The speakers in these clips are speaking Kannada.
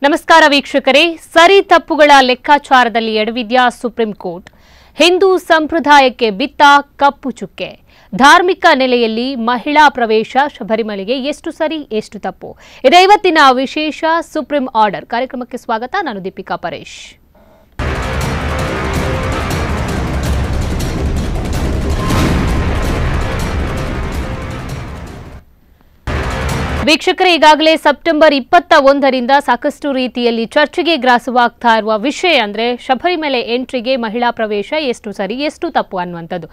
ನಮಸ್ಕಾರ ವೀಕ್ಷಕರೇ, ಸರಿ ತಪ್ಪುಗಳ ಲೆಕ್ಕಾಚಾರದಲ್ಲಿ ಎಡವಿದ್ಯಾ ಸುಪ್ರೀಂ ಕೋರ್ಟ್. ಹಿಂದೂ ಸಂಪ್ರದಾಯಕ್ಕೆ ಬಿತ್ತ ಕಪ್ಪು ಚುಕ್ಕೆ. ಧಾರ್ಮಿಕ ನೆಲೆಯಲ್ಲಿ ಮಹಿಳಾ ಪ್ರವೇಶ ಶಬರಿಮಲೆಗೆ ಎಷ್ಟು ಸರಿ ಎಷ್ಟು ತಪ್ಪು, ಇದೇ ಇವತ್ತಿನ ವಿಶೇಷ ಸುಪ್ರೀಂ ಆರ್ಡರ್ ಕಾರ್ಯಕ್ರಮಕ್ಕೆ ಸ್ವಾಗತ. ನಾನು ದೀಪಿಕಾ ಪರೇಶ್. ವೀಕ್ಷಕರೇ, ಈಗಾಗಲೇ ಸೆಪ್ಟೆಂಬರ್ 21ರಿಂದ ಸಾಕಷ್ಟು ರೀತಿಯಲ್ಲಿ ಚರ್ಚೆಗೆ ಗ್ರಾಸವಾಗ್ತಾ ಇರುವ ವಿಷಯ ಅಂದ್ರೆ ಶಬರಿಮಲೆ ಎಂಟ್ರಿಗೆ ಮಹಿಳಾ ಪ್ರವೇಶ ಎಷ್ಟು ಸರಿ ಎಷ್ಟು ತಪ್ಪು ಅನ್ನುವಂಥದ್ದು.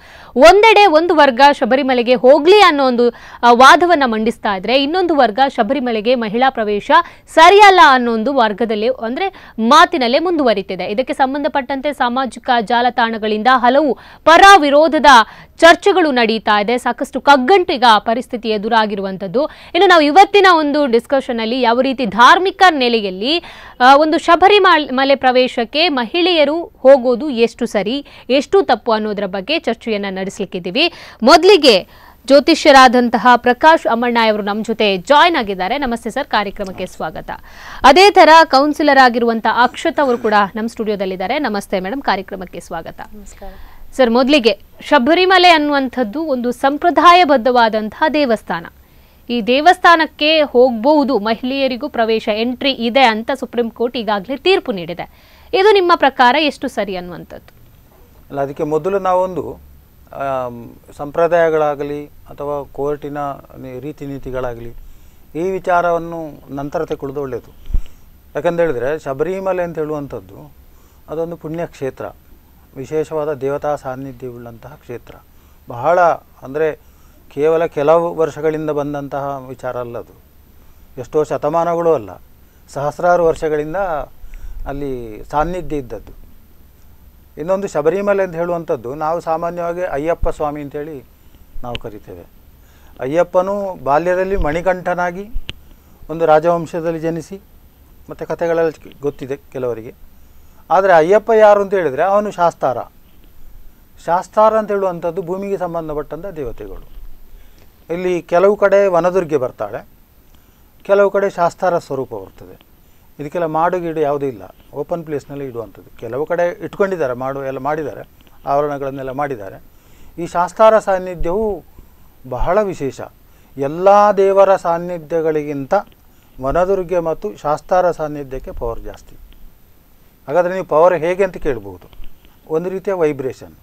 ಒಂದೆಡೆ ಒಂದು ವರ್ಗ ಶಬರಿಮಲೆಗೆ ಹೋಗ್ಲಿ ಅನ್ನೋ ಒಂದು ವಾದವನ್ನ ಮಂಡಿಸ್ತಾ ಇದ್ರೆ, ಇನ್ನೊಂದು ವರ್ಗ ಶಬರಿಮಲೆಗೆ ಮಹಿಳಾ ಪ್ರವೇಶ ಸರಿಯಲ್ಲ ಅನ್ನೋ ಒಂದು ವರ್ಗದಲ್ಲಿ ಅಂದ್ರೆ ಮಾತಿನಲ್ಲೇ ಮುಂದುವರಿತಿದೆ. ಇದಕ್ಕೆ ಸಂಬಂಧಪಟ್ಟಂತೆ ಸಾಮಾಜಿಕ ಜಾಲತಾಣಗಳಿಂದ ಹಲವು ಪರ ವಿರೋಧದ ಚರ್ಚೆಗಳು ನಡೀತಾ ಇದೆ. ಸಾಕಷ್ಟು ಕಗ್ಗಂಟಿಗ ಪರಿಸ್ಥಿತಿ ಎದುರಾಗಿರುವಂಥದ್ದು. ಇನ್ನು ನಾವು ಇವತ್ತಿನ ಒಂದು ಡಿಸ್ಕಷನ್ ಅಲ್ಲಿ ಯಾವ ರೀತಿ ಧಾರ್ಮಿಕ ನೆಲೆಯಲ್ಲಿ ಒಂದು ಶಬರಿಮಲೆ ಪ್ರವೇಶಕ್ಕೆ ಮಹಿಳೆಯರು ಹೋಗೋದು ಎಷ್ಟು ಸರಿ ಎಷ್ಟು ತಪ್ಪು ಅನ್ನೋದರ ಬಗ್ಗೆ ಚರ್ಚೆಯನ್ನ ನಡೆಸಲಿಕ್ಕಿದ್ದೀವಿ. ಮೊದಲಿಗೆ ಜ್ಯೋತಿಷ್ಯರಾದಂತಹ ಪ್ರಕಾಶ್ ಅಮ್ಮಣ್ಣಾಯ್ ಅವರು ನಮ್ಮ ಜೊತೆ ಜಾಯ್ನ್ ಆಗಿದ್ದಾರೆ. ನಮಸ್ತೆ ಸರ್, ಕಾರ್ಯಕ್ರಮಕ್ಕೆ ಸ್ವಾಗತ. ಅದೇ ತರ ಕೌನ್ಸಿಲರ್ ಆಗಿರುವಂತಹ ಅಕ್ಷತ್ ಅವರು ಕೂಡ ನಮ್ಮ ಸ್ಟುಡಿಯೋದಲ್ಲಿದ್ದಾರೆ. ನಮಸ್ತೆ ಮೇಡಮ್, ಕಾರ್ಯಕ್ರಮಕ್ಕೆ ಸ್ವಾಗತ. ನಮಸ್ಕಾರ ಸರ್. ಮೊದಲಿಗೆ ಶಬರಿಮಲೆ ಅನ್ನುವಂಥದ್ದು ಒಂದು ಸಂಪ್ರದಾಯಬದ್ಧವಾದಂತಹ ದೇವಸ್ಥಾನ. ಈ ದೇವಸ್ಥಾನಕ್ಕೆ ಹೋಗಬಹುದು, ಮಹಿಳೆಯರಿಗೂ ಪ್ರವೇಶ ಎಂಟ್ರಿ ಇದೆ ಅಂತ ಸುಪ್ರೀಂ ಕೋರ್ಟ್ ಈಗಾಗಲೇ ತೀರ್ಪು ನೀಡಿದೆ. ಇದು ನಿಮ್ಮ ಪ್ರಕಾರ ಎಷ್ಟು ಸರಿ ಅನ್ನುವಂಥದ್ದು? ಅಲ್ಲ, ಅದಕ್ಕೆ ಮೊದಲು ನಾವೊಂದು ಸಂಪ್ರದಾಯಗಳಾಗಲಿ ಅಥವಾ ಕೋರ್ಟಿನ ರೀತಿ ನೀತಿಗಳಾಗಲಿ ಈ ವಿಚಾರವನ್ನು ನಂತರ ತಗೊಳ್ಳೋದು ಒಳ್ಳೆಯದು. ಯಾಕಂತೇಳಿದರೆ ಶಬರಿಮಲೆ ಅಂತ ಹೇಳುವಂಥದ್ದು ಅದೊಂದು ಪುಣ್ಯಕ್ಷೇತ್ರ, ವಿಶೇಷವಾದ ದೇವತಾ ಸಾನ್ನಿಧ್ಯವುಳ್ಳಂತಹ ಕ್ಷೇತ್ರ. ಬಹಳ ಅಂದರೆ ಕೇವಲ ಕೆಲವು ವರ್ಷಗಳಿಂದ ಬಂದಂತಹ ವಿಚಾರ ಅಲ್ಲ, ಅದು ಎಷ್ಟೋ ಶತಮಾನಗಳೂ ಅಲ್ಲ, ಸಹಸ್ರಾರು ವರ್ಷಗಳಿಂದ ಅಲ್ಲಿ ಸಾನ್ನಿಧ್ಯ ಇದ್ದದ್ದು. ಇನ್ನೊಂದು ಶಬರಿಮಲೆ ಅಂತ ಹೇಳುವಂಥದ್ದು ನಾವು ಸಾಮಾನ್ಯವಾಗಿ ಅಯ್ಯಪ್ಪ ಸ್ವಾಮಿ ಅಂತೇಳಿ ನಾವು ಕರಿತೇವೆ. ಅಯ್ಯಪ್ಪನು ಬಾಲ್ಯದಲ್ಲಿ ಮಣಿಕಂಠನಾಗಿ ಒಂದು ರಾಜವಂಶದಲ್ಲಿ ಜನಿಸಿ ಮತ್ತು ಕಥೆಗಳೆಲ್ಲ ಗೊತ್ತಿದೆ ಕೆಲವರಿಗೆ. ಆದರೆ ಅಯ್ಯಪ್ಪ ಯಾರು ಅಂತ ಹೇಳಿದರೆ ಅವನು ಶಾಸ್ತಾರ. ಶಾಸ್ತಾರ ಅಂತ ಹೇಳುವಂಥದ್ದು ಭೂಮಿಗೆ ಸಂಬಂಧಪಟ್ಟಂಥ ದೇವತೆಗಳು. ಇಲ್ಲಿ ಕೆಲವು ಕಡೆ ವನದುರ್ಗೆ ಬರ್ತಾಳೆ, ಕೆಲವು ಕಡೆ ಶಾಸ್ತಾರ ಸ್ವರೂಪ ಬರ್ತದೆ. ಇದಕ್ಕೆಲ್ಲ ಮಾಡು ಗೀಡು ಯಾವುದೂ ಇಲ್ಲ, ಓಪನ್ ಪ್ಲೇಸ್ನಲ್ಲಿ ಇಡುವಂಥದ್ದು. ಕೆಲವು ಕಡೆ ಇಟ್ಕೊಂಡಿದ್ದಾರೆ, ಮಾಡು ಎಲ್ಲ ಮಾಡಿದ್ದಾರೆ, ಆವರಣಗಳನ್ನೆಲ್ಲ ಮಾಡಿದ್ದಾರೆ. ಈ ಶಾಸ್ತಾರ ಸಾನ್ನಿಧ್ಯವು ಬಹಳ ವಿಶೇಷ. ಎಲ್ಲ ದೇವರ ಸಾನ್ನಿಧ್ಯಗಳಿಗಿಂತ ವನದುರ್ಗೆ ಮತ್ತು ಶಾಸ್ತಾರ ಸಾನ್ನಿಧ್ಯಕ್ಕೆ ಪವರ್ ಜಾಸ್ತಿ. ಹಾಗಾದರೆ ನೀವು ಪವರ್ ಹೇಗೆ ಅಂತ ಕೇಳ್ಬೋದು. ಒಂದು ರೀತಿಯ ವೈಬ್ರೇಷನ್.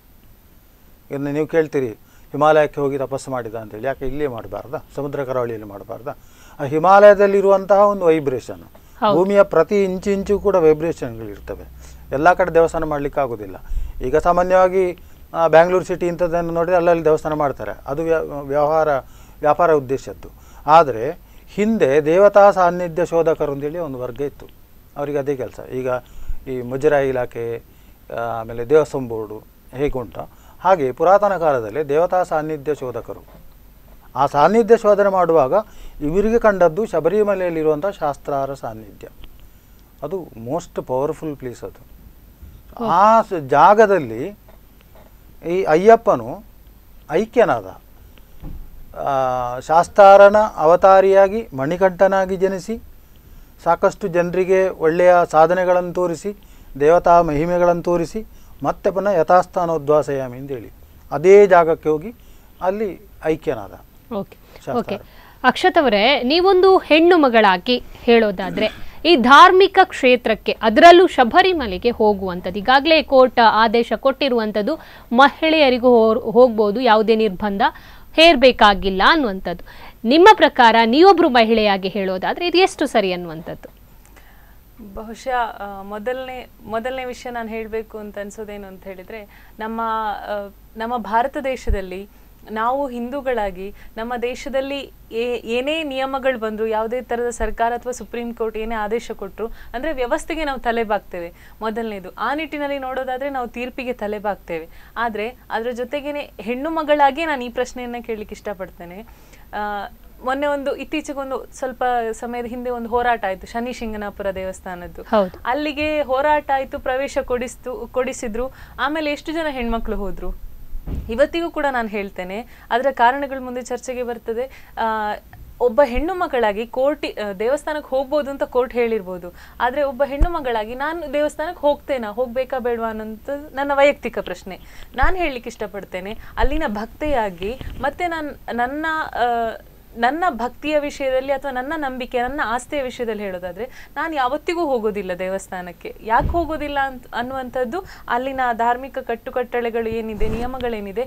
ಇನ್ನು ನೀವು ಕೇಳ್ತೀರಿ ಹಿಮಾಲಯಕ್ಕೆ ಹೋಗಿ ತಪಸ್ಸು ಮಾಡಿದ ಅಂತೇಳಿ, ಯಾಕೆ ಇಲ್ಲೇ ಮಾಡಬಾರ್ದಾ, ಸಮುದ್ರ ಕರಾವಳಿಯಲ್ಲಿ ಮಾಡಬಾರ್ದಾ? ಆ ಹಿಮಾಲಯದಲ್ಲಿರುವಂತಹ ಒಂದು ವೈಬ್ರೇಷನ್, ಭೂಮಿಯ ಪ್ರತಿ ಇಂಚು ಕೂಡ ವೈಬ್ರೇಷನ್ಗಳಿರ್ತವೆ. ಎಲ್ಲ ಕಡೆ ದೇವಸ್ಥಾನ ಮಾಡಲಿಕ್ಕೆ ಆಗೋದಿಲ್ಲ. ಈಗ ಸಾಮಾನ್ಯವಾಗಿ ಬ್ಯಾಂಗ್ಳೂರು ಸಿಟಿ ಇಂಥದ್ದನ್ನು ನೋಡಿದರೆ ಅಲ್ಲಲ್ಲಿ ದೇವಸ್ಥಾನ ಮಾಡ್ತಾರೆ, ಅದು ವ್ಯಾಪಾರ ಉದ್ದೇಶದ್ದು. ಆದರೆ ಹಿಂದೆ ದೇವತಾ ಸಾನ್ನಿಧ್ಯ ಶೋಧಕರು ಅಂತೇಳಿ ಒಂದು ವರ್ಗ ಇತ್ತು, ಅವರಿಗೆ ಅದೇ ಕೆಲಸ. ಈಗ ಈ ಮುಜರಾಯಿ ಇಲಾಖೆ, ಆಮೇಲೆ ದೇವಸ್ಥಾನ ಬೋರ್ಡು ಹೇಗುಂಟು ಹಾಗೆ ಪುರಾತನ ಕಾಲದಲ್ಲಿ ದೇವತಾ ಸಾನ್ನಿಧ್ಯ ಶೋಧಕರು. ಆ ಸಾನ್ನಿಧ್ಯ ಶೋಧನೆ ಮಾಡುವಾಗ ಇವರಿಗೆ ಕಂಡದ್ದು ಶಬರಿಮಲೆಯಲ್ಲಿರುವಂಥ ಶಾಸ್ತ್ರಾರ ಸಾನ್ನಿಧ್ಯ. ಅದು ಮೋಸ್ಟ್ ಪವರ್ಫುಲ್ ಪ್ಲೇಸ್. ಅದು ಆ ಜಾಗದಲ್ಲಿ ಈ ಅಯ್ಯಪ್ಪನು ಐಕ್ಯನಾದ. ಶಾಸ್ತಾರನ ಅವತಾರಿಯಾಗಿ ಮಣಿಕಂಠನಾಗಿ ಜನಿಸಿ ಸಾಕಷ್ಟು ಜನರಿಗೆ ಒಳ್ಳೆಯ ಸಾಧನೆಗಳನ್ನು ತೋರಿಸಿ, ದೇವತಾ ಮಹಿಮೆಗಳನ್ನು ತೋರಿಸಿ, ಮತ್ತೆ ಪುನಃ ಯಥಾಸ್ಥಾನೋದ್ವಾಸಯಾಮಿ ಅಂತೇಳಿ ಅದೇ ಜಾಗಕ್ಕೆ ಹೋಗಿ ಅಲ್ಲಿ ಐಕ್ಯನಾದ. ಓಕೆ ಅಕ್ಷತ್ ಅವರೇ, ನೀವೊಂದು ಹೆಣ್ಣು ಮಗಳಾಗಿ ಹೇಳೋದಾದ್ರೆ ಈ ಧಾರ್ಮಿಕ ಕ್ಷೇತ್ರಕ್ಕೆ, ಅದರಲ್ಲೂ ಶಬರಿಮಲೆಗೆ ಹೋಗುವಂಥದ್ದು ಈಗಾಗಲೇ ಕೋರ್ಟ್ ಆದೇಶ ಕೊಟ್ಟಿರುವಂಥದ್ದು, ಮಹಿಳೆಯರಿಗೂ ಹೋಗ್ಬೋದು, ಯಾವುದೇ ನಿರ್ಬಂಧ ಹೇರಬೇಕಾಗಿಲ್ಲ ಅನ್ನುವಂಥದ್ದು. ನಿಮ್ಮ ಪ್ರಕಾರ ನೀವೊಬ್ರು ಮಹಿಳೆಯಾಗಿ ಹೇಳೋದಾದ್ರೆ ಇದು ಎಷ್ಟು ಸರಿ ಅನ್ನುವಂಥದ್ದು? ಬಹುಶಃ ಮೊದಲನೇ ವಿಷಯ ನಾನು ಹೇಳಬೇಕು ಅಂತ ಅನ್ಸೋದೇನು ಅಂತ ಹೇಳಿದ್ರೆ, ನಮ್ಮ ಭಾರತ ದೇಶದಲ್ಲಿ ನಾವು ಹಿಂದೂಗಳಾಗಿ ನಮ್ಮ ದೇಶದಲ್ಲಿ ಏನೇ ನಿಯಮಗಳು ಬಂದ್ರು, ಯಾವುದೇ ತರದ ಸರ್ಕಾರ ಅಥವಾ ಸುಪ್ರೀಂ ಕೋರ್ಟ್ ಏನೇ ಆದೇಶ ಕೊಟ್ಟರು ಅಂದ್ರೆ ವ್ಯವಸ್ಥೆಗೆ ನಾವು ತಲೆಬಾಗ್ತೇವೆ. ಮೊದಲನೇದು ಆ ನಿಟ್ಟಿನಲ್ಲಿ ನೋಡೋದಾದ್ರೆ ನಾವು ತೀರ್ಪಿಗೆ ತಲೆಬಾಗ್ತೇವೆ. ಆದ್ರೆ ಅದರ ಜೊತೆಗೇನೆ ಹೆಣ್ಣು ಮಗಳಾಗಿ ನಾನು ಈ ಪ್ರಶ್ನೆಯನ್ನ ಕೇಳಲಿಕ್ಕೆ ಇಷ್ಟಪಡ್ತೇನೆ. ಮೊನ್ನೆ ಇತ್ತೀಚೆಗೊಂದು ಸ್ವಲ್ಪ ಸಮಯದ ಹಿಂದೆ ಒಂದು ಹೋರಾಟ ಆಯ್ತು, ಶನಿ ಶಿಂಗನಾಪುರ ದೇವಸ್ಥಾನದ್ದು. ಅಲ್ಲಿಗೆ ಹೋರಾಟ ಆಯ್ತು, ಪ್ರವೇಶ ಕೊಡಿಸಿದ್ರು. ಆಮೇಲೆ ಎಷ್ಟು ಜನ ಹೆಣ್ಮಕ್ಳು ಹೋದ್ರು? ಇವತ್ತಿಗೂ ಕೂಡ ನಾನು ಹೇಳ್ತೇನೆ, ಅದರ ಕಾರಣಗಳು ಮುಂದೆ ಚರ್ಚೆಗೆ ಬರ್ತದೆ. ಒಬ್ಬ ಹೆಣ್ಣು ಮಗಳಾಗಿ ದೇವಸ್ಥಾನಕ್ಕೆ ಹೋಗ್ಬೋದು ಅಂತ ಕೋರ್ಟ್ ಹೇಳಿರ್ಬೋದು, ಆದ್ರೆ ಒಬ್ಬ ಹೆಣ್ಣು ಮಗಳಾಗಿ ನಾನು ದೇವಸ್ಥಾನಕ್ಕೆ ಹೋಗ್ಬೇಕಾ ಬೇಡವಾ ಅನ್ನೋದು ನನ್ನ ವೈಯಕ್ತಿಕ ಪ್ರಶ್ನೆ. ನಾನು ಹೇಳಲಿಕ್ಕೆ ಇಷ್ಟಪಡ್ತೇನೆ, ಅಲ್ಲಿನ ಭಕ್ತೆಯಾಗಿ ಮತ್ತೆ ನನ್ನ ಭಕ್ತಿಯ ವಿಷಯದಲ್ಲಿ ಅಥವಾ ನನ್ನ ನಂಬಿಕೆ, ನನ್ನ ಆಸ್ತಿಯ ವಿಷಯದಲ್ಲಿ ಹೇಳೋದಾದ್ರೆ ನಾನು ಯಾವತ್ತಿಗೂ ಹೋಗೋದಿಲ್ಲ ದೇವಸ್ಥಾನಕ್ಕೆ. ಯಾಕೆ ಹೋಗೋದಿಲ್ಲ ಅನ್ನುವಂಥದ್ದು ಅಲ್ಲಿನ ಧಾರ್ಮಿಕ ಕಟ್ಟುಕಟ್ಟಳೆಗಳು ಏನಿದೆ, ನಿಯಮಗಳೇನಿದೆ,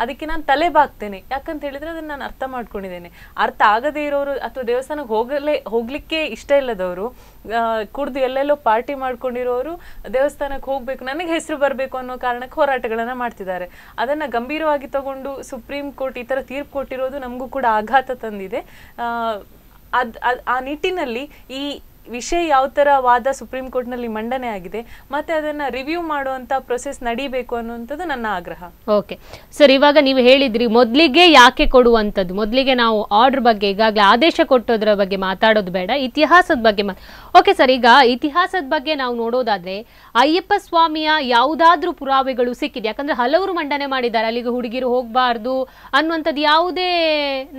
ಅದಕ್ಕೆ ನಾನು ತಲೆ ಬಾಗ್ತೇನೆ. ಯಾಕಂತ ಹೇಳಿದ್ರೆ ಅದನ್ನ ನಾನು ಅರ್ಥ ಮಾಡ್ಕೊಂಡಿದ್ದೇನೆ. ಅರ್ಥ ಆಗದೇ ಇರೋರು ಅಥವಾ ದೇವಸ್ಥಾನಕ್ಕೆ ಹೋಗ್ಲಿಕ್ಕೆ ಇಷ್ಟ ಇಲ್ಲದವರು, ಕುಡ್ದು ಎಲ್ಲೆಲ್ಲೋ ಪಾರ್ಟಿ ಮಾಡ್ಕೊಂಡಿರೋರು ದೇವಸ್ಥಾನಕ್ಕೆ ಹೋಗ್ಬೇಕು, ನನಗೆ ಹೆಸರು ಬರಬೇಕು ಅನ್ನೋ ಕಾರಣಕ್ಕೆ ಹೋರಾಟಗಳನ್ನ ಮಾಡ್ತಿದ್ದಾರೆ. ಅದನ್ನ ಗಂಭೀರವಾಗಿ ತಗೊಂಡು ಸುಪ್ರೀಂ ಕೋರ್ಟ್ ಈ ತರ ತೀರ್ಪು ಕೊಟ್ಟಿರೋದು ನಮಗೂ ಕೂಡ ಆಘಾತ ತಂದಿದೆ. ಆ ನಿಟ್ಟಿನಲ್ಲಿ ಈ ವಿಷಯ ಯಾವ ತರ ವಾದ ಸುಪ್ರೀಂ ಕೋರ್ಟ್ ನಲ್ಲಿ ಮಂಡನೆ ಆಗಿದೆ, ಮತ್ತೆ ಅದನ್ನ ರಿವ್ಯೂ ಮಾಡುವಂತ ಪ್ರೊಸೆಸ್ ನಡೀಬೇಕು ಅನ್ನುವಂಥದ್ದು ನನ್ನ ಆಗ್ರಹ. ಓಕೆ ಸರ್, ಇವಾಗ ನೀವು ಹೇಳಿದ್ರಿ ಮೊದಲಿಗೆ ಯಾಕೆ ಕೊಡುವಂಥದ್ದು, ಮೊದಲಿಗೆ ನಾವು ಆರ್ಡರ್ ಬಗ್ಗೆ ಈಗಾಗಲೇ ಆದೇಶ ಕೊಟ್ಟೋದ್ರ ಬಗ್ಗೆ ಮಾತಾಡೋದು ಬೇಡ, ಇತಿಹಾಸದ ಬಗ್ಗೆ ಓಕೆ ಸರ್, ಈಗ ಇತಿಹಾಸದ ಬಗ್ಗೆ ನಾವು ನೋಡೋದಾದ್ರೆ ಅಯ್ಯಪ್ಪ ಸ್ವಾಮಿಯ ಯಾವುದಾದ್ರೂ ಪುರಾವೆಗಳು ಸಿಕ್ಕಿದೆ? ಯಾಕಂದ್ರೆ ಹಲವರು ಮಂಡನೆ ಮಾಡಿದ್ದಾರೆ, ಅಲ್ಲಿಗೆ ಹುಡುಗಿರು ಹೋಗಬಾರ್ದು ಅನ್ನುವಂಥದ್ದು ಯಾವುದೇ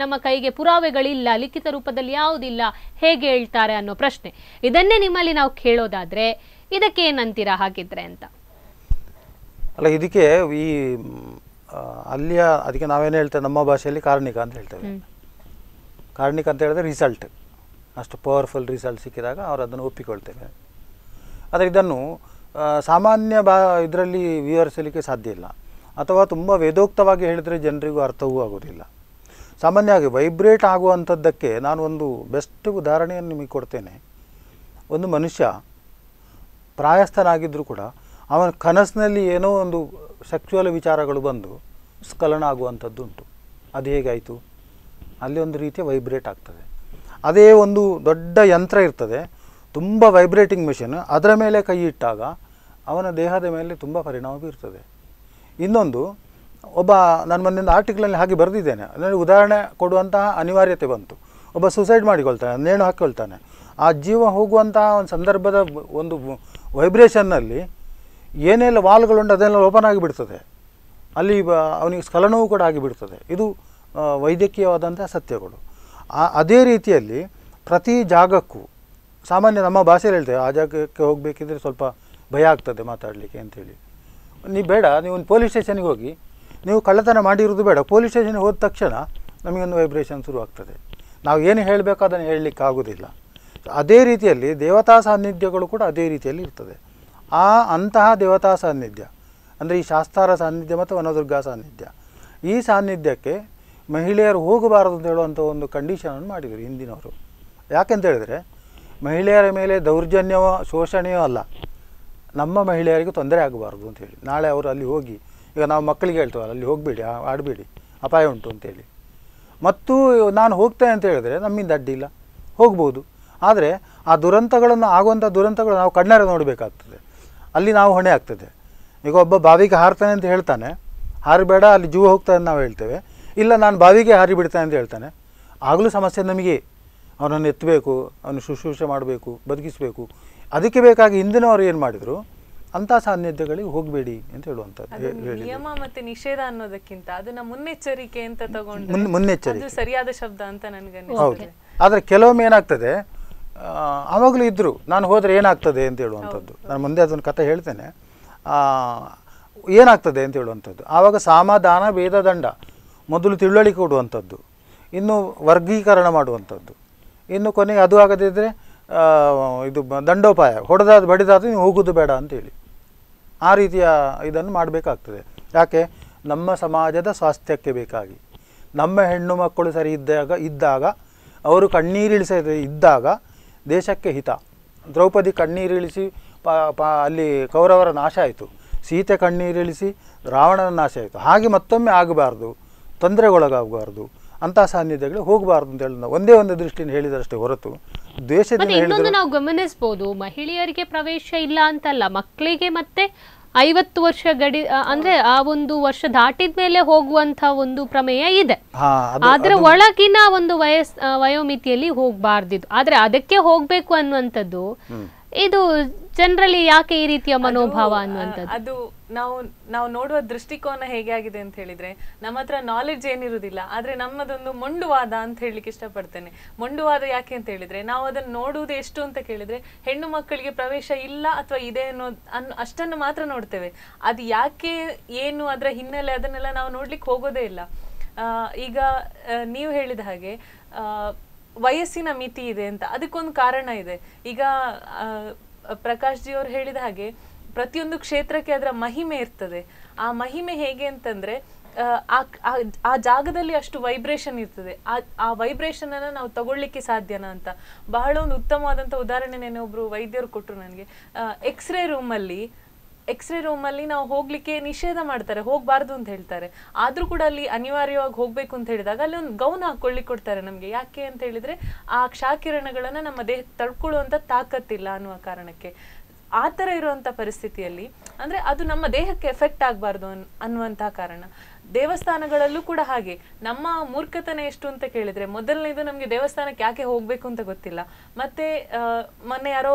ನಮ್ಮ ಕೈಗೆ ಪುರಾವೆಗಳಿಲ್ಲ, ಲಿಖಿತ ರೂಪದಲ್ಲಿ ಯಾವುದಿಲ್ಲ, ಹೇಗೆ ಹೇಳ್ತಾರೆ ಅನ್ನೋ ಪ್ರಶ್ನೆ. ಇದನ್ನೇ ನಿಮ್ಮಲ್ಲಿ ನಾವು ಕೇಳೋದಾದ್ರೆ ಇದಕ್ಕೆ ಏನಂತೀರಾ ಹಾಗಿದ್ರೆ ಅಂತ? ಅಲ್ಲ, ಇದಕ್ಕೆ ಈ ಅಲ್ಲಿಯ ಅದಕ್ಕೆ ನಾವೇನು ಹೇಳ್ತೇವೆ ನಮ್ಮ ಭಾಷೆಯಲ್ಲಿ ಕಾರಣಿಕ ಅಂತ ಹೇಳ್ತೇವೆ. ಕಾರಣಿಕ ಅಂತ ಹೇಳಿದ್ರೆ ರಿಸಲ್ಟ್, ಅಷ್ಟು ಪವರ್ಫುಲ್ ರಿಸಲ್ಟ್ ಸಿಕ್ಕಿದಾಗ ಅವರು ಅದನ್ನು ಒಪ್ಪಿಕೊಳ್ತೇವೆ. ಆದರೆ ಇದನ್ನು ಸಾಮಾನ್ಯ ಇದರಲ್ಲಿ ವಿವರಿಸಲಿಕ್ಕೆ ಸಾಧ್ಯ ಇಲ್ಲ, ಅಥವಾ ತುಂಬ ವೇದೋಕ್ತವಾಗಿ ಹೇಳಿದರೆ ಜನರಿಗೂ ಅರ್ಥವೂ ಆಗೋದಿಲ್ಲ. ಸಾಮಾನ್ಯವಾಗಿ ವೈಬ್ರೇಟ್ ಆಗುವಂಥದ್ದಕ್ಕೆ ನಾನು ಒಂದು ಬೆಸ್ಟ್ ಉದಾಹರಣೆಯನ್ನು ನಿಮಗೆ ಕೊಡ್ತೇನೆ. ಒಂದು ಮನುಷ್ಯ ಪ್ರಾಯಸ್ಥನಾಗಿದ್ದರೂ ಕೂಡ ಅವನ ಕನಸಿನಲ್ಲಿ ಏನೋ ಒಂದು ಸೆಕ್ಚುವಲ್ ವಿಚಾರಗಳು ಬಂದು ಸ್ಖಲನ ಆಗುವಂಥದ್ದು ಉಂಟು. ಅದು ಹೇಗಾಯಿತು? ಅಲ್ಲಿ ಒಂದು ರೀತಿಯ ವೈಬ್ರೇಟ್ ಆಗ್ತದೆ. ಅದೇ ಒಂದು ದೊಡ್ಡ ಯಂತ್ರ ಇರ್ತದೆ, ತುಂಬ ವೈಬ್ರೇಟಿಂಗ್ ಮಿಷನ್, ಅದರ ಮೇಲೆ ಕೈ ಇಟ್ಟಾಗ ಅವನ ದೇಹದ ಮೇಲೆ ತುಂಬ ಪರಿಣಾಮ ಬೀರ್ತದೆ. ಇನ್ನೊಂದು, ನಾನು ಮೊನ್ನೆ ಆರ್ಟಿಕಲಲ್ಲಿ ಹಾಗೆ ಬರೆದಿದ್ದೇನೆ, ಅಂದರೆ ಉದಾಹರಣೆ ಕೊಡುವಂತಹ ಅನಿವಾರ್ಯತೆ ಬಂತು. ಒಬ್ಬ ಸೂಸೈಡ್ ಮಾಡಿಕೊಳ್ತಾನೆ, ನೇಣು ಹಾಕಿಕೊಳ್ತಾನೆ. ಆ ಜೀವ ಹೋಗುವಂತಹ ಒಂದು ಸಂದರ್ಭದ ಒಂದು ವೈಬ್ರೇಷನ್ನಲ್ಲಿ ಏನೆಲ್ಲ ವಾಲ್ಗಳುಂಟು ಅದೆಲ್ಲ ಓಪನ್ ಆಗಿಬಿಡ್ತದೆ, ಅಲ್ಲಿ ಅವನಿಗೆ ಸ್ಖಲನವೂ ಕೂಡ ಆಗಿಬಿಡ್ತದೆ. ಇದು ವೈದ್ಯಕೀಯವಾದಂಥ ಸತ್ಯಗಳು. ಅದೇ ರೀತಿಯಲ್ಲಿ ಪ್ರತಿ ಜಾಗಕ್ಕೂ ಸಾಮಾನ್ಯ ನಮ್ಮ ಭಾಷೆಯಲ್ಲಿ ಹೇಳ್ತೇವೆ, ಆ ಜಾಗಕ್ಕೆ ಹೋಗಬೇಕಿದ್ರೆ ಸ್ವಲ್ಪ ಭಯ ಆಗ್ತದೆ ಮಾತಾಡಲಿಕ್ಕೆ ಅಂಥೇಳಿ. ನೀವು ಬೇಡ, ನೀವು ಒಂದು ಪೊಲೀಸ್ ಸ್ಟೇಷನ್ಗೆ ಹೋಗಿ, ನೀವು ಕಳ್ಳತನ ಮಾಡಿರೋದು ಬೇಡ, ಪೊಲೀಸ್ ಸ್ಟೇಷನ್ಗೆ ಹೋದ ತಕ್ಷಣ ನಮಗೊಂದು ವೈಬ್ರೇಷನ್ ಶುರುವಾಗ್ತದೆ. ನಾವು ಏನು ಹೇಳಬೇಕು ಅದನ್ನು ಹೇಳಲಿಕ್ಕೆ ಆಗೋದಿಲ್ಲ. ಅದೇ ರೀತಿಯಲ್ಲಿ ದೇವತಾ ಸಾನ್ನಿಧ್ಯಗಳು ಕೂಡ ಅದೇ ರೀತಿಯಲ್ಲಿ ಇರ್ತದೆ. ಅಂತಹ ದೇವತಾ ಸಾನ್ನಿಧ್ಯ ಅಂದರೆ ಈ ಶಾಸ್ತಾರ ಸಾನ್ನಿಧ್ಯ ಮತ್ತು ವನದುರ್ಗಾ ಸಾನ್ನಿಧ್ಯ, ಈ ಸಾನ್ನಿಧ್ಯಕ್ಕೆ ಮಹಿಳೆಯರು ಹೋಗಬಾರದು ಅಂತ ಹೇಳುವಂಥ ಒಂದು ಕಂಡೀಷನನ್ನು ಮಾಡಿದರು ಹಿಂದಿನವರು. ಯಾಕೆಂತ ಹೇಳಿದರೆ, ಮಹಿಳೆಯರ ಮೇಲೆ ದೌರ್ಜನ್ಯವೋ ಶೋಷಣೆಯೋ ಅಲ್ಲ, ನಮ್ಮ ಮಹಿಳೆಯರಿಗೆ ತೊಂದರೆ ಆಗಬಾರ್ದು ಅಂತೇಳಿ. ನಾಳೆ ಅವರು ಅಲ್ಲಿ ಹೋಗಿ, ಈಗ ನಾವು ಮಕ್ಕಳಿಗೆ ಹೇಳ್ತೇವಲ್ಲ, ಅಲ್ಲಿ ಹೋಗಬೇಡಿ, ಆಡಬೇಡಿ, ಅಪಾಯ ಉಂಟು ಅಂತೇಳಿ. ಮತ್ತು ನಾನು ಹೋಗ್ತೇನೆ ಅಂತ ಹೇಳಿದ್ರೆ ನಮ್ಮಿಂದ ಅಡ್ಡಿಲ್ಲ, ಹೋಗ್ಬೋದು. ಆದರೆ ಆ ದುರಂತಗಳನ್ನು ಆಗುವಂಥ ದುರಂತಗಳು ನಾವು ಕಣ್ಣಾರೆ ನೋಡಬೇಕಾಗ್ತದೆ, ಅಲ್ಲಿ ನಾವು ಹೊಣೆ ಆಗ್ತದೆ. ಈಗ ಒಬ್ಬ ಬಾವಿಗೆ ಹಾರ್ತಾನೆ ಅಂತ ಹೇಳ್ತಾನೆ, ಹಾರಬೇಡ ಅಲ್ಲಿ ಜೀವ ಹೋಗ್ತಾನೆ ಅಂತ ನಾವು ಹೇಳ್ತೇವೆ. ಇಲ್ಲ, ನಾನು ಬಾವಿಗೆ ಹಾರಿ ಬಿಡ್ತಾನೆ ಅಂತ ಹೇಳ್ತಾನೆ, ಆಗಲೂ ಸಮಸ್ಯೆ ನಮಗೆ. ಅವನನ್ನು ಎತ್ತಬೇಕು, ಅವನು ಶುಶ್ರೂಷೆ ಮಾಡಬೇಕು, ಬದುಕಿಸಬೇಕು. ಅದಕ್ಕೆ ಬೇಕಾಗಿ ಹಿಂದಿನವರು ಏನು ಮಾಡಿದರು, ಅಂಥ ಸಾನ್ನಿಧ್ಯಗಳಿಗೆ ಹೋಗಬೇಡಿ ಅಂತ ಹೇಳುವಂಥದ್ದು. ನಿಯಮ ಮತ್ತೆ ನಿಷೇಧ ಅನ್ನೋದಕ್ಕಿಂತ ಅದನ್ನ ಮುನ್ನೆಚ್ಚರಿಕೆ ಅಂತ ತಗೊಂಡು ಮುನ್ನೆಚ್ಚರಿಕೆ ಸರಿಯಾದ ಶಬ್ದ ಅಂತ ನನಗೆ. ಹೌದು. ಆದರೆ ಕೆಲವೊಮ್ಮೆ ಏನಾಗ್ತದೆ, ಆವಾಗಲೂ ಇದ್ದರು, ನಾನು ಹೋದರೆ ಏನಾಗ್ತದೆ ಅಂತ ಹೇಳುವಂಥದ್ದು. ನಾನು ಮುಂದೆ ಅದನ್ನು ಕಥೆ ಹೇಳ್ತೇನೆ. ಏನಾಗ್ತದೆ ಅಂತ ಹೇಳುವಂಥದ್ದು. ಆವಾಗ ಸಾಮದಾನ ಭೇದದಂಡ ಮೊದಲು ತಿಳುವಳಿಕೆ ಕೊಡುವಂಥದ್ದು, ಇನ್ನು ವರ್ಗೀಕರಣ ಮಾಡುವಂಥದ್ದು, ಇನ್ನು ಕೊನೆಗೆ ಅದು ಆಗದಿದ್ದರೆ ಇದು ದಂಡೋಪಾಯ, ಹೊಡೆದಾದ ಬಡಿದಾದ ನೀವು ಹೋಗೋದು ಬೇಡ ಅಂತೇಳಿ ಆ ರೀತಿಯ ಇದನ್ನು ಮಾಡಬೇಕಾಗ್ತದೆ. ಯಾಕೆ? ನಮ್ಮ ಸಮಾಜದ ಸ್ವಾಸ್ಥ್ಯಕ್ಕೆ ಬೇಕಾಗಿ, ನಮ್ಮ ಹೆಣ್ಣು ಮಕ್ಕಳು ಸರಿ ಇದ್ದಾಗ ಅವರು ಕಣ್ಣೀರಿಳಿಸದೆ ಇದ್ದಾಗ ದೇಶಕ್ಕೆ ಹಿತ. ದ್ರೌಪದಿ ಕಣ್ಣೀರಿಳಿಸಿ ಅಲ್ಲಿ ಕೌರವರ ನಾಶ ಆಯಿತು, ಸೀತೆ ಕಣ್ಣೀರಿಳಿಸಿ ರಾವಣನ ನಾಶ ಆಯಿತು. ಹಾಗೆ ಮತ್ತೊಮ್ಮೆ ಆಗಬಾರ್ದು, ತೊಂದರೆಗೊಳಗಾಗಬಾರ್ದು, ಅಂಥ ಸಾನ್ನಿಧ್ಯಗಳು ಹೋಗಬಾರ್ದು ಅಂತ ಹೇಳಿ ಒಂದೇ ಒಂದು ದೃಷ್ಟಿಯಿಂದ ಹೇಳಿದರಷ್ಟೇ ಹೊರತು ದೇಶದಿಂದ ಇನ್ನೊಂದು ನಾವು ಗಮನಿಸಬಹುದು, ಮಹಿಳೆಯರಿಗೆ ಪ್ರವೇಶ ಇಲ್ಲ ಅಂತಲ್ಲ, ಮಕ್ಕಳಿಗೆ ಮತ್ತೆ 50 ವರ್ಷ ಗಡಿ ಅಂದ್ರೆ ಆ ಒಂದು ವರ್ಷ ದಾಟಿದ ಮೇಲೆ ಹೋಗುವಂತ ಒಂದು ಪ್ರಮೇಯ ಇದೆ. ಆದ್ರೆ ಒಳಗಿನ ಒಂದು ವಯೋಮಿತಿಯಲ್ಲಿ ಹೋಗಬಾರ್ದಿದ್ದು, ಆದ್ರೆ ಅದಕ್ಕೆ ಹೋಗ್ಬೇಕು ಅನ್ನುವಂಥದ್ದು ಇದು ಜನರಲಿ ಯಾಕೆ ಈ ರೀತಿಯ ಮನೋಭಾವ ಅನ್ನುವಂಥದ್ದು? ಅದು ನಾವು ನೋಡುವ ದೃಷ್ಟಿಕೋನ ಹೇಗೆ ಆಗಿದೆ ಅಂತ ಹೇಳಿದ್ರೆ, ನಮ್ಮ ಹತ್ರ ನಾಲೆಡ್ಜ್ ಏನಿರುವುದಿಲ್ಲ, ಆದ್ರೆ ನಮ್ಮದೊಂದು ಮೊಂಡುವಾದ ಅಂತ ಹೇಳಲಿಕ್ಕೆ ಇಷ್ಟಪಡ್ತೇನೆ. ಮೊಂಡುವಾದ ಯಾಕೆ ಅಂತ ಹೇಳಿದ್ರೆ, ನಾವು ಅದನ್ನು ನೋಡುವುದು ಎಷ್ಟು ಅಂತ ಕೇಳಿದ್ರೆ, ಹೆಣ್ಣು ಮಕ್ಕಳಿಗೆ ಪ್ರವೇಶ ಇಲ್ಲ ಅಥವಾ ಇದೆ ಅಷ್ಟನ್ನು ಮಾತ್ರ ನೋಡ್ತೇವೆ. ಅದು ಯಾಕೆ, ಏನು, ಅದರ ಹಿನ್ನೆಲೆ, ಅದನ್ನೆಲ್ಲ ನಾವು ನೋಡ್ಲಿಕ್ಕೆ ಹೋಗೋದೇ ಇಲ್ಲ. ಈಗ ನೀವು ಹೇಳಿದ ಹಾಗೆ ವಯಸ್ಸಿನ ಮಿತಿ ಇದೆ ಅಂತ, ಅದಕ್ಕೊಂದು ಕಾರಣ ಇದೆ. ಈಗ ಪ್ರಕಾಶ್ ಜಿ ಅವರು ಹೇಳಿದ ಹಾಗೆ ಪ್ರತಿಯೊಂದು ಕ್ಷೇತ್ರಕ್ಕೆ ಅದರ ಮಹಿಮೆ ಇರ್ತದೆ. ಆ ಮಹಿಮೆ ಹೇಗೆ ಅಂತಂದ್ರೆ, ಆ ಜಾಗದಲ್ಲಿ ಅಷ್ಟು ವೈಬ್ರೇಷನ್ ಇರ್ತದೆ. ಆ ವೈಬ್ರೇಷನ್ ಅನ್ನ ನಾವು ತಗೊಳ್ಳಿಕ್ಕೆ ಸಾಧ್ಯನಾ ಅಂತ ಬಹಳ ಒಂದು ಉತ್ತಮವಾದಂತ ಉದಾಹರಣೆ ಒಬ್ರು ವೈದ್ಯರು ಕೊಟ್ಟರು ನನಗೆ. ಎಕ್ಸ್ರೇ ರೂಮಲ್ಲಿ ನಾವು ಹೋಗ್ಲಿಕ್ಕೆ ನಿಷೇಧ ಮಾಡ್ತಾರೆ, ಹೋಗ್ಬಾರ್ದು ಅಂತ ಹೇಳ್ತಾರೆ. ಆದ್ರೂ ಕೂಡ ಅಲ್ಲಿ ಅನಿವಾರ್ಯವಾಗಿ ಹೋಗ್ಬೇಕು ಅಂತ ಹೇಳಿದಾಗ ಅಲ್ಲಿ ಒಂದು ಗೌನ್ ಹಾಕೊಳ್ಳಿಕ್ಕೆ ಕೊಡ್ತಾರೆ ನಮ್ಗೆ. ಯಾಕೆ ಅಂತ ಹೇಳಿದ್ರೆ, ಆ ಕ್ಷಾಕಿರಣಗಳನ್ನ ನಮ್ಮ ದೇಹ ತಡ್ಕೊಳ್ಳುವಂತ ತಾಕತ್ತಿಲ್ಲ ಅನ್ನುವ ಕಾರಣಕ್ಕೆ. ಆ ತರ ಇರುವಂತ ಪರಿಸ್ಥಿತಿಯಲ್ಲಿ ಅಂದ್ರೆ ಅದು ನಮ್ಮ ದೇಹಕ್ಕೆ ಎಫೆಕ್ಟ್ ಆಗ್ಬಾರ್ದು ಅನ್ನುವಂತಹ ಕಾರಣ. ದೇವಸ್ಥಾನಗಳಲ್ಲೂ ಕೂಡ ಹಾಗೆ. ನಮ್ಮ ಮೂರ್ಖತನ ಎಷ್ಟು ಅಂತ ಕೇಳಿದ್ರೆ, ಮೊದಲನೇದು ನಮ್ಗೆ ದೇವಸ್ಥಾನಕ್ಕೆ ಯಾಕೆ ಹೋಗ್ಬೇಕು ಅಂತ ಗೊತ್ತಿಲ್ಲ. ಮತ್ತೆ ಮೊನ್ನೆ ಯಾರೋ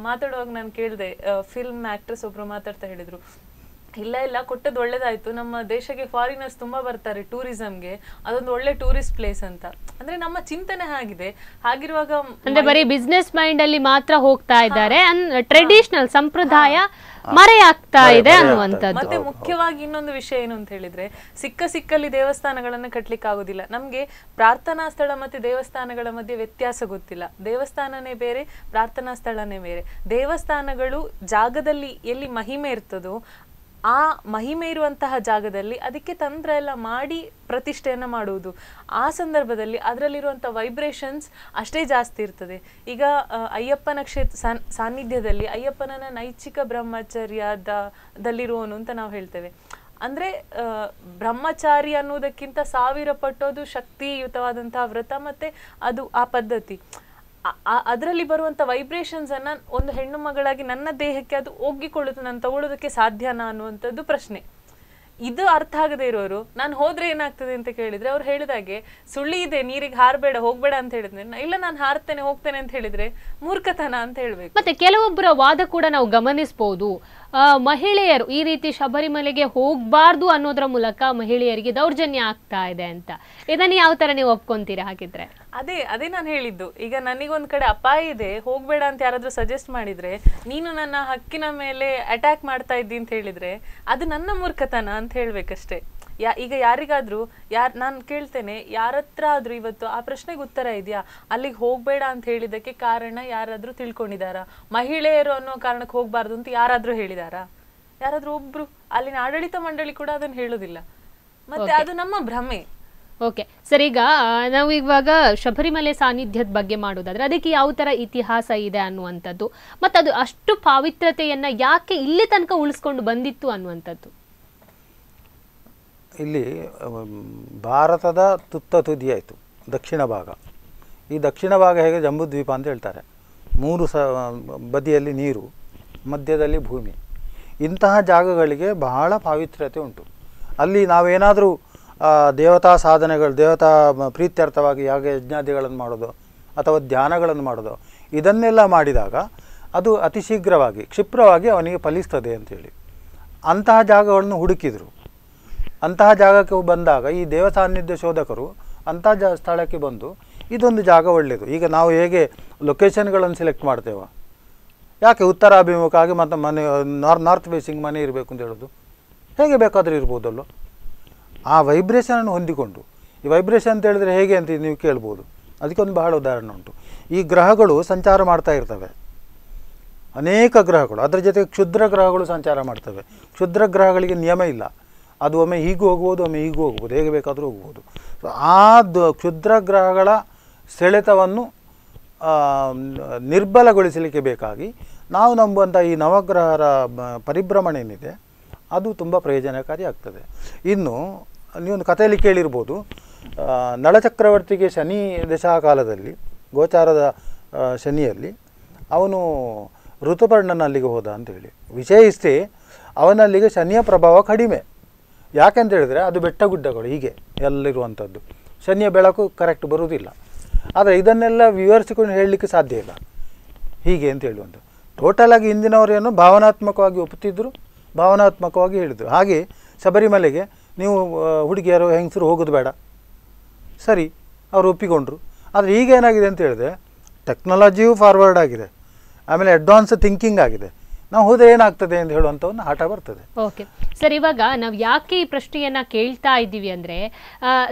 ಮಾತಾಡುವಾಗ ನಾನು ಕೇಳಿದೆ, ಫಿಲ್ಮ್ ಆಕ್ಟ್ರೆಸ್ ಒಬ್ರು ಮಾತಾಡ್ತಾ ಹೇಳಿದ್ರು, ಇಲ್ಲ ಕೊಟ್ಟದ್ದು ಒಳ್ಳೇದಾಯ್ತು, ನಮ್ಮ ದೇಶಕ್ಕೆ ಫಾರಿನರ್ಸ್ ತುಂಬಾ ಬರ್ತಾರೆ ಟೂರಿಸಂಗೆ, ಅದೊಂದು ಒಳ್ಳೆ ಟೂರಿಸ್ಟ್ ಪ್ಲೇಸ್ ಅಂತ. ಅಂದ್ರೆ ನಮ್ಮ ಚಿಂತನೆ ಆಗಿದೆ. ಹಾಗಿರುವಾಗ ಅಂದ್ರೆ ಬರೀ ಬಿಸ್ನೆಸ್ ಮೈಂಡ್ ಅಲ್ಲಿ ಮಾತ್ರ ಹೋಗ್ತಾ ಇದ್ದಾರೆ, ಟ್ರೆಡಿಷನಲ್ ಸಂಪ್ರದಾಯ ಮರೆಯಾಗ್ತಾ ಇದೆ ಅನ್ನುವಂಥದ್ದು. ಮತ್ತೆ ಮುಖ್ಯವಾಗಿ ಇನ್ನೊಂದು ವಿಷಯ ಏನು ಅಂತ ಹೇಳಿದ್ರೆ, ಸಿಕ್ಕಲ್ಲಿ ದೇವಸ್ಥಾನಗಳನ್ನ ಕಟ್ಲಿಕ್ಕೆ ಆಗುದಿಲ್ಲ. ನಮ್ಗೆ ಪ್ರಾರ್ಥನಾ ಸ್ಥಳ ಮತ್ತೆ ದೇವಸ್ಥಾನಗಳ ಮಧ್ಯೆ ವ್ಯತ್ಯಾಸ ಗೊತ್ತಿಲ್ಲ. ದೇವಸ್ಥಾನನೇ ಬೇರೆ, ಪ್ರಾರ್ಥನಾ ಸ್ಥಳನೇ ಬೇರೆ. ದೇವಸ್ಥಾನಗಳು ಜಾಗದಲ್ಲಿ ಎಲ್ಲಿ ಮಹಿಮೆ ಇರ್ತದೋ ಆ ಮಹಿಮೆ ಇರುವಂತಹ ಜಾಗದಲ್ಲಿ ಅದಕ್ಕೆ ತಂತ್ರ ಎಲ್ಲ ಮಾಡಿ ಪ್ರತಿಷ್ಠೆಯನ್ನ ಮಾಡುವುದು. ಆ ಸಂದರ್ಭದಲ್ಲಿ ಅದರಲ್ಲಿರುವಂಥ ವೈಬ್ರೇಷನ್ಸ್ ಅಷ್ಟೇ ಜಾಸ್ತಿ ಇರ್ತದೆ. ಈಗ ಅಯ್ಯಪ್ಪನ ಸಾನ್ನಿಧ್ಯದಲ್ಲಿ ಅಯ್ಯಪ್ಪನನ್ನ ನೈಚ್ಛಿಕ ಬ್ರಹ್ಮಚರ್ಯದಲ್ಲಿರುವವನು ಅಂತ ನಾವು ಹೇಳ್ತೇವೆ. ಅಂದ್ರೆ ಬ್ರಹ್ಮಚಾರಿ ಅನ್ನುವುದಕ್ಕಿಂತ 1000 ಪಟ್ಟೋದು ಶಕ್ತಿಯುತವಾದಂತಹ ವ್ರತ, ಮತ್ತೆ ಅದು ಆ ಪದ್ಧತಿ. ಅದರಲ್ಲಿ ಬರುವಂತ ವೈಬ್ರೇಷನ್ಸ್ ಅನ್ನ ಒಂದು ಹೆಣ್ಣು ಮಗಳಾಗಿ ನನ್ನ ದೇಹಕ್ಕೆ ಅದು ಒಗ್ಗಿಕೊಳ್ಳುತ್ತೆ, ನಾನು ತಗೊಳ್ಳೋದಕ್ಕೆ ಸಾಧ್ಯನಾ ಅನ್ನುವಂಥದ್ದು ಪ್ರಶ್ನೆ. ಇದು ಅರ್ಥ ಆಗದೆ ಇರೋರು ನಾನು ಹೋದ್ರೆ ಏನಾಗ್ತದೆ ಅಂತ ಕೇಳಿದ್ರೆ, ಅವ್ರು ಹೇಳಿದಾಗೆ ಸುಳ್ಳಿ ಇದೆ, ನೀರಿಗೆ ಹಾರಬೇಡ, ಹೋಗ್ಬೇಡ ಅಂತ ಹೇಳಿದ್ರೆ, ಇಲ್ಲ ನಾನು ಹಾರ್ತೇನೆ ಹೋಗ್ತೇನೆ ಅಂತ ಹೇಳಿದ್ರೆ ಮೂರ್ಖತನ ಅಂತ ಹೇಳ್ಬೇಕು. ಮತ್ತೆ ಕೆಲವೊಬ್ಬರ ವಾದ ಕೂಡ ನಾವು ಗಮನಿಸಬಹುದು, ಮಹಿಳೆಯರು ಈ ರೀತಿ ಶಬರಿಮಲೆಗೆ ಹೋಗ್ಬಾರ್ದು ಅನ್ನೋದ್ರ ಮೂಲಕ ಮಹಿಳೆಯರಿಗೆ ದೌರ್ಜನ್ಯ ಆಗ್ತಾ ಇದೆ ಅಂತ. ಇದನ್ನ ಯಾವ ತರ ನೀವು ಒಪ್ಕೊಂತೀರಾ? ಹಾಗಿದ್ರೆ ಅದೇ ನಾನು ಹೇಳಿದ್ದು. ಈಗ ನನಗೊಂದ್ ಕಡೆ ಅಪಾಯ ಇದೆ, ಹೋಗ್ಬೇಡ ಅಂತ ಯಾರಾದ್ರೂ ಸಜೆಸ್ಟ್ ಮಾಡಿದ್ರೆ, ನೀನು ನನ್ನ ಹಕ್ಕಿನ ಮೇಲೆ ಅಟ್ಯಾಕ್ ಮಾಡ್ತಾ ಇದ್ದಿ ಅಂತ ಹೇಳಿದ್ರೆ, ಅದು ನನ್ನ ಮೂರ್ಖತನ ಅಂತ ಹೇಳ್ಬೇಕಷ್ಟೇ. ಈಗ ಯಾರಿಗಾದ್ರೂ ನಾನು ಕೇಳ್ತೇನೆ, ಯಾರತ್ರ ಆದ್ರೂ ಇವತ್ತು ಆ ಪ್ರಶ್ನೆಗೆ ಉತ್ತರ ಇದೆಯಾ? ಅಲ್ಲಿಗೆ ಹೋಗ್ಬೇಡ ಅಂತ ಹೇಳಿದಕ್ಕೆ ಕಾರಣ ಯಾರಾದ್ರೂ ತಿಳ್ಕೊಂಡಿದಾರ? ಮಹಿಳೆಯರು ಅನ್ನೋ ಕಾರಣಕ್ಕೆ ಹೋಗ್ಬಾರ್ದು ಅಂತ ಯಾರಾದ್ರೂ ಹೇಳಿದಾರಾ? ಯಾರಾದ್ರೂ ಒಬ್ರು? ಅಲ್ಲಿನ ಆಡಳಿತ ಮಂಡಳಿ ಕೂಡ ಅದನ್ನ ಹೇಳುದಿಲ್ಲ. ಮತ್ತೆ ಅದು ನಮ್ಮ ಭ್ರಮೆ. ಓಕೆ ಸರ್, ಈಗ ನಾವು ಇವಾಗ ಶಬರಿಮಲೆ ಸಾನ್ನಿಧ್ಯದ ಬಗ್ಗೆ ಮಾಡೋದಾದ್ರೆ ಅದಕ್ಕೆ ಯಾವ ತರ ಇತಿಹಾಸ ಇದೆ ಅನ್ನುವಂಥದ್ದು, ಮತ್ತು ಅದು ಅಷ್ಟು ಪಾವಿತ್ರತೆಯನ್ನ ಯಾಕೆ ಇಲ್ಲಿ ತನಕ ಉಳಿಸ್ಕೊಂಡು ಬಂದಿತ್ತು ಅನ್ನುವಂಥದ್ದು. ಇಲ್ಲಿ ಭಾರತದ ತುತ್ತ ತುದಿ ಆಯಿತು ದಕ್ಷಿಣ ಭಾಗ. ಈ ದಕ್ಷಿಣ ಭಾಗ ಹೇಗೆ ಜಂಬೂದ್ವೀಪ ಅಂತ ಹೇಳ್ತಾರೆ. 3 ಬದಿಯಲ್ಲಿ ನೀರು, ಮಧ್ಯದಲ್ಲಿ ಭೂಮಿ. ಇಂತಹ ಜಾಗಗಳಿಗೆ ಬಹಳ ಪಾವಿತ್ರ್ಯತೆ ಉಂಟು. ಅಲ್ಲಿ ನಾವೇನಾದರೂ ದೇವತಾ ಸಾಧನೆಗಳು, ದೇವತಾ ಪ್ರೀತ್ಯರ್ಥವಾಗಿ ಯಾಗ ಯಜ್ಞಾದಿಗಳನ್ನು ಮಾಡೋದು ಅಥವಾ ಧ್ಯಾನಗಳನ್ನು ಮಾಡೋದು, ಇದನ್ನೆಲ್ಲ ಮಾಡಿದಾಗ ಅದು ಅತಿ ಶೀಘ್ರವಾಗಿ ಕ್ಷಿಪ್ರವಾಗಿ ಅವನಿಗೆ ಫಲಿಸ್ತದೆ ಅಂಥೇಳಿ ಅಂತಹ ಜಾಗಗಳನ್ನು ಹುಡುಕಿದರು. ಅಂತಹ ಜಾಗಕ್ಕೆ ಬಂದಾಗ ಈ ದೇವಸಾನ್ನಿಧ್ಯ ಶೋಧಕರು ಅಂತಹ ಸ್ಥಳಕ್ಕೆ ಬಂದು ಇದೊಂದು ಜಾಗ ಒಳ್ಳೆಯದು. ಈಗ ನಾವು ಹೇಗೆ ಲೊಕೇಶನ್ಗಳನ್ನು ಸೆಲೆಕ್ಟ್ ಮಾಡ್ತೇವೆ, ಯಾಕೆ ಉತ್ತರಾಭಿಮುಖ ಆಗಿ ಮತ್ತು ಮನೆ ನಾರ್ತ್ ಫೇಸಿಂಗ್ ಮನೆ ಇರಬೇಕು ಅಂತ ಹೇಳೋದು? ಹೇಗೆ ಬೇಕಾದರೂ ಇರ್ಬೋದಲ್ಲೋ. ಆ ವೈಬ್ರೇಷನನ್ನು ಹೊಂದಿಕೊಂಡು, ಈ ವೈಬ್ರೇಷನ್ ಅಂತ ಹೇಳಿದ್ರೆ ಹೇಗೆ ಅಂತ ನೀವು ಕೇಳ್ಬೋದು. ಅದಕ್ಕೊಂದು ಬಹಳ ಉದಾಹರಣೆ ಉಂಟು. ಈ ಗ್ರಹಗಳು ಸಂಚಾರ ಮಾಡ್ತಾ ಇರ್ತವೆ, ಅನೇಕ ಗ್ರಹಗಳು. ಅದರ ಜೊತೆಗೆ ಕ್ಷುದ್ರ ಗ್ರಹಗಳು ಸಂಚಾರ ಮಾಡ್ತವೆ. ಕ್ಷುದ್ರ ಗ್ರಹಗಳಿಗೆ ನಿಯಮ ಇಲ್ಲ, ಅದು ಒಮ್ಮೆ ಹೀಗೂ ಹೋಗ್ಬೋದು, ಒಮ್ಮೆ ಹೀಗೂ ಹೋಗ್ಬೋದು, ಹೇಗೆ ಬೇಕಾದರೂ ಹೋಗ್ಬೋದು. ಆ ಕ್ಷುದ್ರ ಗ್ರಹಗಳ ಸೆಳೆತವನ್ನು ನಿರ್ಬಲಗೊಳಿಸಲಿಕ್ಕೆ ಬೇಕಾಗಿ ನಾವು ನಂಬುವಂಥ ಈ ನವಗ್ರಹರ ಪರಿಭ್ರಮಣೆ ಏನಿದೆ ಅದು ತುಂಬ ಪ್ರಯೋಜನಕಾರಿ ಆಗ್ತದೆ. ಇನ್ನು ನೀವೊಂದು ಕಥೆಯಲ್ಲಿ ಕೇಳಿರ್ಬೋದು, ನಳಚಕ್ರವರ್ತಿಗೆ ಶನಿ ದಶಾಕಾಲದಲ್ಲಿ, ಗೋಚಾರದ ಶನಿಯಲ್ಲಿ ಅವನು ಋತುಪರ್ಣನಲ್ಲಿಗೆ ಹೋದ ಅಂತೇಳಿ. ವಿಷಯ ಇಷ್ಟೇ, ಅವನಲ್ಲಿಗೆ ಶನಿಯ ಪ್ರಭಾವ ಕಡಿಮೆ. ಯಾಕೆಂತ ಹೇಳಿದರೆ ಅದು ಬೆಟ್ಟ ಗುಡ್ಡಗಳು ಹೀಗೆ ಎಲ್ಲಿರುವಂಥದ್ದು, ಶನಿಯ ಬೆಳಕು ಕರೆಕ್ಟ್ ಬರುವುದಿಲ್ಲ. ಆದರೆ ಇದನ್ನೆಲ್ಲ ವಿವರಿಸಿಕೊಂಡು ಹೇಳಲಿಕ್ಕೆ ಸಾಧ್ಯ ಇಲ್ಲ ಹೀಗೆ ಅಂತ ಹೇಳುವಂಥ. ಟೋಟಲ್ ಆಗಿ ಹಿಂದಿನವರೇನು ಭಾವನಾತ್ಮಕವಾಗಿ ಒಪ್ಪುತ್ತಿದ್ದರು, ಭಾವನಾತ್ಮಕವಾಗಿ ಹೇಳಿದರು. ಹಾಗೆ ಶಬರಿಮಲೆಗೆ ನೀವು ಹುಡುಗಿಯರು ಹೆಂಗಸರು ಹೋಗೋದು ಬೇಡ, ಸರಿ, ಅವರು ಒಪ್ಪಿಕೊಂಡ್ರು. ಆದರೆ ಈಗ ಏನಾಗಿದೆ ಅಂತ ಹೇಳಿದ್ರೆ ಟೆಕ್ನಾಲಜಿಯೂ ಫಾರ್ವರ್ಡ್ ಆಗಿದೆ, ಆಮೇಲೆ ಅಡ್ವಾನ್ಸ್ ಥಿಂಕಿಂಗ್ ಆಗಿದೆ. ನಾವು ಹೋದರೆ ಏನಾಗ್ತದೆ ಅಂತ ಹೇಳುವಂಥ ಒಂದು ಹಠ ಬರ್ತದೆ. ಓಕೆ ಸರ್, ಇವಾಗ ನಾವು ಯಾಕೆ ಈ ಪ್ರಶ್ನೆಯನ್ನ ಕೇಳ್ತಾ ಇದ್ದೀವಿ ಅಂದ್ರೆ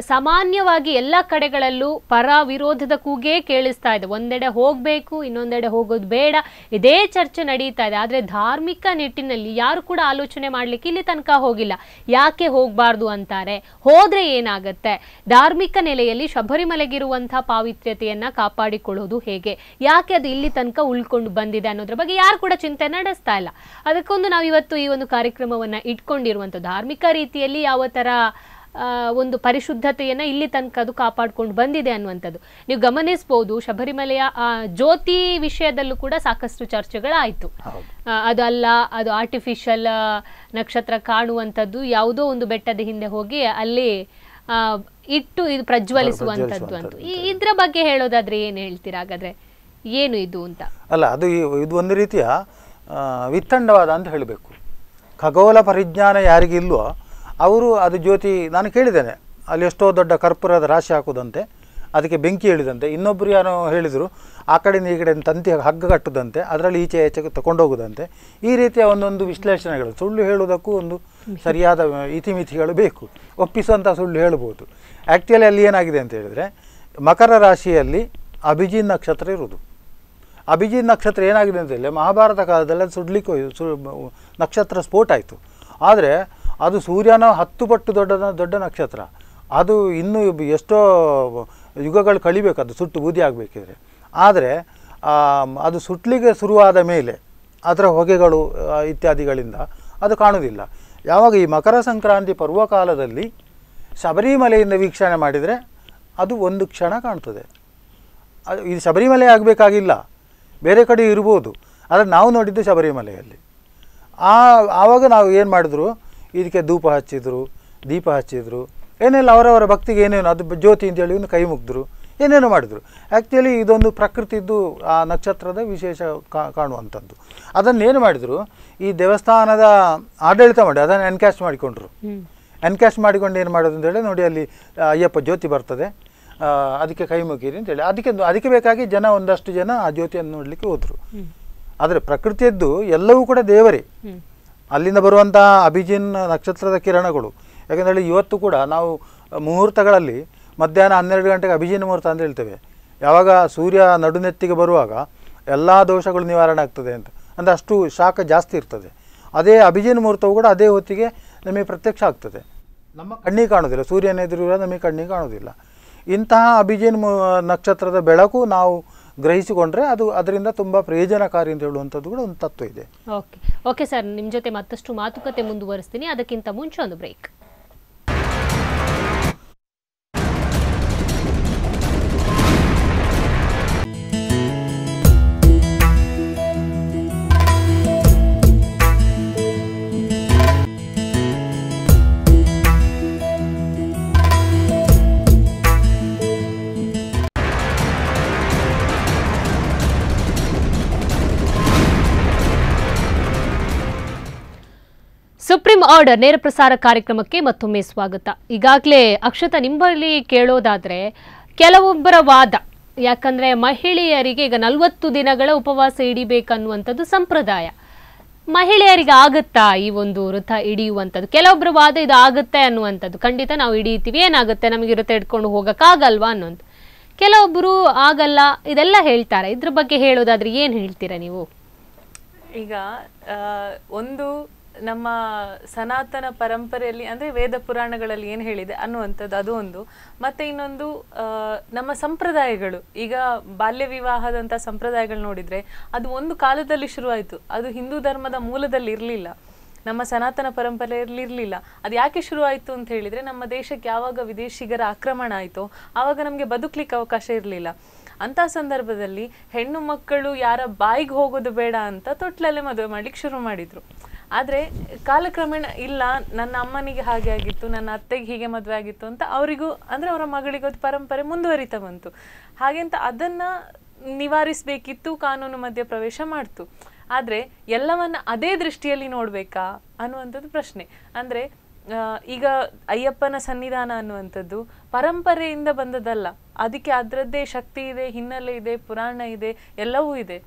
ಸಾಮಾನ್ಯವಾಗಿ ಎಲ್ಲ ಕಡೆಗಳಲ್ಲೂ ಪರ ವಿರೋಧದ ಕೂಗೇ ಕೇಳಿಸ್ತಾ ಇದೆ. ಒಂದೆಡೆ ಹೋಗಬೇಕು, ಇನ್ನೊಂದೆಡೆ ಹೋಗೋದು ಬೇಡ, ಇದೇ ಚರ್ಚೆ ನಡೀತಾ ಇದೆ. ಆದರೆ ಧಾರ್ಮಿಕ ನಿಟ್ಟಿನಲ್ಲಿ ಯಾರು ಕೂಡ ಆಲೋಚನೆ ಮಾಡಲಿಕ್ಕೆ ಇಲ್ಲಿ ತನಕ ಹೋಗಿಲ್ಲ. ಯಾಕೆ ಹೋಗಬಾರ್ದು ಅಂತಾರೆ, ಹೋದ್ರೆ ಏನಾಗುತ್ತೆ, ಧಾರ್ಮಿಕ ನೆಲೆಯಲ್ಲಿ ಶಬರಿಮಲೆಗಿರುವಂಥ ಪಾವಿತ್ರ್ಯತೆಯನ್ನ ಕಾಪಾಡಿಕೊಳ್ಳೋದು ಹೇಗೆ, ಯಾಕೆ ಅದು ಇಲ್ಲಿ ತನಕ ಉಳ್ಕೊಂಡು ಬಂದಿದೆ ಅನ್ನೋದ್ರ ಬಗ್ಗೆ ಯಾರು ಕೂಡ ಚಿಂತೆ ನಡೆಸ್ತಾ ಇಲ್ಲ. ಅದಕ್ಕೊಂದು ನಾವು ಇವತ್ತು ಈ ಒಂದು ಕಾರ್ಯಕ್ರಮವನ್ನ ಇಟ್ಕೊಂಡಿರುವಂಥ ಧಾರ್ಮಿಕ ರೀತಿಯಲ್ಲಿ ಯಾವ ತರ ಒಂದು ಪರಿಶುದ್ಧತೆಯನ್ನ ಇಲ್ಲಿ ತನಕ ಅದು ಕಾಪಾಡ್ಕೊಂಡು ಬಂದಿದೆ ಅನ್ನುವಂಥದ್ದು ನೀವು ಗಮನಿಸಬಹುದು. ಶಬರಿಮಲೆಯ ಜ್ಯೋತಿ ವಿಷಯದಲ್ಲೂ ಕೂಡ ಸಾಕಷ್ಟು ಚರ್ಚೆಗಳಾಯಿತು. ಅದಲ್ಲ, ಅದು ಆರ್ಟಿಫಿಷಿಯಲ್ ನಕ್ಷತ್ರ ಕಾಣುವಂಥದ್ದು, ಯಾವುದೋ ಒಂದು ಬೆಟ್ಟದ ಹಿಂದೆ ಹೋಗಿ ಅಲ್ಲಿ ಇಟ್ಟು ಇದು ಪ್ರಜ್ವಲಿಸುವಂಥದ್ದು ಅಂತ. ಇದ್ರ ಬಗ್ಗೆ ಹೇಳೋದಾದ್ರೆ ಏನು ಹೇಳ್ತೀರಾ? ಹಾಗಾದ್ರೆ ಏನು ಇದು ಅಂತ? ಅಲ್ಲ, ಅದು ಇದು ಒಂದು ರೀತಿಯ ವಿತ್ತಂಡವಾದ ಅಂತ ಹೇಳಬೇಕು. ಖಗೋಳ ಪರಿಜ್ಞಾನ ಯಾರಿಗಿಲ್ವೋ ಅವರು ಅದು ಜ್ಯೋತಿ, ನಾನು ಕೇಳಿದ್ದೇನೆ, ಅಲ್ಲಿ ಎಷ್ಟೋ ದೊಡ್ಡ ಕರ್ಪೂರದ ರಾಶಿ ಹಾಕೋದಂತೆ, ಅದಕ್ಕೆ ಬೆಂಕಿ ಹೇಳಿದಂತೆ, ಇನ್ನೊಬ್ಬರು ಯಾರೋ ಹೇಳಿದರು ಆ ಕಡೆಯಿಂದ ಈ ಕಡೆ ತಂತಿ ಹಗ್ಗ ಕಟ್ಟುದಂತೆ, ಅದರಲ್ಲಿ ಈಚೆ ಈಚೆ ತಗೊಂಡೋಗುದಂತೆ. ಈ ರೀತಿಯ ಒಂದೊಂದು ವಿಶ್ಲೇಷಣೆಗಳು, ಸುಳ್ಳು ಹೇಳುವುದಕ್ಕೂ ಒಂದು ಸರಿಯಾದ ಇತಿಮಿತಿಗಳು ಬೇಕು. ಒಪ್ಪಿಸುವಂಥ ಸುಳ್ಳು ಹೇಳ್ಬೋದು. ಆ್ಯಕ್ಚುಲಿ ಅಲ್ಲಿ ಏನಾಗಿದೆ ಅಂತ ಹೇಳಿದರೆ, ಮಕರ ರಾಶಿಯಲ್ಲಿ ಅಭಿಜಿನ್ ನಕ್ಷತ್ರ ಇರುವುದು. ಅಭಿಜಿತ್ ನಕ್ಷತ್ರ ಏನಾಗಿದೆ ಅಂತ ಹೇಳಿ ಮಹಾಭಾರತ ಕಾಲದಲ್ಲಿ ಅದು ಸುಡ್ಲಿಕ್ಕೆ ನಕ್ಷತ್ರ ಸ್ಫೋಟ ಆಯಿತು. ಆದರೆ ಅದು ಸೂರ್ಯನ 10 ಪಟ್ಟು ದೊಡ್ಡ ನಕ್ಷತ್ರ. ಅದು ಇನ್ನೂ ಎಷ್ಟೋ ಯುಗಗಳು ಕಳಿಬೇಕು ಅದು ಸುಟ್ಟು ಬೂದಿ ಆಗಬೇಕಿದ್ರೆ. ಆದರೆ ಅದು ಸುಟ್ಟಲಿಕ್ಕೆ ಶುರುವಾದ ಮೇಲೆ ಅದರ ಹೊಗೆಗಳು ಇತ್ಯಾದಿಗಳಿಂದ ಅದು ಕಾಣುವುದಿಲ್ಲ. ಯಾವಾಗ ಈ ಮಕರ ಸಂಕ್ರಾಂತಿ ಪರ್ವಕಾಲದಲ್ಲಿ ಶಬರಿಮಲೆಯಿಂದ ವೀಕ್ಷಣೆ ಮಾಡಿದರೆ ಅದು ಒಂದು ಕ್ಷಣ ಕಾಣ್ತದೆ. ಅದು ಇದು ಶಬರಿಮಲೆ ಆಗಬೇಕಾಗಿಲ್ಲ, ಬೇರೆ ಕಡೆ ಇರ್ಬೋದು, ಆದರೆ ನಾವು ನೋಡಿದ್ದು ಶಬರಿಮಲೆಯಲ್ಲಿ. ಆವಾಗ ನಾವು ಏನು ಮಾಡಿದ್ರು, ಇದಕ್ಕೆ ಧೂಪ ಹಚ್ಚಿದ್ರು, ದೀಪ ಹಚ್ಚಿದ್ರು, ಏನೆಲ್ಲ ಅವರವರ ಭಕ್ತಿಗೆ ಏನೇನು ಅದು ಜ್ಯೋತಿ ಅಂತೇಳಿ ಒಂದು ಕೈ ಮುಗಿದ್ರು, ಏನೇನೋ ಮಾಡಿದರು. ಆ್ಯಕ್ಚುಲಿ ಇದೊಂದು ಪ್ರಕೃತಿದ್ದು ಆ ನಕ್ಷತ್ರದ ವಿಶೇಷ ಕಾಣುವಂಥದ್ದು. ಅದನ್ನೇನು ಮಾಡಿದರು, ಈ ದೇವಸ್ಥಾನದ ಆಡಳಿತ ಮಾಡಿ ಅದನ್ನು ಎನ್ಕ್ಯಾಶ್ ಮಾಡಿಕೊಂಡ್ರು. ಎನ್ಕ್ಯಾಶ್ ಮಾಡಿಕೊಂಡು ಏನು ಮಾಡೋದು ಅಂತೇಳಿ, ನೋಡಿ ಅಲ್ಲಿ ಅಯ್ಯಪ್ಪ ಜ್ಯೋತಿ ಬರ್ತದೆ, ಅದಕ್ಕೆ ಕೈ ಮುಗಿರಿ ಅಂತೇಳಿ ಅದಕ್ಕೆ ಬೇಕಾಗಿ ಜನ ಒಂದಷ್ಟು ಜನ ಆ ಜ್ಯೋತಿಯನ್ನು ನೋಡಲಿಕ್ಕೆ ಹೋದರು. ಆದರೆ ಪ್ರಕೃತಿಯದ್ದು ಎಲ್ಲವೂ ಕೂಡ ದೇವರೇ. ಅಲ್ಲಿಂದ ಬರುವಂಥ ಅಭಿಜಿನ್ ನಕ್ಷತ್ರದ ಕಿರಣಗಳು, ಯಾಕೆಂದರೆ ಇವತ್ತು ಕೂಡ ನಾವು ಮುಹೂರ್ತಗಳಲ್ಲಿ ಮಧ್ಯಾಹ್ನ 12 ಗಂಟೆಗೆ ಅಭಿಜಿನ್ ಮುಹೂರ್ತ ಅಂತ ಹೇಳ್ತೇವೆ. ಯಾವಾಗ ಸೂರ್ಯ ನಡುನೆತ್ತಿಗೆ ಬರುವಾಗ ಎಲ್ಲ ದೋಷಗಳು ನಿವಾರಣೆ ಆಗ್ತದೆ ಅಂತ, ಅಂದರೆ ಅಷ್ಟು ಶಾಖ ಜಾಸ್ತಿ ಇರ್ತದೆ. ಅದೇ ಅಭಿಜಿನ್ ಮುಹೂರ್ತವು ಕೂಡ ಅದೇ ಹೊತ್ತಿಗೆ ನಮಗೆ ಪ್ರತ್ಯಕ್ಷ ಆಗ್ತದೆ. ನಮ್ಮ ಕಣ್ಣಿಗೆ ಕಾಣೋದಿಲ್ಲ, ಸೂರ್ಯನ ಎದುರು ನಮಗೆ ಕಣ್ಣಿಗೆ ಕಾಣೋದಿಲ್ಲ. ಇಂತಹ ಅಭಿಜಿನ್ ನಕ್ಷತ್ರದ ಬೆಳಕು ನಾವು ಗ್ರಹಿಸಿಕೊಂಡ್ರೆ ಅದು ಅದರಿಂದ ತುಂಬ ಪ್ರಯೋಜನಕಾರಿ ಅಂತ ಹೇಳುವಂಥದ್ದು ಕೂಡ ಒಂದು ತತ್ವ ಇದೆ. ಓಕೆ ಸರ್, ನಿಮ್ಮ ಜೊತೆ ಮತ್ತಷ್ಟು ಮಾತುಕತೆ ಮುಂದುವರಿಸ್ತೀನಿ. ಅದಕ್ಕಿಂತ ಮುಂಚೆ ಒಂದು ಬ್ರೇಕ್. ಸುಪ್ರೀಂ ಆರ್ಡರ್ ನೇರ ಪ್ರಸಾರ ಕಾರ್ಯಕ್ರಮಕ್ಕೆ ಮತ್ತೊಮ್ಮೆ ಸ್ವಾಗತ. ಈಗಾಗಲೇ ಅಕ್ಷತಾ, ನಿಮ್ಮಲ್ಲಿ ಕೇಳೋದಾದ್ರೆ ಕೆಲವೊಬ್ಬರ ವಾದ, ಯಾಕಂದ್ರೆ ಮಹಿಳೆಯರಿಗೆ ಈಗ 40 ದಿನಗಳ ಉಪವಾಸ ಹಿಡಿಬೇಕನ್ನುವಂಥದ್ದು ಸಂಪ್ರದಾಯ. ಮಹಿಳೆಯರಿಗೆ ಆಗುತ್ತಾ ಈ ಒಂದು ವೃತ ಹಿಡಿಯುವಂಥದ್ದು? ಕೆಲವೊಬ್ಬರ ವಾದ ಇದು ಆಗುತ್ತೆ ಅನ್ನುವಂಥದ್ದು, ಖಂಡಿತ ನಾವು ಹಿಡಿತೀವಿ, ಏನಾಗುತ್ತೆ ನಮಗೆ ವೃತ ಹಿಡ್ಕೊಂಡು ಹೋಗೋಕ್ಕಾಗಲ್ವಾ ಅನ್ನೋದು. ಕೆಲವೊಬ್ಬರು ಆಗಲ್ಲ, ಇದೆಲ್ಲ ಹೇಳ್ತಾರೆ. ಇದ್ರ ಬಗ್ಗೆ ಹೇಳೋದಾದ್ರೆ ಏನು ಹೇಳ್ತೀರಾ ನೀವು? ಈಗ ಒಂದು ನಮ್ಮ ಸನಾತನ ಪರಂಪರೆಯಲ್ಲಿ ಅಂದರೆ ವೇದ ಪುರಾಣಗಳಲ್ಲಿ ಏನು ಹೇಳಿದೆ ಅನ್ನುವಂಥದ್ದು ಅದು ಒಂದು. ಮತ್ತು ಇನ್ನೊಂದು ನಮ್ಮ ಸಂಪ್ರದಾಯಗಳು. ಈಗ ಬಾಲ್ಯ ವಿವಾಹದಂಥ ಸಂಪ್ರದಾಯಗಳು ನೋಡಿದರೆ ಅದು ಒಂದು ಕಾಲದಲ್ಲಿ ಶುರುವಾಯಿತು. ಅದು ಹಿಂದೂ ಧರ್ಮದ ಮೂಲದಲ್ಲಿ ಇರಲಿಲ್ಲ, ನಮ್ಮ ಸನಾತನ ಪರಂಪರೆಯಲ್ಲಿ ಇರಲಿಲ್ಲ. ಅದು ಯಾಕೆ ಶುರುವಾಯಿತು ಅಂತ ಹೇಳಿದರೆ, ನಮ್ಮ ದೇಶಕ್ಕೆ ಯಾವಾಗ ವಿದೇಶಿಗರ ಆಕ್ರಮಣ ಆಯಿತೋ ಆವಾಗ ನಮಗೆ ಬದುಕಲಿಕ್ಕೆ ಅವಕಾಶ ಇರಲಿಲ್ಲ. ಅಂಥ ಸಂದರ್ಭದಲ್ಲಿ ಹೆಣ್ಣು ಮಕ್ಕಳು ಯಾರ ಬಾಯಿಗೆ ಹೋಗೋದು ಬೇಡ ಅಂತ ತೊಟ್ಲಲ್ಲೇ ಮದುವೆ ಮಾಡ್ಲಿಕ್ಕೆ ಶುರು ಮಾಡಿದರು. ಆದರೆ ಕಾಲಕ್ರಮೇಣ ಇಲ್ಲ, ನನ್ನ ಅಮ್ಮನಿಗೆ ಹಾಗೆ ಆಗಿತ್ತು, ನನ್ನ ಅತ್ತೆಗೆ ಹೀಗೆ ಮದುವೆ ಆಗಿತ್ತು ಅಂತ ಅವರಿಗೂ ಅಂದರೆ ಅವರ ಮಗಳಿಗೂ ಅದು ಪರಂಪರೆ ಮುಂದುವರಿತಾ ಬಂತು. ಹಾಗೆಂತ ಅದನ್ನು ನಿವಾರಿಸಬೇಕಿತ್ತು, ಕಾನೂನು ಮಧ್ಯಪ್ರವೇಶ ಮಾಡ್ತು. ಆದರೆ ಎಲ್ಲವನ್ನ ಅದೇ ದೃಷ್ಟಿಯಲ್ಲಿ ನೋಡಬೇಕಾ ಅನ್ನುವಂಥದ್ದು ಪ್ರಶ್ನೆ. ಅಂದರೆ ಈಗ ಅಯ್ಯಪ್ಪನ ಸನ್ನಿಧಾನ ಅನ್ನುವಂಥದ್ದು ಪರಂಪರೆಯಿಂದ ಬಂದದಲ್ಲ, ಅದಕ್ಕೆ ಅದರದ್ದೇ ಶಕ್ತಿ ಇದೆ, ಹಿನ್ನೆಲೆ ಇದೆ, ಪುರಾಣ ಇದೆ, ಎಲ್ಲವೂ ಇದೆ.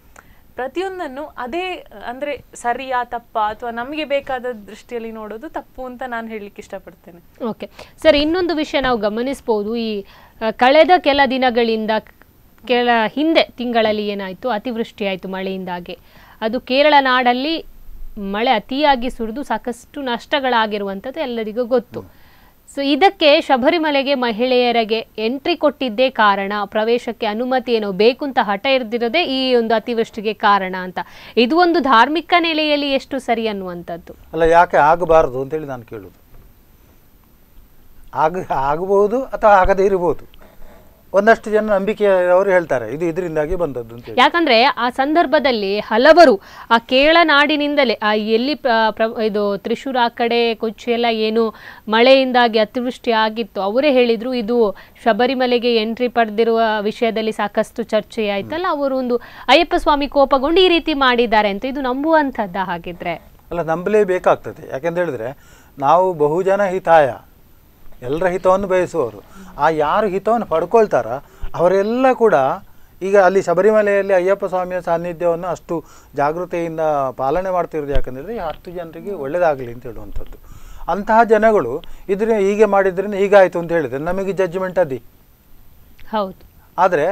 ಪ್ರತಿಯೊಂದನ್ನು ಅದೇ ಅಂದರೆ ಸರಿಯಾ ತಪ್ಪಾ ಅಥವಾ ನಮಗೆ ಬೇಕಾದ ದೃಷ್ಟಿಯಲ್ಲಿ ನೋಡೋದು ತಪ್ಪು ಅಂತ ನಾನು ಹೇಳಲಿಕ್ಕೆ ಇಷ್ಟಪಡ್ತೇನೆ. ಓಕೆ ಸರ್, ಇನ್ನೊಂದು ವಿಷಯ ನಾವು ಗಮನಿಸ್ಬೋದು. ಈ ಕಳೆದ ಕೆಲ ದಿನಗಳಿಂದ ಹಿಂದೆ ತಿಂಗಳಲ್ಲಿ ಏನಾಯಿತು, ಅತಿವೃಷ್ಟಿ ಆಯಿತು ಮಳೆಯಿಂದಾಗಿ. ಅದು ಕೇರಳ ನಾಡಲ್ಲಿ ಮಳೆ ಅತಿಯಾಗಿ ಸುರಿದು ಸಾಕಷ್ಟು ನಷ್ಟಗಳಾಗಿರುವಂಥದ್ದು ಎಲ್ಲರಿಗೂ ಗೊತ್ತು. ಸೊ ಇದಕ್ಕೆ ಶಬರಿಮಲೆಗೆ ಮಹಿಳೆಯರಿಗೆ ಎಂಟ್ರಿ ಕೊಟ್ಟಿದ್ದೇ ಕಾರಣ, ಪ್ರವೇಶಕ್ಕೆ ಅನುಮತಿ ಏನೋ ಬೇಕು ಅಂತ ಹಠ ಹಿಡಿದಿರೋದೇ ಈ ಒಂದು ಅತಿವೃಷ್ಟಿಗೆ ಕಾರಣ ಅಂತ. ಇದು ಒಂದು ಧಾರ್ಮಿಕ ನೆಲೆಯಲ್ಲಿ ಎಷ್ಟು ಸರಿ ಅನ್ನುವಂಥದ್ದು ಅಲ್ಲ. ಯಾಕೆ ಆಗಬಾರದು ಅಂತೇಳಿ ನಾನು ಕೇಳೋದು. ಆಗಬಹುದು ಅಥವಾ ಆಗದೇ ಇರಬಹುದು. ಒಂದಷ್ಟು ಜನ ನಂಬಿಕೆ ಅವರು ಹೇಳ್ತಾರೆ ಇದು ಇದರಿಂದಾಗಿ ಬಂದದ್ದು ಅಂತ. ಯಾಕಂದ್ರೆ ಆ ಸಂದರ್ಭದಲ್ಲಿ ಹಲವರು ಆ ಕೇರಳ ನಾಡಿನಿಂದಲೇ ಎಲ್ಲಿ ಇದು ತ್ರಿಶೂರ್ ಆ ಕಡೆ ಕೊಚ್ಚಿ ಎಲ್ಲ ಏನು ಮಳೆಯಿಂದಾಗಿ ಅತಿವೃಷ್ಟಿ ಆಗಿತ್ತು, ಅವರೇ ಹೇಳಿದ್ರು ಇದು ಶಬರಿಮಲೆಗೆ ಎಂಟ್ರಿ ಪಡೆದಿರುವ ವಿಷಯದಲ್ಲಿ ಸಾಕಷ್ಟು ಚರ್ಚೆ ಆಯ್ತಲ್ಲ, ಅವರು ಒಂದು ಅಯ್ಯಪ್ಪ ಸ್ವಾಮಿ ಕೋಪಗೊಂಡು ಈ ರೀತಿ ಮಾಡಿದ್ದಾರೆ ಅಂತ. ಇದು ನಂಬುವಂಥದ್ದ ಹಾಗಿದ್ರೆ? ಅಲ್ಲ, ನಂಬಲೇಬೇಕಾಗ್ತದೆ. ಯಾಕೆಂತ ಹೇಳಿದ್ರೆ ನಾವು ಬಹುಜನ ಹಿತಾಯ, ಎಲ್ಲರ ಹಿತವನ್ನು ಬಯಸುವವರು. ಆ ಯಾರು ಹಿತವನ್ನು ಪಡ್ಕೊಳ್ತಾರ ಅವರೆಲ್ಲ ಕೂಡ ಈಗ ಅಲ್ಲಿ ಶಬರಿಮಲೆಯಲ್ಲಿ ಅಯ್ಯಪ್ಪ ಸ್ವಾಮಿಯ ಸಾನ್ನಿಧ್ಯವನ್ನು ಅಷ್ಟು ಜಾಗೃತೆಯಿಂದ ಪಾಲನೆ ಮಾಡ್ತಿರೋದು. ಯಾಕಂದರೆ 10 ಜನರಿಗೆ ಒಳ್ಳೆಯದಾಗಲಿ ಅಂತ ಹೇಳುವಂಥದ್ದು. ಅಂತಹ ಜನಗಳು ಇದನ್ನ ಹೀಗೆ ಮಾಡಿದ್ರಿಂದ ಹೀಗಾಯಿತು ಅಂತ ಹೇಳಿದರೆ ನಮಗೆ ಜಡ್ಜ್ಮೆಂಟ್ ಅದಿ. ಹೌದು. ಆದರೆ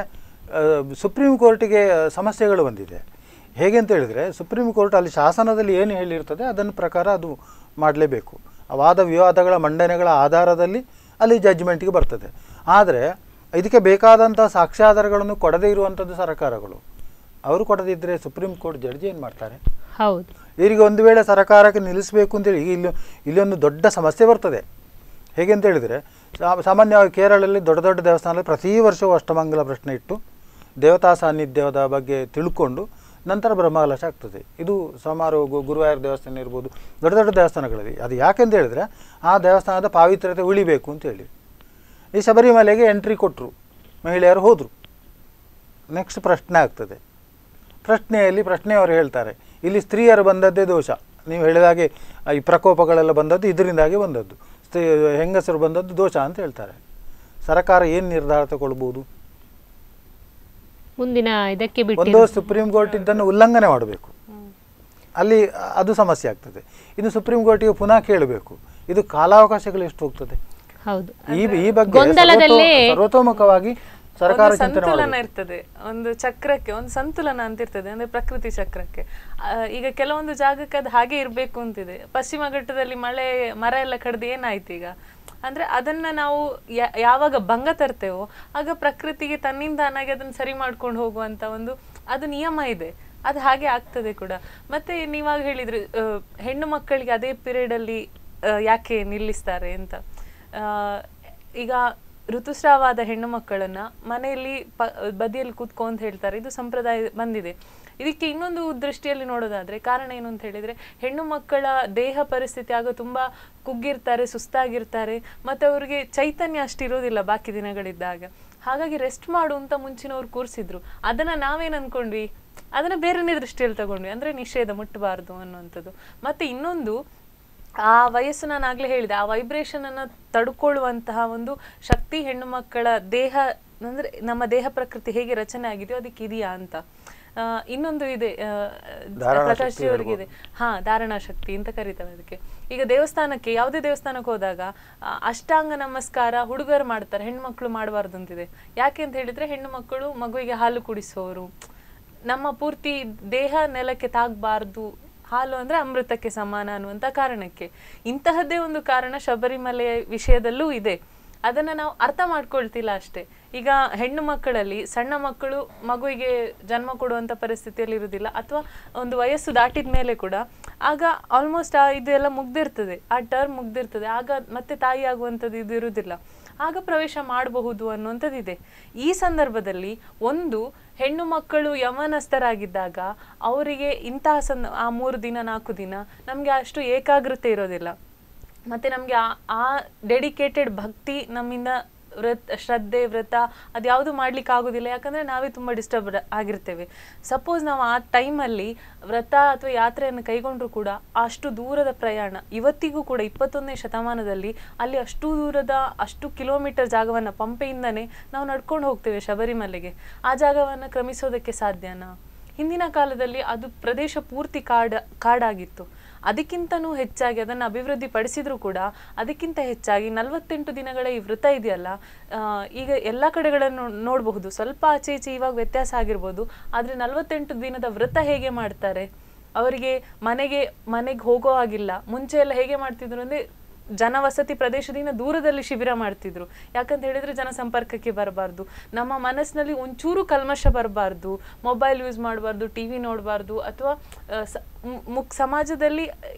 ಸುಪ್ರೀಂ ಕೋರ್ಟಿಗೆ ಸಮಸ್ಯೆಗಳು ಬಂದಿದೆ. ಹೇಗೆ ಅಂತ ಹೇಳಿದರೆ ಸುಪ್ರೀಂ ಕೋರ್ಟ್ ಅಲ್ಲಿ ಶಾಸನದಲ್ಲಿ ಏನು ಹೇಳಿರ್ತದೆ ಅದನ್ನು ಪ್ರಕಾರ ಅದು ಮಾಡಲೇಬೇಕು. ವಾದ ವಿವಾದಗಳ ಮಂಡನೆಗಳ ಆಧಾರದಲ್ಲಿ ಅಲ್ಲಿ ಜಡ್ಜ್ಮೆಂಟ್ಗೆ ಬರ್ತದೆ. ಆದರೆ ಇದಕ್ಕೆ ಬೇಕಾದಂಥ ಸಾಕ್ಷ್ಯಾಧಾರಗಳನ್ನು ಕೊಡದೇ ಇರುವಂಥದ್ದು ಸರ್ಕಾರಗಳು. ಅವರು ಕೊಡದಿದ್ದರೆ ಸುಪ್ರೀಂ ಕೋರ್ಟ್ ಜಡ್ಜ್ ಏನು ಮಾಡ್ತಾರೆ? ಹೌದು. ಇವರಿಗೆ ಒಂದು ವೇಳೆ ಸರ್ಕಾರಕ್ಕೆ ನಿಲ್ಲಿಸಬೇಕು ಅಂತೇಳಿ ಇಲ್ಲೊಂದು ದೊಡ್ಡ ಸಮಸ್ಯೆ ಬರ್ತದೆ. ಹೇಗೆ ಅಂತ ಹೇಳಿದರೆ ಸಾಮಾನ್ಯವಾಗಿ ಕೇರಳದಲ್ಲಿ ದೊಡ್ಡ ದೊಡ್ಡ ದೇವಸ್ಥಾನದಲ್ಲಿ ಪ್ರತಿ ವರ್ಷವೂ ಅಷ್ಟಮಂಗಲ ಪ್ರಶ್ನೆ ಇಟ್ಟು ದೇವತಾ ಸಾನ್ನಿಧ್ಯದ ಬಗ್ಗೆ ತಿಳ್ಕೊಂಡು ನಂತರ ಬ್ರಹ್ಮಕಲಶ ಆಗ್ತದೆ. ಇದು ಸುಮಾರು ಗುರುವಾರ ದೇವಸ್ಥಾನ ಇರ್ಬೋದು, ದೊಡ್ಡ ದೊಡ್ಡ ದೇವಸ್ಥಾನಗಳಲ್ಲಿ. ಅದು ಯಾಕೆಂತ ಹೇಳಿದರೆ ಆ ದೇವಸ್ಥಾನದ ಪಾವಿತ್ರ್ಯತೆ ಉಳಿಬೇಕು ಅಂತೇಳಿ. ಈ ಶಬರಿಮಲೆಗೆ ಎಂಟ್ರಿ ಕೊಟ್ಟರು, ಮಹಿಳೆಯರು ಹೋದರು. ನೆಕ್ಸ್ಟ್ ಪ್ರಶ್ನೆ ಆಗ್ತದೆ. ಪ್ರಶ್ನೆಯವರು ಹೇಳ್ತಾರೆ ಇಲ್ಲಿ ಸ್ತ್ರೀಯರು ಬಂದದ್ದೇ ದೋಷ, ನೀವು ಹೇಳಿದಾಗೆ ಈ ಪ್ರಕೋಪಗಳೆಲ್ಲ ಬಂದದ್ದು ಇದರಿಂದಾಗಿ ಬಂದದ್ದು, ಹೆಂಗಸರು ಬಂದದ್ದು ದೋಷ ಅಂತ ಹೇಳ್ತಾರೆ. ಸರ್ಕಾರ ಏನು ನಿರ್ಧಾರ ತಗೊಳ್ಬೋದು? ಮುಂದಿನ ಇದಕ್ಕೆ ಒಂದು ಸುಪ್ರೀಂ ಕೋರ್ಟ್ ಇದನ್ನು ಉಲ್ಲಂಘನೆ ಮಾಡಬೇಕು, ಅಲ್ಲಿ ಅದು ಸಮಸ್ಯೆ ಆಗ್ತದೆ. ಇದು ಸುಪ್ರೀಂ ಕೋರ್ಟಿಗೆ ಪುನಃ ಕೇಳಬೇಕು. ಇದು ಕಾಲಾವಕಾಶಗಳು ಎಷ್ಟು ಹೋಗ್ತದೆ? ಹೌದು. ಈ ಬಗ್ಗೆ ಸರ್ವತೋಮುಖವಾಗಿ ಸರ್ಕಾರ ಸಂತುಲನ ಇರ್ತದೆ. ಒಂದು ಚಕ್ರಕ್ಕೆ ಒಂದು ಸಂತುಲನ ಅಂತ ಇರ್ತದೆ, ಅಂದ್ರೆ ಪ್ರಕೃತಿ ಚಕ್ರಕ್ಕೆ. ಈಗ ಕೆಲವೊಂದು ಜಾಗಕ್ಕೆ ಅದು ಹಾಗೆ ಇರ್ಬೇಕು ಅಂತಿದೆ. ಪಶ್ಚಿಮ ಘಟ್ಟದಲ್ಲಿ ಮರ ಎಲ್ಲ ಕಡ್ದು ಏನಾಯ್ತು ಈಗ ಅಂದ್ರೆ ಅದನ್ನ ನಾವು ಯಾವಾಗ ಭಂಗ ತರ್ತೇವೋ ಆಗ ಪ್ರಕೃತಿಗೆ ತನ್ನಿಂದಾನಾಗಿ ಅದನ್ನ ಸರಿ ಮಾಡ್ಕೊಂಡು ಹೋಗುವಂತ ಒಂದು ಅದು ನಿಯಮ ಇದೆ. ಅದು ಹಾಗೆ ಆಗ್ತದೆ ಕೂಡ. ಮತ್ತೆ ನೀವಾಗ ಹೇಳಿದ್ರಿ ಹೆಣ್ಣು ಮಕ್ಕಳಿಗೆ ಅದೇ ಪೀರಿಯಡ್ ಅಲ್ಲಿ ಯಾಕೆ ನಿಲ್ಲಿಸ್ತಾರೆ ಅಂತ. ಈಗ ಋತುಸ್ರಾವಾದ ಹೆಣ್ಣು ಮಕ್ಕಳನ್ನ ಮನೆಯಲ್ಲಿ ಬದಿಯಲ್ಲಿ ಕೂತ್ಕೊ ಅಂತ ಹೇಳ್ತಾರೆ. ಇದು ಸಂಪ್ರದಾಯ ಬಂದಿದೆ. ಇದಕ್ಕೆ ಇನ್ನೊಂದು ದೃಷ್ಟಿಯಲ್ಲಿ ನೋಡೋದಾದ್ರೆ ಕಾರಣ ಏನು ಅಂತ ಹೇಳಿದ್ರೆ, ಹೆಣ್ಣು ಮಕ್ಕಳ ದೇಹ ಪರಿಸ್ಥಿತಿ ಆಗ ತುಂಬಾ ಕುಗ್ಗಿರ್ತಾರೆ, ಸುಸ್ತಾಗಿರ್ತಾರೆ, ಮತ್ತೆ ಅವ್ರಿಗೆ ಚೈತನ್ಯ ಅಷ್ಟಿರೋದಿಲ್ಲ ಬಾಕಿ ದಿನಗಳಿದ್ದಾಗ. ಹಾಗಾಗಿ ರೆಸ್ಟ್ ಮಾಡು ಅಂತ ಮುಂಚಿನವ್ರು ಕೂರಿಸಿದ್ರು. ಅದನ್ನ ನಾವೇನ್ ಅನ್ಕೊಂಡ್ವಿ, ಅದನ್ನ ಬೇರೆನೇ ದೃಷ್ಟಿಯಲ್ಲಿ ತಗೊಂಡ್ವಿ, ಅಂದ್ರೆ ನಿಷೇಧ, ಮುಟ್ಟಬಾರ್ದು ಅನ್ನುವಂಥದ್ದು. ಮತ್ತೆ ಇನ್ನೊಂದು ಆ ವಯಸ್ಸು ನಾನು ಆಗ್ಲೇ ಹೇಳಿದೆ, ಆ ವೈಬ್ರೇಷನ್ ಅನ್ನ ತಡ್ಕೊಳ್ಳುವಂತಹ ಒಂದು ಶಕ್ತಿ ಹೆಣ್ಣು ಮಕ್ಕಳ ದೇಹ, ಅಂದ್ರೆ ನಮ್ಮ ದೇಹ ಪ್ರಕೃತಿ ಹೇಗೆ ರಚನೆ ಆಗಿದೆಯೋ ಅದಕ್ಕೆ ಇದೆಯಾ ಅಂತ. ಇನ್ನೊಂದು ಇದೆ, ಪ್ರಕಾಶ್ ಜಿ ಅವ್ರಿಗಿದೆ, ಧಾರಣಾ ಶಕ್ತಿ ಅಂತ ಕರೀತಾರೆ ಅದಕ್ಕೆ. ಈಗ ದೇವಸ್ಥಾನಕ್ಕೆ, ಯಾವುದೇ ದೇವಸ್ಥಾನಕ್ಕೆ ಹೋದಾಗ ಅಷ್ಟಾಂಗ ನಮಸ್ಕಾರ ಹುಡುಗರು ಮಾಡ್ತಾರೆ, ಹೆಣ್ಮಕ್ಳು ಮಾಡಬಾರ್ದು ಅಂತಿದೆ. ಯಾಕೆ ಅಂತ ಹೇಳಿದ್ರೆ ಹೆಣ್ಣು ಮಕ್ಕಳು ಮಗುವಿಗೆ ಹಾಲು ಕುಡಿಸೋರು, ನಮ್ಮ ಪೂರ್ತಿ ದೇಹ ನೆಲಕ್ಕೆ ತಾಗಬಾರ್ದು, ಹಾಲು ಅಂದ್ರೆ ಅಮೃತಕ್ಕೆ ಸಮಾನ ಅನ್ನುವಂತ ಕಾರಣಕ್ಕೆ. ಇಂತಹದ್ದೇ ಒಂದು ಕಾರಣ ಶಬರಿಮಲೆ ವಿಷಯದಲ್ಲೂ ಇದೆ. ಅದನ್ನ ನಾವು ಅರ್ಥ ಮಾಡ್ಕೊಳ್ತಿಲ್ಲ ಅಷ್ಟೇ. ಈಗ ಹೆಣ್ಣು ಮಕ್ಕಳಲ್ಲಿ ಸಣ್ಣ ಮಕ್ಕಳು ಮಗುವಿಗೆ ಜನ್ಮ ಕೊಡುವಂತ ಪರಿಸ್ಥಿತಿಯಲ್ಲಿ ಇರುವುದಿಲ್ಲ, ಅಥವಾ ಒಂದು ವಯಸ್ಸು ದಾಟಿದ ಮೇಲೆ ಕೂಡ ಆಗ ಆಲ್ಮೋಸ್ಟ್ ಇದೆಲ್ಲ ಮುಗ್ದಿರ್ತದೆ, ಆ ಟರ್ಮ್ ಮುಗ್ದಿರ್ತದೆ, ಆಗ ಮತ್ತೆ ತಾಯಿ ಆಗುವಂಥದ್ದು ಇದು ಇರುವುದಿಲ್ಲ, ಆಗ ಪ್ರವೇಶ ಮಾಡಬಹುದು ಅನ್ನುವಂಥದ್ದಿದೆ. ಈ ಸಂದರ್ಭದಲ್ಲಿ ಒಂದು ಹೆಣ್ಣು ಮಕ್ಕಳು ಯಮನಸ್ಥರಾಗಿದ್ದಾಗ ಅವರಿಗೆ ಇಂತಹ ಆ 3 ದಿನ 4 ದಿನ ನಮ್ಗೆ ಅಷ್ಟು ಏಕಾಗ್ರತೆ ಇರೋದಿಲ್ಲ, ಮತ್ತೆ ನಮ್ಗೆ ಆ ಡೆಡಿಕೇಟೆಡ್ ಭಕ್ತಿ ನಮ್ಮಿಂದ ಶ್ರದ್ಧೆ ವ್ರತ ಅದ್ಯಾವುದು ಮಾಡ್ಲಿಕ್ಕೆ ಆಗೋದಿಲ್ಲ, ಯಾಕಂದ್ರೆ ನಾವೇ ತುಂಬಾ ಡಿಸ್ಟರ್ಬ್ ಆಗಿರ್ತೇವೆ. ಸಪೋಸ್ ನಾವು ಆ ಟೈಮಲ್ಲಿ ವ್ರತ ಅಥವಾ ಯಾತ್ರೆಯನ್ನು ಕೈಗೊಂಡ್ರು ಕೂಡ ಅಷ್ಟು ದೂರದ ಪ್ರಯಾಣ, ಇವತ್ತಿಗೂ ಕೂಡ 21ನೇ ಶತಮಾನದಲ್ಲಿ ಅಲ್ಲಿ ಅಷ್ಟು ದೂರದ ಅಷ್ಟು ಕಿಲೋಮೀಟರ್ ಜಾಗವನ್ನ ಪಂಪೆಯಿಂದನೇ ನಾವು ನಡ್ಕೊಂಡು ಹೋಗ್ತೇವೆ ಶಬರಿಮಲೆಗೆ. ಆ ಜಾಗವನ್ನ ಕ್ರಮಿಸೋದಕ್ಕೆ ಸಾಧ್ಯನಾ? ಹಿಂದಿನ ಕಾಲದಲ್ಲಿ ಅದು ಪ್ರದೇಶ ಪೂರ್ತಿ ಕಾಡಾಗಿತ್ತು. ಅದಕ್ಕಿಂತನೂ ಹೆಚ್ಚಾಗಿ ಅದನ್ನು ಅಭಿವೃದ್ಧಿ ಪಡಿಸಿದ್ರು ಕೂಡ ಅದಕ್ಕಿಂತ ಹೆಚ್ಚಾಗಿ 48 ದಿನಗಳ ಈ ವ್ರತ ಇದೆಯಲ್ಲ, ಈಗ ಎಲ್ಲ ಕಡೆಗಳನ್ನು ನೋಡಬಹುದು, ಸ್ವಲ್ಪ ಆಚೆ ಈಚೆ ಇವಾಗ ವ್ಯತ್ಯಾಸ ಆಗಿರ್ಬೋದು, ಆದರೆ 48 ದಿನದ ವ್ರತ ಹೇಗೆ ಮಾಡ್ತಾರೆ? ಅವರಿಗೆ ಮನೆಗೆ ಹೋಗೋ ಹಾಗಿಲ್ಲ. ಮುಂಚೆ ಎಲ್ಲ ಹೇಗೆ ಮಾಡ್ತಿದ್ರು ಅಂದರೆ ಜನವಸತಿ ಪ್ರದೇಶದಿಂದ ದೂರದಲ್ಲಿ ಶಿಬಿರ ಮಾಡ್ತಿದ್ರು. ಯಾಕಂತ ಹೇಳಿದ್ರೆ ಜನಸಂಪರ್ಕಕ್ಕೆ ಬರಬಾರ್ದು, ನಮ್ಮ ಮನಸ್ಸಿನಲ್ಲಿ ಒಂಚೂರು ಕಲ್ಮಶ ಬರಬಾರ್ದು, ಮೊಬೈಲ್ ಯೂಸ್ ಮಾಡಬಾರ್ದು, ಟಿವಿ ನೋಡಬಾರ್ದು, ಅಥವಾ ಸಮಾಜದಲ್ಲಿ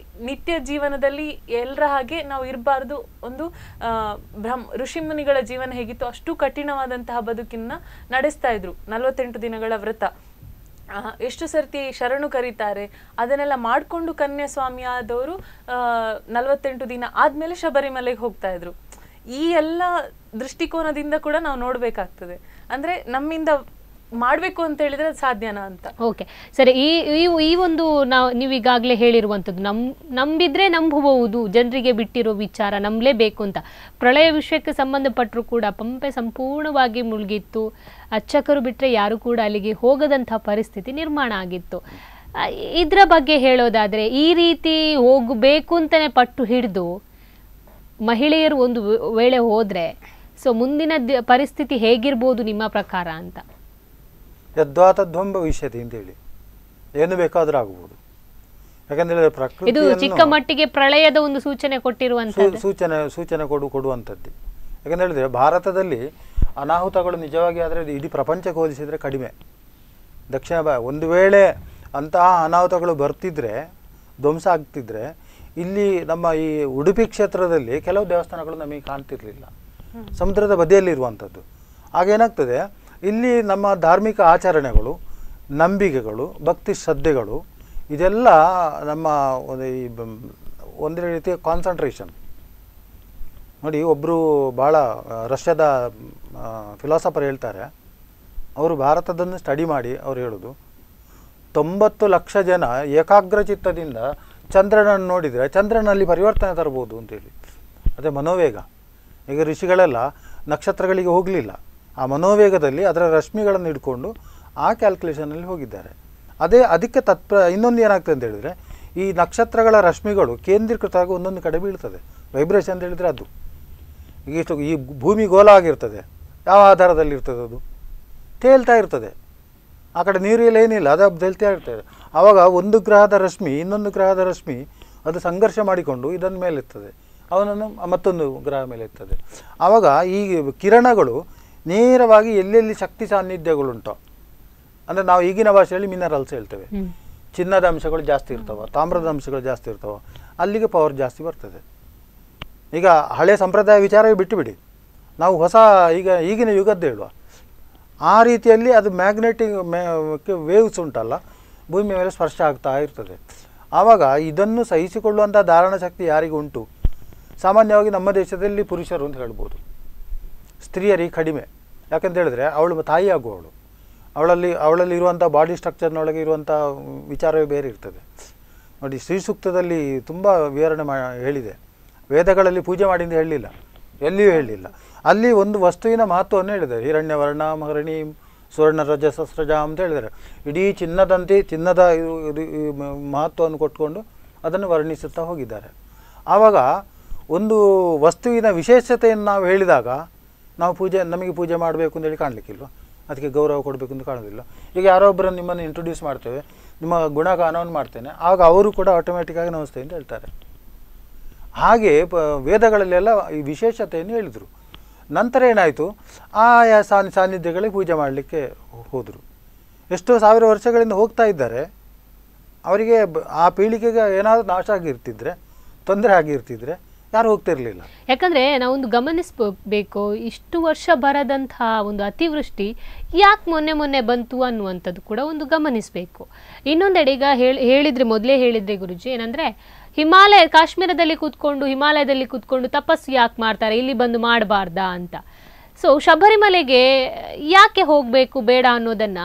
ನಿತ್ಯ ಜೀವನದಲ್ಲಿ ಎಲ್ಲರ ಹಾಗೆ ನಾವು ಇರಬಾರ್ದು. ಒಂದು ಋಷಿಮುನಿಗಳ ಜೀವನ ಹೇಗಿತ್ತು ಅಷ್ಟು ಕಠಿಣವಾದಂತಹ ಬದುಕನ್ನ ನಡೆಸ್ತಾ ಇದ್ರು 48 ದಿನಗಳ ವ್ರತ. ಎಷ್ಟು ಸರ್ತಿ ಶರಣು ಕರೀತಾರೆ, ಅದನ್ನೆಲ್ಲ ಮಾಡಿಕೊಂಡು ಕನ್ಯಾಸ್ವಾಮಿ ಆದವರು 48 ದಿನ ಆದ್ಮೇಲೆ ಶಬರಿಮಲೆಗೆ ಹೋಗ್ತಾ ಇದ್ರು. ಈ ಎಲ್ಲ ದೃಷ್ಟಿಕೋನದಿಂದ ಕೂಡ ನಾವು ನೋಡ್ಬೇಕಾಗ್ತದೆ. ಅಂದ್ರೆ ನಮ್ಮಿಂದ ಮಾಡ್ಬೇಕು ಅಂತ ಹೇಳಿದ್ರೆ ಅದು ಸಾಧ್ಯನಾ ಅಂತ. ಓಕೆ, ಸರಿ. ಈ ಒಂದು ನೀವೀಗಾಗಲೇ ಹೇಳಿರುವಂಥದ್ದು ನಂಬಿದ್ರೆ ನಂಬಬಹುದು, ಜನರಿಗೆ ಬಿಟ್ಟಿರೋ ವಿಚಾರ ನಂಬಲೇಬೇಕು ಅಂತ. ಪ್ರಳಯ ವಿಷಯಕ್ಕೆ ಸಂಬಂಧಪಟ್ಟರು ಕೂಡ ಪಂಪೆ ಸಂಪೂರ್ಣವಾಗಿ ಮುಳುಗಿತ್ತು. ಅರ್ಚಕರು ಬಿಟ್ಟರೆ ಯಾರು ಕೂಡ ಅಲ್ಲಿಗೆ ಹೋಗದಂಥ ಪರಿಸ್ಥಿತಿ ನಿರ್ಮಾಣ ಆಗಿತ್ತು. ಇದರ ಬಗ್ಗೆ ಹೇಳೋದಾದರೆ, ಈ ರೀತಿ ಹೋಗಬೇಕು ಅಂತಲೇ ಪಟ್ಟು ಹಿಡಿದು ಮಹಿಳೆಯರು ಒಂದು ವೇಳೆ ಹೋದರೆ ಸೊ ಮುಂದಿನ ಪರಿಸ್ಥಿತಿ ಹೇಗಿರ್ಬೋದು ನಿಮ್ಮ ಪ್ರಕಾರ ಅಂತ? ಯದ್ವಾತದ್ವಂ ಭವಿಷ್ಯತಿ ಅಂತೇಳಿ ಏನು ಬೇಕಾದ್ರೂ ಆಗ್ಬೋದು. ಯಾಕಂದ್ರೆ ಪ್ರಕೃತಿ ಇದು ಚಿಕ್ಕ ಮಟ್ಟಿಗೆ ಪ್ರಳಯದ ಒಂದು ಸೂಚನೆ ಕೊಟ್ಟಿರುವಂಥದ್ದು, ಸೂಚನೆ ಕೊಡುವಂಥದ್ದು. ಯಾಕಂತ ಹೇಳಿದ್ರೆ ಭಾರತದಲ್ಲಿ ಅನಾಹುತಗಳು ನಿಜವಾಗಿ ಆದರೆ ಇಡೀ ಪ್ರಪಂಚಕ್ಕೆ ಹೋಲಿಸಿದರೆ ಕಡಿಮೆ. ಒಂದು ವೇಳೆ ಅಂತಹ ಅನಾಹುತಗಳು ಬರ್ತಿದ್ರೆ, ಧ್ವಂಸ ಆಗ್ತಿದ್ರೆ, ಇಲ್ಲಿ ನಮ್ಮ ಈ ಉಡುಪಿ ಕ್ಷೇತ್ರದಲ್ಲಿ ಕೆಲವು ದೇವಸ್ಥಾನಗಳು ನಮಗೆ ಕಾಣ್ತಿರ್ಲಿಲ್ಲ, ಸಮುದ್ರದ ಬದಿಯಲ್ಲಿರುವಂಥದ್ದು. ಆಗೇನಾಗ್ತದೆ, ಇಲ್ಲಿ ನಮ್ಮ ಧಾರ್ಮಿಕ ಆಚರಣೆಗಳು, ನಂಬಿಕೆಗಳು, ಭಕ್ತಿ ಶ್ರದ್ಧೆಗಳು ಇದೆಲ್ಲ ನಮ್ಮ ಒಂದು ರೀತಿಯ ಕಾನ್ಸಂಟ್ರೇಷನ್. ನೋಡಿ, ಒಬ್ಬರು ಭಾಳ ರಷ್ಯಾದ ಫಿಲಾಸಫರ್ ಹೇಳ್ತಾರೆ, ಅವರು ಭಾರತದನ್ನು ಸ್ಟಡಿ ಮಾಡಿ ಅವ್ರು ಹೇಳೋದು 90 ಲಕ್ಷ ಜನ ಏಕಾಗ್ರಚಿತ್ತದಿಂದ ಚಂದ್ರನನ್ನು ನೋಡಿದರೆ ಚಂದ್ರನಲ್ಲಿ ಪರಿವರ್ತನೆ ತರ್ಬೋದು ಅಂತೇಳಿ. ಅದೇ ಮನೋವೇಗ. ಈಗ ಋಷಿಗಳೆಲ್ಲ ನಕ್ಷತ್ರಗಳಿಗೆ ಹೋಗಲಿಲ್ಲ, ಆ ಮನೋವೇಗದಲ್ಲಿ ಅದರ ರಶ್ಮಿಗಳನ್ನು ಹಿಡ್ಕೊಂಡು ಆ ಕ್ಯಾಲ್ಕುಲೇಷನಲ್ಲಿ ಹೋಗಿದ್ದಾರೆ. ಅದಕ್ಕೆ ಇನ್ನೊಂದು ಏನಾಗ್ತದೆ ಅಂತ ಹೇಳಿದರೆ, ಈ ನಕ್ಷತ್ರಗಳ ರಶ್ಮಿಗಳು ಕೇಂದ್ರೀಕೃತವಾಗಿ ಒಂದೊಂದು ಕಡೆ ಬೀಳ್ತದೆ. ವೈಬ್ರೇಷನ್ ಅಂತ ಹೇಳಿದರೆ ಅದು ಈಗ ಈ ಭೂಮಿ ಗೋಲ ಆಗಿರ್ತದೆ, ಯಾವ ಆಧಾರದಲ್ಲಿ ಇರ್ತದೆ? ಅದು ತೇಲ್ತಾ ಇರ್ತದೆ. ಆ ಕಡೆ ನೀರೆಲ್ಲ ಏನಿಲ್ಲ, ಅದು ತೇಲ್ತಾ ಇರ್ತದೆ. ಆವಾಗ ಒಂದು ಗ್ರಹದ ರಶ್ಮಿ ಇನ್ನೊಂದು ಗ್ರಹದ ರಶ್ಮಿ ಅದು ಸಂಘರ್ಷ ಮಾಡಿಕೊಂಡು ಇದನ್ನು ಮೇಲೆತ್ತದೆ, ಅವನನ್ನು ಮತ್ತೊಂದು ಗ್ರಹ ಮೇಲೆ ಇರ್ತದೆ. ಆವಾಗ ಈ ಕಿರಣಗಳು ನೇರವಾಗಿ ಎಲ್ಲೆಲ್ಲಿ ಶಕ್ತಿ ಸಾನ್ನಿಧ್ಯಗಳುಂಟೋ, ಅಂದರೆ ನಾವು ಈಗಿನ ಭಾಷೆಯಲ್ಲಿ ಮಿನರಲ್ಸ್ ಹೇಳ್ತೇವೆ, ಚಿನ್ನದ ಅಂಶಗಳು ಜಾಸ್ತಿ ಇರ್ತವೆ, ತಾಮ್ರದ ಅಂಶಗಳು ಜಾಸ್ತಿ ಇರ್ತವೆ, ಅಲ್ಲಿಗೆ ಪವರ್ ಜಾಸ್ತಿ ಬರ್ತದೆ. ಈಗ ಹಳೆ ಸಂಪ್ರದಾಯ ವಿಚಾರವೇ ಬಿಟ್ಟುಬಿಡಿ, ನಾವು ಈಗಿನ ಯುಗದ್ದು ಹೇಳುವ ಆ ರೀತಿಯಲ್ಲಿ ಅದು ಮ್ಯಾಗ್ನೆಟಿಕ್ ವೇವ್ಸ್ ಉಂಟಲ್ಲ, ಭೂಮಿ ಮೇಲೆ ಸ್ಪರ್ಶ ಆಗ್ತಾ ಇರ್ತದೆ. ಆವಾಗ ಇದನ್ನು ಸಹಿಸಿಕೊಳ್ಳುವಂಥ ಧಾರಣ ಶಕ್ತಿ ಯಾರಿಗೂ ಉಂಟು? ಸಾಮಾನ್ಯವಾಗಿ ನಮ್ಮ ದೇಶದಲ್ಲಿ ಪುರುಷರು ಅಂತ ಹೇಳ್ಬೋದು, ಸ್ತ್ರೀಯರಿಗೆ ಕಡಿಮೆ. ಯಾಕಂತ ಹೇಳಿದ್ರೆ ಅವಳು ತಾಯಿ ಆಗುವವಳು, ಅವಳಲ್ಲಿ ಇರುವಂಥ ಬಾಡಿ ಸ್ಟ್ರಕ್ಚರ್ನೊಳಗೆ ಇರುವಂಥ ವಿಚಾರವೇ ಬೇರೆ ಇರ್ತದೆ. ನೋಡಿ, ಶ್ರೀ ಸೂಕ್ತದಲ್ಲಿ ತುಂಬ ವಿವರಣೆ ಹೇಳಿದೆ. ವೇದಗಳಲ್ಲಿ ಪೂಜೆ ಮಾಡಿ ಅಂತ ಹೇಳಲಿಲ್ಲ, ಎಲ್ಲಿಯೂ ಹೇಳಲಿಲ್ಲ. ಅಲ್ಲಿ ಒಂದು ವಸ್ತುವಿನ ಮಹತ್ವವನ್ನು ಹೇಳಿದ್ದಾರೆ. ಹಿರಣ್ಯವರ್ಣ ಹರಣಿ ಸುವರ್ಣ ರಜಸಸ್ರಜ ಅಂತ ಹೇಳಿದ್ದಾರೆ. ಇಡೀ ಚಿನ್ನದ ಮಹತ್ವವನ್ನು ಕೊಟ್ಕೊಂಡು ಅದನ್ನು ವರ್ಣಿಸುತ್ತಾ ಹೋಗಿದ್ದಾರೆ. ಆವಾಗ ಒಂದು ವಸ್ತುವಿನ ವಿಶೇಷತೆಯನ್ನು ನಾವು ಹೇಳಿದಾಗ ನಮಗೆ ಪೂಜೆ ಮಾಡಬೇಕು ಅಂತೇಳಿ ಕಾಣಲಿಕ್ಕಿಲ್ವ, ಅದಕ್ಕೆ ಗೌರವ ಕೊಡಬೇಕು ಅಂತ ಕಾಣೋದಿಲ್ಲ. ಈಗ ಯಾರೋ ಒಬ್ಬರನ್ನು ನಿಮ್ಮನ್ನು ಇಂಟ್ರೊಡ್ಯೂಸ್ ಮಾಡ್ತೇವೆ, ನಿಮ್ಮ ಗುಣಗಾನವನ್ನು ಮಾಡ್ತೇನೆ, ಆಗ ಅವರು ಕೂಡ ಆಟೋಮ್ಯಾಟಿಕ್ಕಾಗಿ ನಮಸ್ತೆ ಅಂತ ಹೇಳ್ತಾರೆ. ಹಾಗೆ ವೇದಗಳಲ್ಲೆಲ್ಲ ಈ ವಿಶೇಷತೆಯನ್ನು ಹೇಳಿದರು. ನಂತರ ಏನಾಯಿತು, ಆಯಾ ಸಾನ್ನಿಧ್ಯಗಳಿಗೆ ಪೂಜೆ ಮಾಡಲಿಕ್ಕೆ ಹೋದರು. ಎಷ್ಟೋ ಸಾವಿರ ವರ್ಷಗಳಿಂದ ಹೋಗ್ತಾ ಇದ್ದಾರೆ. ಅವರಿಗೆ ಆ ಪೀಳಿಗೆಗೆ ಏನಾದರೂ ನಾಶ ಆಗಿರ್ತಿದ್ರೆ, ತೊಂದರೆ ಆಗಿರ್ತಿದ್ರೆ ಯಾರು ಹೋಗ್ತಿರ್ಲಿಲ್ಲ. ಯಾಕಂದ್ರೆ ನಾವೊಂದು ಗಮನಿಸಬೇಕು, ಇಷ್ಟು ವರ್ಷ ಬರದಂತಹ ಒಂದು ಅತಿವೃಷ್ಟಿ ಯಾಕೆ ಮೊನ್ನೆ ಬಂತು ಅನ್ನುವಂಥದ್ದು ಕೂಡ ಒಂದು ಗಮನಿಸಬೇಕು. ಇನ್ನೊಂದೆಡೆ ಈಗ ಮೊದಲೇ ಹೇಳಿದ್ರೆ ಗುರುಜಿ, ಏನಂದ್ರೆ ಕಾಶ್ಮೀರದಲ್ಲಿ ಕೂತ್ಕೊಂಡು ಹಿಮಾಲಯದಲ್ಲಿ ಕೂತ್ಕೊಂಡು ತಪಸ್ಸು ಯಾಕೆ ಮಾಡ್ತಾರೆ, ಇಲ್ಲಿ ಬಂದು ಮಾಡಬಾರ್ದಾ ಅಂತ. ಸೊ ಶಬರಿಮಲೆಗೆ ಯಾಕೆ ಹೋಗಬೇಕು ಬೇಡ ಅನ್ನೋದನ್ನ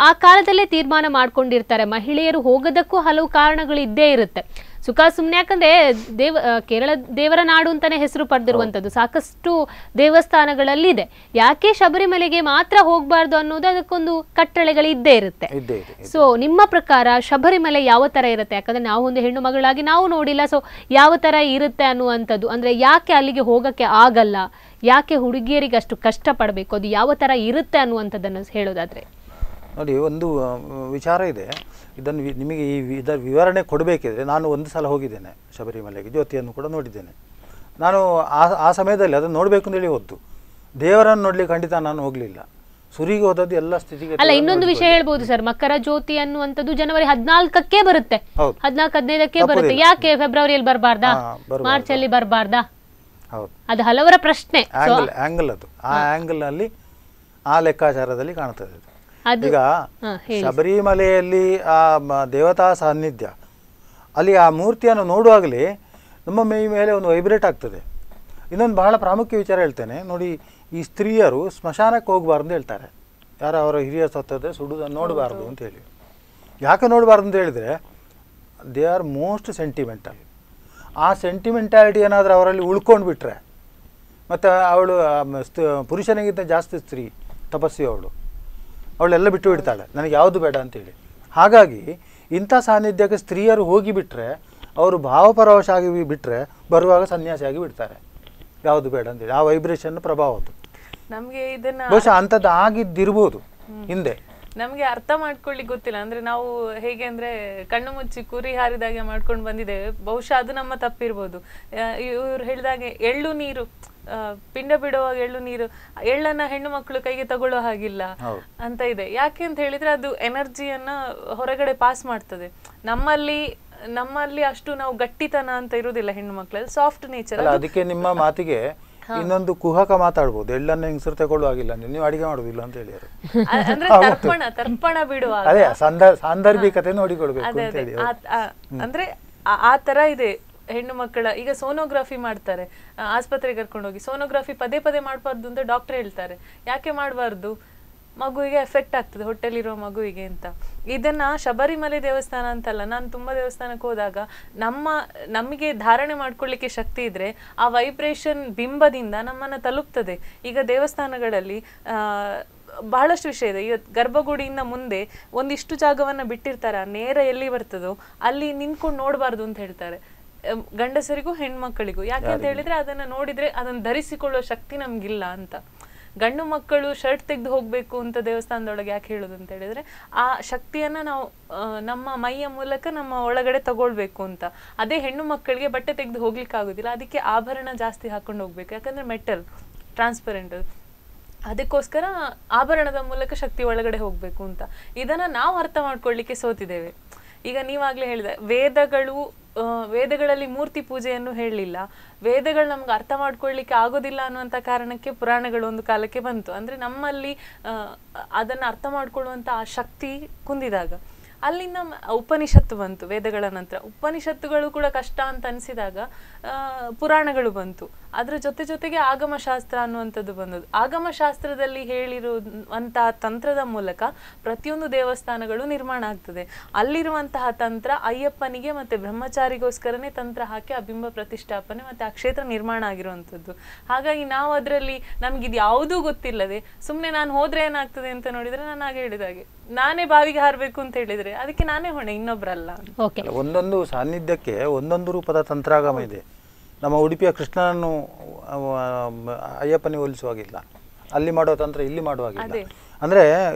ಆ ಕಾಲದಲ್ಲೇ ತೀರ್ಮಾನ ಮಾಡ್ಕೊಂಡಿರ್ತಾರೆ. ಮಹಿಳೆಯರು ಹೋಗೋದಕ್ಕೂ ಹಲವು ಕಾರಣಗಳು ಇದ್ದೇ ಇರುತ್ತೆ. ಸುಖ ಸುಮ್ಮನೆ ಯಾಕಂದ್ರೆ ಕೇರಳ ದೇವರ ನಾಡು ಅಂತಾನೆ ಹೆಸರು ಪಡೆದಿರುವಂಥದ್ದು, ಸಾಕಷ್ಟು ದೇವಸ್ಥಾನಗಳಲ್ಲಿದೆ. ಯಾಕೆ ಶಬರಿಮಲೆಗೆ ಮಾತ್ರ ಹೋಗಬಾರ್ದು ಅನ್ನೋದು ಅದಕ್ಕೊಂದು ಕಟ್ಟಳೆಗಳು ಇದ್ದೇ ಇರುತ್ತೆ. ಸೊ ನಿಮ್ಮ ಪ್ರಕಾರ ಶಬರಿಮಲೆ ಯಾವ ತರ ಇರುತ್ತೆ? ಯಾಕಂದ್ರೆ ನಾವು ಒಂದು ಹೆಣ್ಣು ಮಗಳಾಗಿ ನಾವು ನೋಡಿಲ್ಲ. ಸೊ ಯಾವ ತರ ಇರುತ್ತೆ ಅನ್ನುವಂಥದ್ದು, ಅಂದ್ರೆ ಯಾಕೆ ಅಲ್ಲಿಗೆ ಹೋಗಕ್ಕೆ ಆಗಲ್ಲ, ಯಾಕೆ ಹುಡುಗಿಯರಿಗೆ ಅಷ್ಟು ಕಷ್ಟ ಪಡಬೇಕು, ಅದು ಯಾವ ತರ ಇರುತ್ತೆ ಅನ್ನುವಂಥದ್ದನ್ನು ಹೇಳೋದಾದ್ರೆ. ನೋಡಿ, ಒಂದು ವಿಚಾರ ಇದೆ. ಇದನ್ನು ನಿಮಗೆ ಇದರ ವಿವರಣೆ ಕೊಡಬೇಕಿದ್ರೆ ನಾನು ಒಂದು ಸಲ ಹೋಗಿದ್ದೇನೆ ಶಬರಿಮಲೆಗೆ, ಜ್ಯೋತಿಯನ್ನು ಕೂಡ ನೋಡಿದ್ದೇನೆ. ನಾನು ಆ ಸಮಯದಲ್ಲಿ ಅದನ್ನು ನೋಡಬೇಕು ಅಂತೇಳಿ ಹೋದ್ದು. ದೇವರನ್ನು ನೋಡ್ಲಿಕ್ಕೆ ಖಂಡಿತ ನಾನು ಹೋಗಲಿಲ್ಲ. ಸುರಿಗೆ ಹೋದದ್ದು ಎಲ್ಲ ಸ್ಥಿತಿಗೆ. ಅಲ್ಲ, ಇನ್ನೊಂದು ವಿಷಯ ಹೇಳ್ಬೋದು ಸರ್, ಮಕರ ಜ್ಯೋತಿ ಅನ್ನುವಂಥದ್ದು ಜನವರಿ 14ಕ್ಕೆ ಬರುತ್ತೆ, 14-15ಕ್ಕೆ ಬರುತ್ತೆ. ಯಾಕೆ ಫೆಬ್ರವರಿಯಲ್ಲಿ ಬರಬಾರ್ದಾ, ಮಾರ್ಚ್ ಅಲ್ಲಿ ಬರಬಾರ್ದಾ? ಹೌದು, ಅದು ಹಲವರ ಪ್ರಶ್ನೆ. ಆಂಗಲ್ ಅದು ಆ ಆಂಗಲ್ ನಲ್ಲಿ ಆ ಲೆಕ್ಕಾಚಾರದಲ್ಲಿ ಕಾಣ್ತದೆ. ಈಗ ಶಬರಿಮಲೆಯಲ್ಲಿ ಆ ದೇವತಾ ಸಾನ್ನಿಧ್ಯ, ಅಲ್ಲಿ ಆ ಮೂರ್ತಿಯನ್ನು ನೋಡುವಾಗಲೇ ನಮ್ಮ ಮೈ ಮೇಲೆ ಒಂದು ವೈಬ್ರೇಟ್ ಆಗ್ತದೆ. ಇನ್ನೊಂದು ಬಹಳ ಪ್ರಾಮುಖ್ಯ ವಿಚಾರ ಹೇಳ್ತೇನೆ ನೋಡಿ. ಈ ಸ್ತ್ರೀಯರು ಸ್ಮಶಾನಕ್ಕೆ ಹೋಗಬಾರ್ದು ಅಂತ ಹೇಳ್ತಾರೆ. ಯಾರು ಅವರ ಹಿರಿಯ ಸತ್ತದ್ರೆ ಸುಡುವುದನ್ನು ನೋಡಬಾರ್ದು ಅಂತ ಹೇಳಿ. ಯಾಕೆ ನೋಡಬಾರ್ದು ಅಂತ ಹೇಳಿದರೆ, ದೇ ಆರ್ ಮೋಸ್ಟ್ ಸೆಂಟಿಮೆಂಟಲ್. ಆ ಸೆಂಟಿಮೆಂಟಾಲಿಟಿ ಏನಾದರೂ ಅವರಲ್ಲಿ ಉಳ್ಕೊಂಡು ಬಿಟ್ರೆ, ಮತ್ತು ಅವಳು ಪುರುಷನಿಗಿಂತ ಜಾಸ್ತಿ ಸ್ತ್ರೀ ತಪಸ್ವಿ, ಅವಳೆಲ್ಲ ಬಿಟ್ಟು ಬಿಡ್ತಾಳೆ, ನನಗೆ ಯಾವುದು ಬೇಡ ಅಂತೇಳಿ. ಹಾಗಾಗಿ ಇಂಥ ಸಾನ್ನಿಧ್ಯಕ್ಕೆ ಸ್ತ್ರೀಯರು ಹೋಗಿಬಿಟ್ರೆ, ಅವರು ಭಾವಪರವಶ ಆಗಿ ಬಿಟ್ಟರೆ ಬರುವಾಗ ಸನ್ಯಾಸಿಯಾಗಿ ಬಿಡ್ತಾರೆ, ಯಾವುದು ಬೇಡ ಅಂತೇಳಿ. ಆ ವೈಬ್ರೇಷನ್ ಪ್ರಭಾವ ಅದು. ನಮಗೆ ಇದನ್ನ ಬಹುಶಃ ಅಂಥದ್ದು ಆಗಿದ್ದಿರ್ಬೋದು ಹಿಂದೆ. ನಮಗೆ ಅರ್ಥ ಮಾಡ್ಕೊಳ್ಳಿಕ್ಕೆ ಗೊತ್ತಿಲ್ಲ. ಅಂದ್ರೆ ನಾವು ಹೇಗೆ ಅಂದ್ರೆ ಕಣ್ಣು ಮುಚ್ಚಿ ಕುರಿ ಹಾರಿದಾಗೆ ಮಾಡ್ಕೊಂಡು ಬಂದಿದ್ದೇವೆ. ಬಹುಶಃ ಅದು ನಮ್ಮ ತಪ್ಪಿರ್ಬೋದು. ಇವ್ರು ಹೇಳಿದಾಗೆ ಎಳ್ಳು ನೀರು, ಪಿಂಡ ಬಿಡುವಾಗ ಎಳ್ಳು ನೀರು, ಎಳ್ಳನ್ನ ಹೆಣ್ಣು ಮಕ್ಕಳು ಕೈಗೆ ತಗೊಳ್ಳೋ ಹಾಗಿಲ್ಲ ಅಂತ ಇದೆ. ಯಾಕೆ ಅಂತ ಹೇಳಿದ್ರೆ ಅದು ಎನರ್ಜಿಯನ್ನ ಹೊರಗಡೆ ಪಾಸ್ ಮಾಡ್ತದೆ. ನಮ್ಮಲ್ಲಿ ಅಷ್ಟು ನಾವು ಗಟ್ಟಿತನ ಅಂತ ಇರುವುದಿಲ್ಲ ಹೆಣ್ಣು ಮಕ್ಕಳಲ್ಲಿ, ಸಾಫ್ಟ್ ನೇಚರ್. ಅದಕ್ಕೆ ನಿಮ್ಮ ಮಾತಿಗೆ ಇನ್ನೊಂದು ಕುಹಕ ಮಾತಾಡ್ಬೋದು, ಎಳ್ಳನ್ನ ಹೆಂಗಸರು ತಗೊಳ್ಳುವಾಗಿಲ್ಲ, ನೀವು ಅಡಿಗೆ ಮಾಡುದಿಲ್ಲ ಅಂತ ಹೇಳಿ. ಅಂದ್ರೆ ತರ್ಪಣ ಬಿಡುವಾಗ ಅದೇ ಸಾಂದರ್ಭಿಕತೆ ನೋಡಿಕೊಳ್ಬೇಕು ಅಂತ ಹೇಳಿ. ಅಂದ್ರೆ ಆ ತರ ಇದೆ ಹೆಣ್ಣು ಮಕ್ಕಳ. ಈಗ ಸೋನೋಗ್ರಫಿ ಮಾಡ್ತಾರೆ, ಆಸ್ಪತ್ರೆಗೆ ಕರ್ಕೊಂಡೋಗಿ ಸೋನೋಗ್ರಫಿ ಪದೇ ಪದೇ ಮಾಡಬಾರ್ದು ಅಂತ ಡಾಕ್ಟರ್ ಹೇಳ್ತಾರೆ. ಯಾಕೆ ಮಾಡಬಾರ್ದು? ಮಗುವಿಗೆ ಎಫೆಕ್ಟ್ ಆಗ್ತದೆ, ಹೊಟ್ಟೆಲಿರುವ ಮಗುವಿಗೆ ಅಂತ. ಇದನ್ನ ಶಬರಿಮಲೆ ದೇವಸ್ಥಾನ ಅಂತಲ್ಲ, ನಾನು ತುಂಬಾ ದೇವಸ್ಥಾನಕ್ಕೆ ಹೋದಾಗ ನಮಗೆ ಧಾರಣೆ ಮಾಡ್ಕೊಳ್ಳಿಕ್ಕೆ ಶಕ್ತಿ ಇದ್ರೆ ಆ ವೈಬ್ರೇಷನ್ ಬಿಂಬದಿಂದ ನಮ್ಮನ್ನ ತಲುಪ್ತದೆ. ಈಗ ದೇವಸ್ಥಾನಗಳಲ್ಲಿ ಬಹಳಷ್ಟು ವಿಷಯ ಇದೆ. ಈಗ ಗರ್ಭಗುಡಿಯಿಂದ ಮುಂದೆ ಒಂದಿಷ್ಟು ಜಾಗವನ್ನ ಬಿಟ್ಟಿರ್ತಾರೆ, ನೇರ ಎಲ್ಲಿ ಬರ್ತದೋ ಅಲ್ಲಿ ನಿಂತ್ಕೊಂಡು ನೋಡಬಾರ್ದು ಅಂತ ಹೇಳ್ತಾರೆ, ಗಂಡಸರಿಗೂ ಹೆಣ್ಮಕ್ಕಳಿಗೂ. ಯಾಕೆ ಅಂತ ಹೇಳಿದ್ರೆ ಅದನ್ನ ನೋಡಿದ್ರೆ ಅದನ್ನ ಧರಿಸಿಕೊಳ್ಳುವ ಶಕ್ತಿ ನಮ್ಗಿಲ್ಲ ಅಂತ. ಗಂಡು ಮಕ್ಕಳು ಶರ್ಟ್ ತೆಗೆದು ಹೋಗ್ಬೇಕು ಅಂತ ದೇವಸ್ಥಾನದೊಳಗೆ ಯಾಕೆ ಹೇಳೋದು ಅಂತ ಹೇಳಿದ್ರೆ, ಆ ಶಕ್ತಿಯನ್ನ ನಾವು ನಮ್ಮ ಮೈಯ ಮೂಲಕ ನಮ್ಮ ಒಳಗಡೆ ತಗೊಳ್ಬೇಕು ಅಂತ. ಅದೇ ಹೆಣ್ಣು ಮಕ್ಕಳಿಗೆ ಬಟ್ಟೆ ತೆಗೆದು ಹೋಗ್ಲಿಕ್ಕೆ ಆಗುದಿಲ್ಲ, ಅದಕ್ಕೆ ಆಭರಣ ಜಾಸ್ತಿ ಹಾಕೊಂಡು ಹೋಗ್ಬೇಕು. ಯಾಕಂದ್ರೆ ಮೆಟಲ್ ಟ್ರಾನ್ಸ್ಪರೆಂಟ್, ಅದಕ್ಕೋಸ್ಕರ ಆಭರಣದ ಮೂಲಕ ಶಕ್ತಿ ಒಳಗಡೆ ಹೋಗ್ಬೇಕು ಅಂತ. ಇದನ್ನ ನಾವು ಅರ್ಥ ಮಾಡ್ಕೊಳ್ಳಿಕ್ಕೆ ಸೋತಿದ್ದೇವೆ. ಈಗ ನೀವಾಗ್ಲೇ ಹೇಳಿದೆ, ವೇದಗಳಲ್ಲಿ ಮೂರ್ತಿ ಪೂಜೆಯನ್ನು ಹೇಳಲಿಲ್ಲ. ವೇದಗಳು ನಮ್ಗೆ ಅರ್ಥ ಮಾಡ್ಕೊಳ್ಳಿಕ್ಕೆ ಆಗೋದಿಲ್ಲ ಅನ್ನುವಂಥ ಕಾರಣಕ್ಕೆ ಪುರಾಣಗಳು ಒಂದು ಕಾಲಕ್ಕೆ ಬಂತು. ಅಂದ್ರೆ ನಮ್ಮಲ್ಲಿ ಅದನ್ನ ಅರ್ಥ ಮಾಡ್ಕೊಳ್ಳುವಂತ ಆ ಶಕ್ತಿ ಕುಂದಿದಾಗ ಅಲ್ಲಿಂದ ಉಪನಿಷತ್ತು ಬಂತು. ವೇದಗಳ ನಂತರ ಉಪನಿಷತ್ತುಗಳು ಕೂಡ ಕಷ್ಟ ಅಂತ ಅನಿಸಿದಾಗ ಪುರಾಣಗಳು ಬಂತು. ಅದರ ಜೊತೆಗೆ ಆಗಮಶಾಸ್ತ್ರ ಅನ್ನುವಂಥದ್ದು ಬಂದದ್ದು. ಆಗಮಶಾಸ್ತ್ರದಲ್ಲಿ ಹೇಳಿರುವಂತಹ ತಂತ್ರದ ಮೂಲಕ ಪ್ರತಿಯೊಂದು ದೇವಸ್ಥಾನಗಳು ನಿರ್ಮಾಣ ಆಗ್ತದೆ. ಅಲ್ಲಿರುವಂತಹ ತಂತ್ರ ಅಯ್ಯಪ್ಪನಿಗೆ ಮತ್ತೆ ಬ್ರಹ್ಮಚಾರಿಗೋಸ್ಕರನೇ ತಂತ್ರ ಹಾಕಿ ಆ ಬಿಂಬ ಪ್ರತಿಷ್ಠಾಪನೆ ಮತ್ತೆ ಆ ಕ್ಷೇತ್ರ ನಿರ್ಮಾಣ ಆಗಿರುವಂಥದ್ದು. ಹಾಗಾಗಿ ನಾವು ಅದರಲ್ಲಿ ನಮ್ಗಿದು ಯಾವುದೂ ಗೊತ್ತಿಲ್ಲದೆ ಸುಮ್ಮನೆ ನಾನು ಹೋದ್ರೆ ಏನಾಗ್ತದೆ ಅಂತ ನೋಡಿದ್ರೆ, ನಾನು ಹಾಗೆ ಹೇಳಿದಾಗೆ ನಾನೇ ಬಾವಿಗೆ ಹಾರಬೇಕು ಅಂತ ಹೇಳಿದ್ರೆ ಅದಕ್ಕೆ ನಾನೇ ಹೊಣೆ, ಇನ್ನೊಬ್ರಲ್ಲ. ಒಂದೊಂದು ಸಾನ್ನಿಧ್ಯಕ್ಕೆ ಒಂದೊಂದು ರೂಪದ ತಂತ್ರಾಗಮ ಇದೆ. ನಮ್ಮ ಉಡುಪಿಯ ಕೃಷ್ಣನನ್ನು ಅಯ್ಯಪ್ಪನಿಗೆ ಹೋಲಿಸುವಾಗಿಲ್ಲ, ಅಲ್ಲಿ ಮಾಡುವ ತಂತ್ರ ಇಲ್ಲಿ ಮಾಡುವಾಗಿಲ್ಲ. ಅಂದರೆ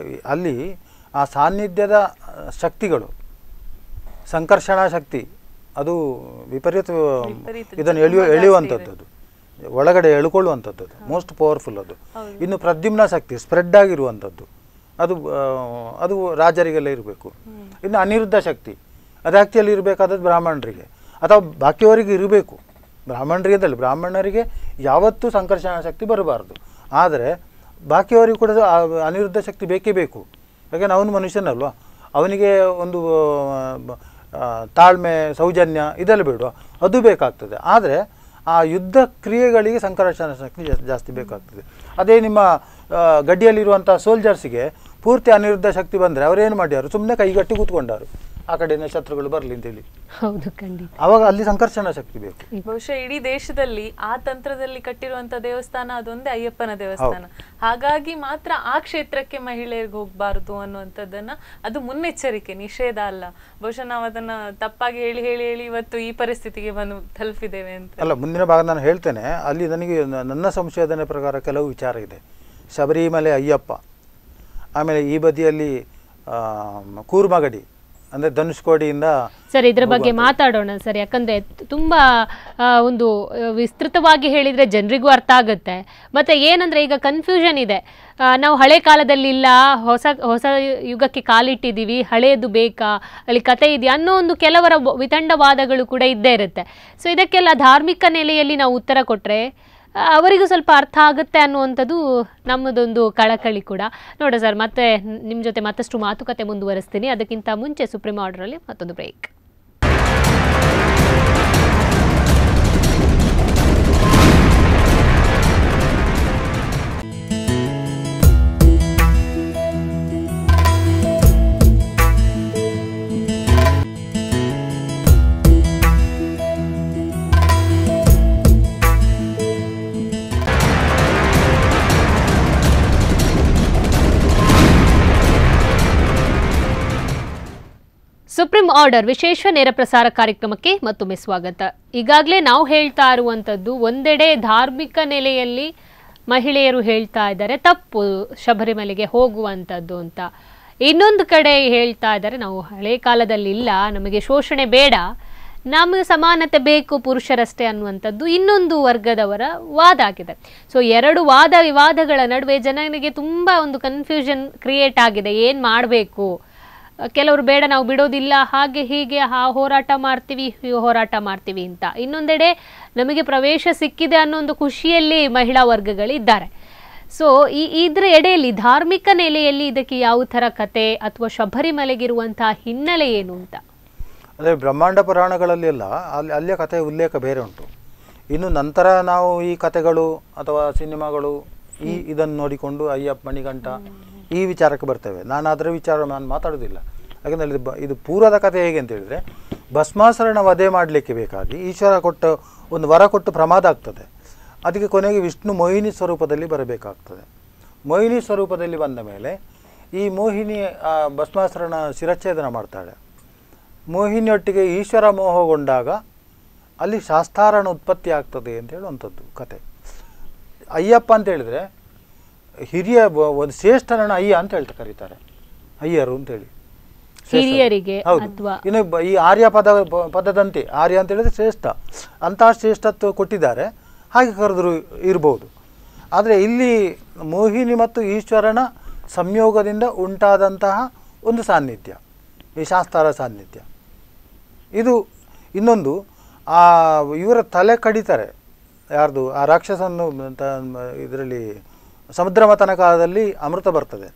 ಅಲ್ಲಿ ಆ ಸಾನ್ನಿಧ್ಯದ ಶಕ್ತಿಗಳು, ಸಂಕರ್ಷಣಾ ಶಕ್ತಿ ಅದು ವಿಪರೀತ ಇದನ್ನು ಎಳೆಯುವಂಥದ್ದು, ಒಳಗಡೆ ಎಳ್ಕೊಳ್ಳುವಂಥದ್ದು, ಮೋಸ್ಟ್ ಪವರ್ಫುಲ್ ಅದು. ಇನ್ನು ಪ್ರದ್ಯುಮ್ನ ಶಕ್ತಿ ಸ್ಪ್ರೆಡ್ ಆಗಿರುವಂಥದ್ದು, ಅದು ರಾಜರಿಗೆಲ್ಲ ಇರಬೇಕು. ಇನ್ನು ಅನಿರುದ್ಧ ಶಕ್ತಿ ಅದು ಆ್ಯಕ್ಚುಲಿ ಇರಬೇಕಾದದ್ದು ಬ್ರಾಹ್ಮಣರಿಗೆ ಅಥವಾ ಬಾಕಿಯವರಿಗೆ ಇರಬೇಕು. ಬ್ರಾಹ್ಮಣರಿಗೆ ಬ್ರಾಹ್ಮಣರಿಗೆ ಯಾವತ್ತೂ ಸಂಕರ್ಷಣ ಶಕ್ತಿ ಬರಬಾರ್ದು. ಆದರೆ ಬಾಕಿಯವರಿಗೂ ಕೂಡ ಅನಿರುದ್ಧ ಶಕ್ತಿ ಬೇಕೇ ಬೇಕು. ಯಾಕೆಂದರೆ ಅವನು ಮನುಷ್ಯನಲ್ವ, ಅವನಿಗೆ ಒಂದು ತಾಳ್ಮೆ, ಸೌಜನ್ಯ ಇದೆಲ್ಲ ಬೇಡ, ಅದು ಬೇಕಾಗ್ತದೆ. ಆದರೆ ಆ ಯುದ್ಧ ಕ್ರಿಯೆಗಳಿಗೆ ಸಂಕರ್ಷಣ ಶಕ್ತಿ ಜಾಸ್ತಿ ಬೇಕಾಗ್ತದೆ. ಅದೇ ನಿಮ್ಮ ಗಡ್ಡಿಯಲ್ಲಿರುವಂಥ ಸೋಲ್ಜರ್ಸಿಗೆ ಪೂರ್ತಿ ಅನಿರುದ್ಧ ಶಕ್ತಿ ಬಂದರೆ ಅವರೇನು ಮಾಡ್ಯಾರು, ಸುಮ್ಮನೆ ಕೈಗಟ್ಟಿ ಕೂತ್ಕೊಂಡಾರು ಆ ಕಡೆಯಿಂದ ಶತ್ರುಗಳು ಬರಲಿ ಅಂತೇಳಿ. ಹೌದು, ಖಂಡಿತ. ಅವಾಗ ಅಲ್ಲಿ ಸಂಕರ್ಷಣ ಶಕ್ತಿ ಬೇಕು. ಬಹುಶಃ ಇಡೀ ದೇಶದಲ್ಲಿ ಆ ತಂತ್ರದಲ್ಲಿ ಕಟ್ಟಿರುವಂತ ದೇವಸ್ಥಾನ ಅದೊಂದೇ ಅಯ್ಯಪ್ಪನ ದೇವಸ್ಥಾನ. ಹಾಗಾಗಿ ಮಾತ್ರ ಆ ಕ್ಷೇತ್ರಕ್ಕೆ ಮಹಿಳೆಯರಿಗೆ ಹೋಗ್ಬಾರ್ದು ಅನ್ನುವಂಥದ್ದನ್ನ, ಅದು ಮುನ್ನೆಚ್ಚರಿಕೆ, ನಿಷೇಧ ಅಲ್ಲ. ಬಹುಶಃ ನಾವು ಅದನ್ನ ತಪ್ಪಾಗಿ ಹೇಳಿ ಹೇಳಿ ಹೇಳಿ ಇವತ್ತು ಈ ಪರಿಸ್ಥಿತಿಗೆ ಬಂದು ತಲುಪಿದ್ದೇವೆ ಅಂತ. ಅಲ್ಲ, ಮುಂದಿನ ಭಾಗ ನಾನು ಹೇಳ್ತೇನೆ. ಅಲ್ಲಿ ನನಗೆ ನನ್ನ ಸಂಶೋಧನೆ ಪ್ರಕಾರ ಕೆಲವು ವಿಚಾರ ಇದೆ. ಶಬರಿಮಲೆ ಅಯ್ಯಪ್ಪ, ಆಮೇಲೆ ಈ ಬದಿಯಲ್ಲಿ ಕೂರ್ಮಗಡಿ ಅಂದರೆ ಧನುಷ್ಕೋಡಿಯಿಂದ. ಸರ್, ಇದ್ರ ಬಗ್ಗೆ ಮಾತಾಡೋಣ ಸರ್, ಯಾಕಂದ್ರೆ ತುಂಬಾ ಒಂದು ವಿಸ್ತೃತವಾಗಿ ಹೇಳಿದ್ರೆ ಜನರಿಗೂ ಅರ್ಥ ಆಗುತ್ತೆ. ಮತ್ತೆ ಏನಂದ್ರೆ ಈಗ ಕನ್ಫ್ಯೂಷನ್ ಇದೆ, ನಾವು ಹಳೆ ಕಾಲದಲ್ಲಿ ಇಲ್ಲ, ಹೊಸ ಯುಗಕ್ಕೆ ಕಾಲಿಟ್ಟಿದ್ದೀವಿ, ಹಳೆಯದು ಬೇಕಾ, ಅಲ್ಲಿ ಕತೆ ಇದೆಯಾ ಅನ್ನೋ ಒಂದು ಕೆಲವರ ವಿತಂಡವಾದಗಳು ಕೂಡ ಇದ್ದೇ ಇರುತ್ತೆ. ಸೊ ಇದಕ್ಕೆಲ್ಲ ಧಾರ್ಮಿಕ ನೆಲೆಯಲ್ಲಿ ನಾವು ಉತ್ತರ ಕೊಟ್ಟರೆ ಅವರಿಗೂ ಸ್ವಲ್ಪ ಅರ್ಥ ಆಗುತ್ತೆ ಅನ್ನುವಂಥದ್ದು ನಮ್ಮದೊಂದು ಕಳಕಳಿ ಕೂಡ. ನೋಡ ಸರ್, ಮತ್ತೆ ನಿಮ್ಮ ಜೊತೆ ಮತ್ತಷ್ಟು ಮಾತುಕತೆ ಮುಂದುವರಿಸ್ತೀನಿ. ಅದಕ್ಕಿಂತ ಮುಂಚೆ ಸುಪ್ರೀಂ ಆರ್ಡರಲ್ಲಿ ಮತ್ತೊಂದು ಬ್ರೇಕ್. ಸುಪ್ರೀಂ ಆರ್ಡರ್ ವಿಶೇಷ ನೇರ ಪ್ರಸಾರ ಕಾರ್ಯಕ್ರಮಕ್ಕೆ ಮತ್ತೊಮ್ಮೆ ಸ್ವಾಗತ. ಈಗಾಗಲೇ ನಾವು ಹೇಳ್ತಾ ಇರುವಂಥದ್ದು, ಒಂದೆಡೆ ಧಾರ್ಮಿಕ ನೆಲೆಯಲ್ಲಿ ಮಹಿಳೆಯರು ಹೇಳ್ತಾ ಇದ್ದಾರೆ ತಪ್ಪು ಶಬರಿಮಲೆಗೆ ಹೋಗುವಂಥದ್ದು ಅಂತ, ಇನ್ನೊಂದು ಕಡೆ ಹೇಳ್ತಾ ಇದ್ದಾರೆ ನಾವು ಹಳೆ ಕಾಲದಲ್ಲಿ ಇಲ್ಲ, ನಮಗೆ ಶೋಷಣೆ ಬೇಡ, ನಮಗೆ ಸಮಾನತೆ ಬೇಕು ಪುರುಷರಷ್ಟೇ ಅನ್ನುವಂಥದ್ದು ಇನ್ನೊಂದು ವರ್ಗದವರ ವಾದ ಆಗಿದೆ. ಸೊ ಎರಡು ವಾದ ವಿವಾದಗಳ ನಡುವೆ ಜನರಿಗೆ ತುಂಬ ಒಂದು ಕನ್ಫ್ಯೂಷನ್ ಕ್ರಿಯೇಟ್ ಆಗಿದೆ. ಏನು ಮಾಡಬೇಕು, ಕೆಲವರು ಬೇಡ ನಾವು ಬಿಡೋದಿಲ್ಲ, ಹಾಗೆ ಹೀಗೆ ಹೋರಾಟ ಮಾಡ್ತೀವಿ ಅಂತ. ಇನ್ನೊಂದೆಡೆ ನಮಗೆ ಪ್ರವೇಶ ಸಿಕ್ಕಿದೆ ಅನ್ನೋ ಒಂದು ಖುಷಿಯಲ್ಲಿ ಮಹಿಳಾ ವರ್ಗಗಳಿದ್ದಾರೆ. ಸೊ ಇದ್ರ ಎಡೆಯಲ್ಲಿ ಧಾರ್ಮಿಕ ನೆಲೆಯಲ್ಲಿ ಇದಕ್ಕೆ ಯಾವ ಥರ ಕತೆ ಅಥವಾ ಶಬರಿಮಲೆಗಿರುವಂತಹ ಹಿನ್ನೆಲೆ ಏನು ಅಂತ? ಅದೇ ಬ್ರಹ್ಮಾಂಡ ಪುರಾಣಗಳಲ್ಲಿ ಎಲ್ಲ ಅಲ್ಲಿಯ ಕಥೆಯ ಉಲ್ಲೇಖ ಬೇರೆ ಉಂಟು. ಇನ್ನು ನಂತರ ನಾವು ಈ ಕಥೆಗಳು ಅಥವಾ ಸಿನಿಮಾಗಳು ಇದನ್ನು ನೋಡಿಕೊಂಡು ಅಯ್ಯಪ್ಪ ಮಣಿಕಂಠ ಈ ವಿಚಾರಕ್ಕೆ ಬರ್ತೇವೆ. ನಾನು ಅದರ ವಿಚಾರ ನಾನು ಮಾತಾಡೋದಿಲ್ಲ. ಯಾಕಂದರೆ ಇದು ಪೂರ್ವದ ಕಥೆ ಹೇಗೆ ಅಂತ ಹೇಳಿದರೆ, ಭಸ್ಮಾಸುರನ ವಧೆ ಮಾಡಲಿಕ್ಕೆ ಬೇಕಾಗಿ ಈಶ್ವರ ಕೊಟ್ಟು ಒಂದು ವರ ಕೊಟ್ಟು ಪ್ರಮಾದ ಆಗ್ತದೆ. ಅದಕ್ಕೆ ಕೊನೆಗೆ ವಿಷ್ಣು ಮೋಹಿನಿ ಸ್ವರೂಪದಲ್ಲಿ ಬರಬೇಕಾಗ್ತದೆ. ಮೋಹಿನಿ ಸ್ವರೂಪದಲ್ಲಿ ಬಂದ ಮೇಲೆ ಈ ಮೋಹಿನಿ ಭಸ್ಮಾಸುರನ ಶಿರಚ್ಛೇದನ ಮಾಡ್ತಾಳೆ. ಮೋಹಿನಿಯೊಟ್ಟಿಗೆ ಈಶ್ವರ ಮೋಹಗೊಂಡಾಗ ಅಲ್ಲಿ ಶಾಸ್ತಾರಣ ಉತ್ಪತ್ತಿ ಆಗ್ತದೆ ಅಂತ ಹೇಳುವಂಥದ್ದು ಕತೆ. ಅಯ್ಯಪ್ಪ ಅಂತ ಹೇಳಿದರೆ ಹಿರಿಯ ಒಂದು ಶ್ರೇಷ್ಠನನ್ನು ಅಯ್ಯ ಅಂತ ಕರೀತಾರೆ, ಅಯ್ಯರು ಅಂತೇಳಿ ಹಿರಿಯರಿಗೆ. ಹೌದು. ಇನ್ನು ಈ ಆರ್ಯ ಪದದಂತೆ ಆರ್ಯ ಅಂತ ಹೇಳಿದ್ರೆ ಶ್ರೇಷ್ಠ, ಅಂತಹ ಶ್ರೇಷ್ಠತ್ವ ಕೊಟ್ಟಿದ್ದಾರೆ, ಹಾಗೆ ಕರೆದ್ರು ಇರ್ಬೋದು. ಆದರೆ ಇಲ್ಲಿ ಮೋಹಿನಿ ಮತ್ತು ಈಶ್ವರನ ಸಂಯೋಗದಿಂದ ಉಂಟಾದಂತಹ ಒಂದು ಸಾನ್ನಿಧ್ಯ, ಈ ಶಾಸ್ತಾರ ಸಾನ್ನಿಧ್ಯ. ಇದು ಇನ್ನೊಂದು, ಇವರ ತಲೆ ಕಡಿತಾರೆ. ಯಾರ್ದು? ಆ ರಾಕ್ಷಸನ್ನು ಇದರಲ್ಲಿ ಸಮುದ್ರ ಮಥನ ಕಾಲದಲ್ಲಿ ಅಮೃತ ಬರ್ತದೆ,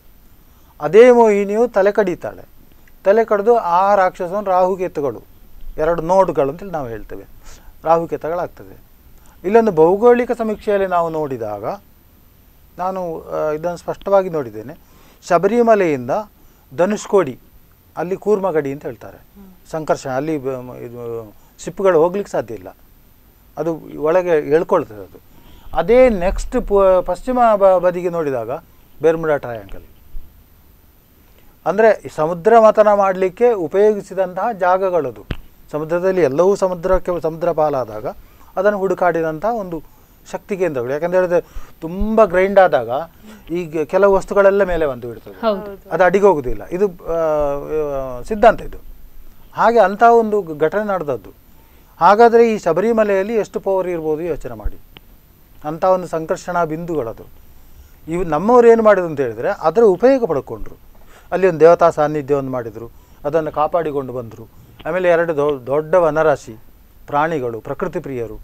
ಅದೇ ಮೋಹಿನಿಯು ತಲೆ ಕಡಿತಾಳೆ. ತಲೆ ಕಡಿದು ಆ ರಾಕ್ಷಸವನ್ನು ರಾಹುಕೇತುಗಳು, ಎರಡು ನೋಡ್ಗಳು ಅಂತೇಳಿ ನಾವು ಹೇಳ್ತೇವೆ, ರಾಹುಕೇತಗಳಾಗ್ತದೆ. ಇಲ್ಲೊಂದು ಭೌಗೋಳಿಕ ಸಮೀಕ್ಷೆಯಲ್ಲಿ ನಾವು ನೋಡಿದಾಗ ನಾನು ಇದನ್ನು ಸ್ಪಷ್ಟವಾಗಿ ನೋಡಿದ್ದೇನೆ. ಶಬರಿಮಲೆಯಿಂದ ಧನುಷ್ಕೋಡಿ, ಅಲ್ಲಿ ಕೂರ್ಮಗಡಿ ಅಂತ ಹೇಳ್ತಾರೆ, ಸಂಕರ್ಷಣ, ಅಲ್ಲಿ ಇದು ಶಿಪ್ಗಳು ಹೋಗ್ಲಿಕ್ಕೆ ಸಾಧ್ಯ ಇಲ್ಲ, ಅದು ಒಳಗೆ ಎಳ್ಕೊಳ್ತದೆ ಅದು. ಅದೇ ನೆಕ್ಸ್ಟ್ ಪಶ್ಚಿಮ ಬದಿಗೆ ನೋಡಿದಾಗ ಬೆರ್ಮುಡಾ ಟ್ರಯಾಂಗಲ್, ಅಂದರೆ ಸಮುದ್ರ ಮಥನ ಮಾಡಲಿಕ್ಕೆ ಉಪಯೋಗಿಸಿದಂತಹ ಜಾಗಗಳದು. ಸಮುದ್ರದಲ್ಲಿ ಎಲ್ಲವೂ ಸಮುದ್ರ ಪಾಲಾದಾಗ ಅದನ್ನು ಹುಡುಕಾಡಿದಂಥ ಒಂದು ಶಕ್ತಿ ಕೇಂದ್ರಗಳು. ಯಾಕಂತ ಹೇಳಿದ್ರೆ ತುಂಬ ಗ್ರೈಂಡ್ ಆದಾಗ ಈಗ ಕೆಲವು ವಸ್ತುಗಳೆಲ್ಲ ಮೇಲೆ ಬಂದು ಬಿಡ್ತದೆ, ಅದು ಅಡಿಗೆ ಹೋಗುದಿಲ್ಲ. ಇದು ಸಿದ್ಧಾಂತ ಇದು. ಹಾಗೆ ಅಂಥ ಒಂದು ಘಟನೆ ನಡೆದದ್ದು. ಹಾಗಾದರೆ ಈ ಶಬರಿಮಲೆಯಲ್ಲಿ ಎಷ್ಟು ಪವರ್ ಇರ್ಬೋದು ಯೋಚನೆ ಮಾಡಿ. ಅಂಥ ಒಂದು ಸಂಕರ್ಷಣಾ ಬಿಂದುಗಳದು. ಇವು ನಮ್ಮವ್ರು ಏನು ಮಾಡಿದ್ರು ಅಂತ ಹೇಳಿದರೆ ಅದರ ಉಪಯೋಗ ಪಡ್ಕೊಂಡ್ರು. ಅಲ್ಲಿ ಒಂದು ದೇವತಾ ಸಾನ್ನಿಧ್ಯವನ್ನು ಮಾಡಿದರು, ಅದನ್ನು ಕಾಪಾಡಿಕೊಂಡು ಬಂದರು. ಆಮೇಲೆ ಎರಡು ದೊಡ್ಡ ವನರಾಶಿ ಪ್ರಾಣಿಗಳು, ಪ್ರಕೃತಿ ಪ್ರಿಯರು,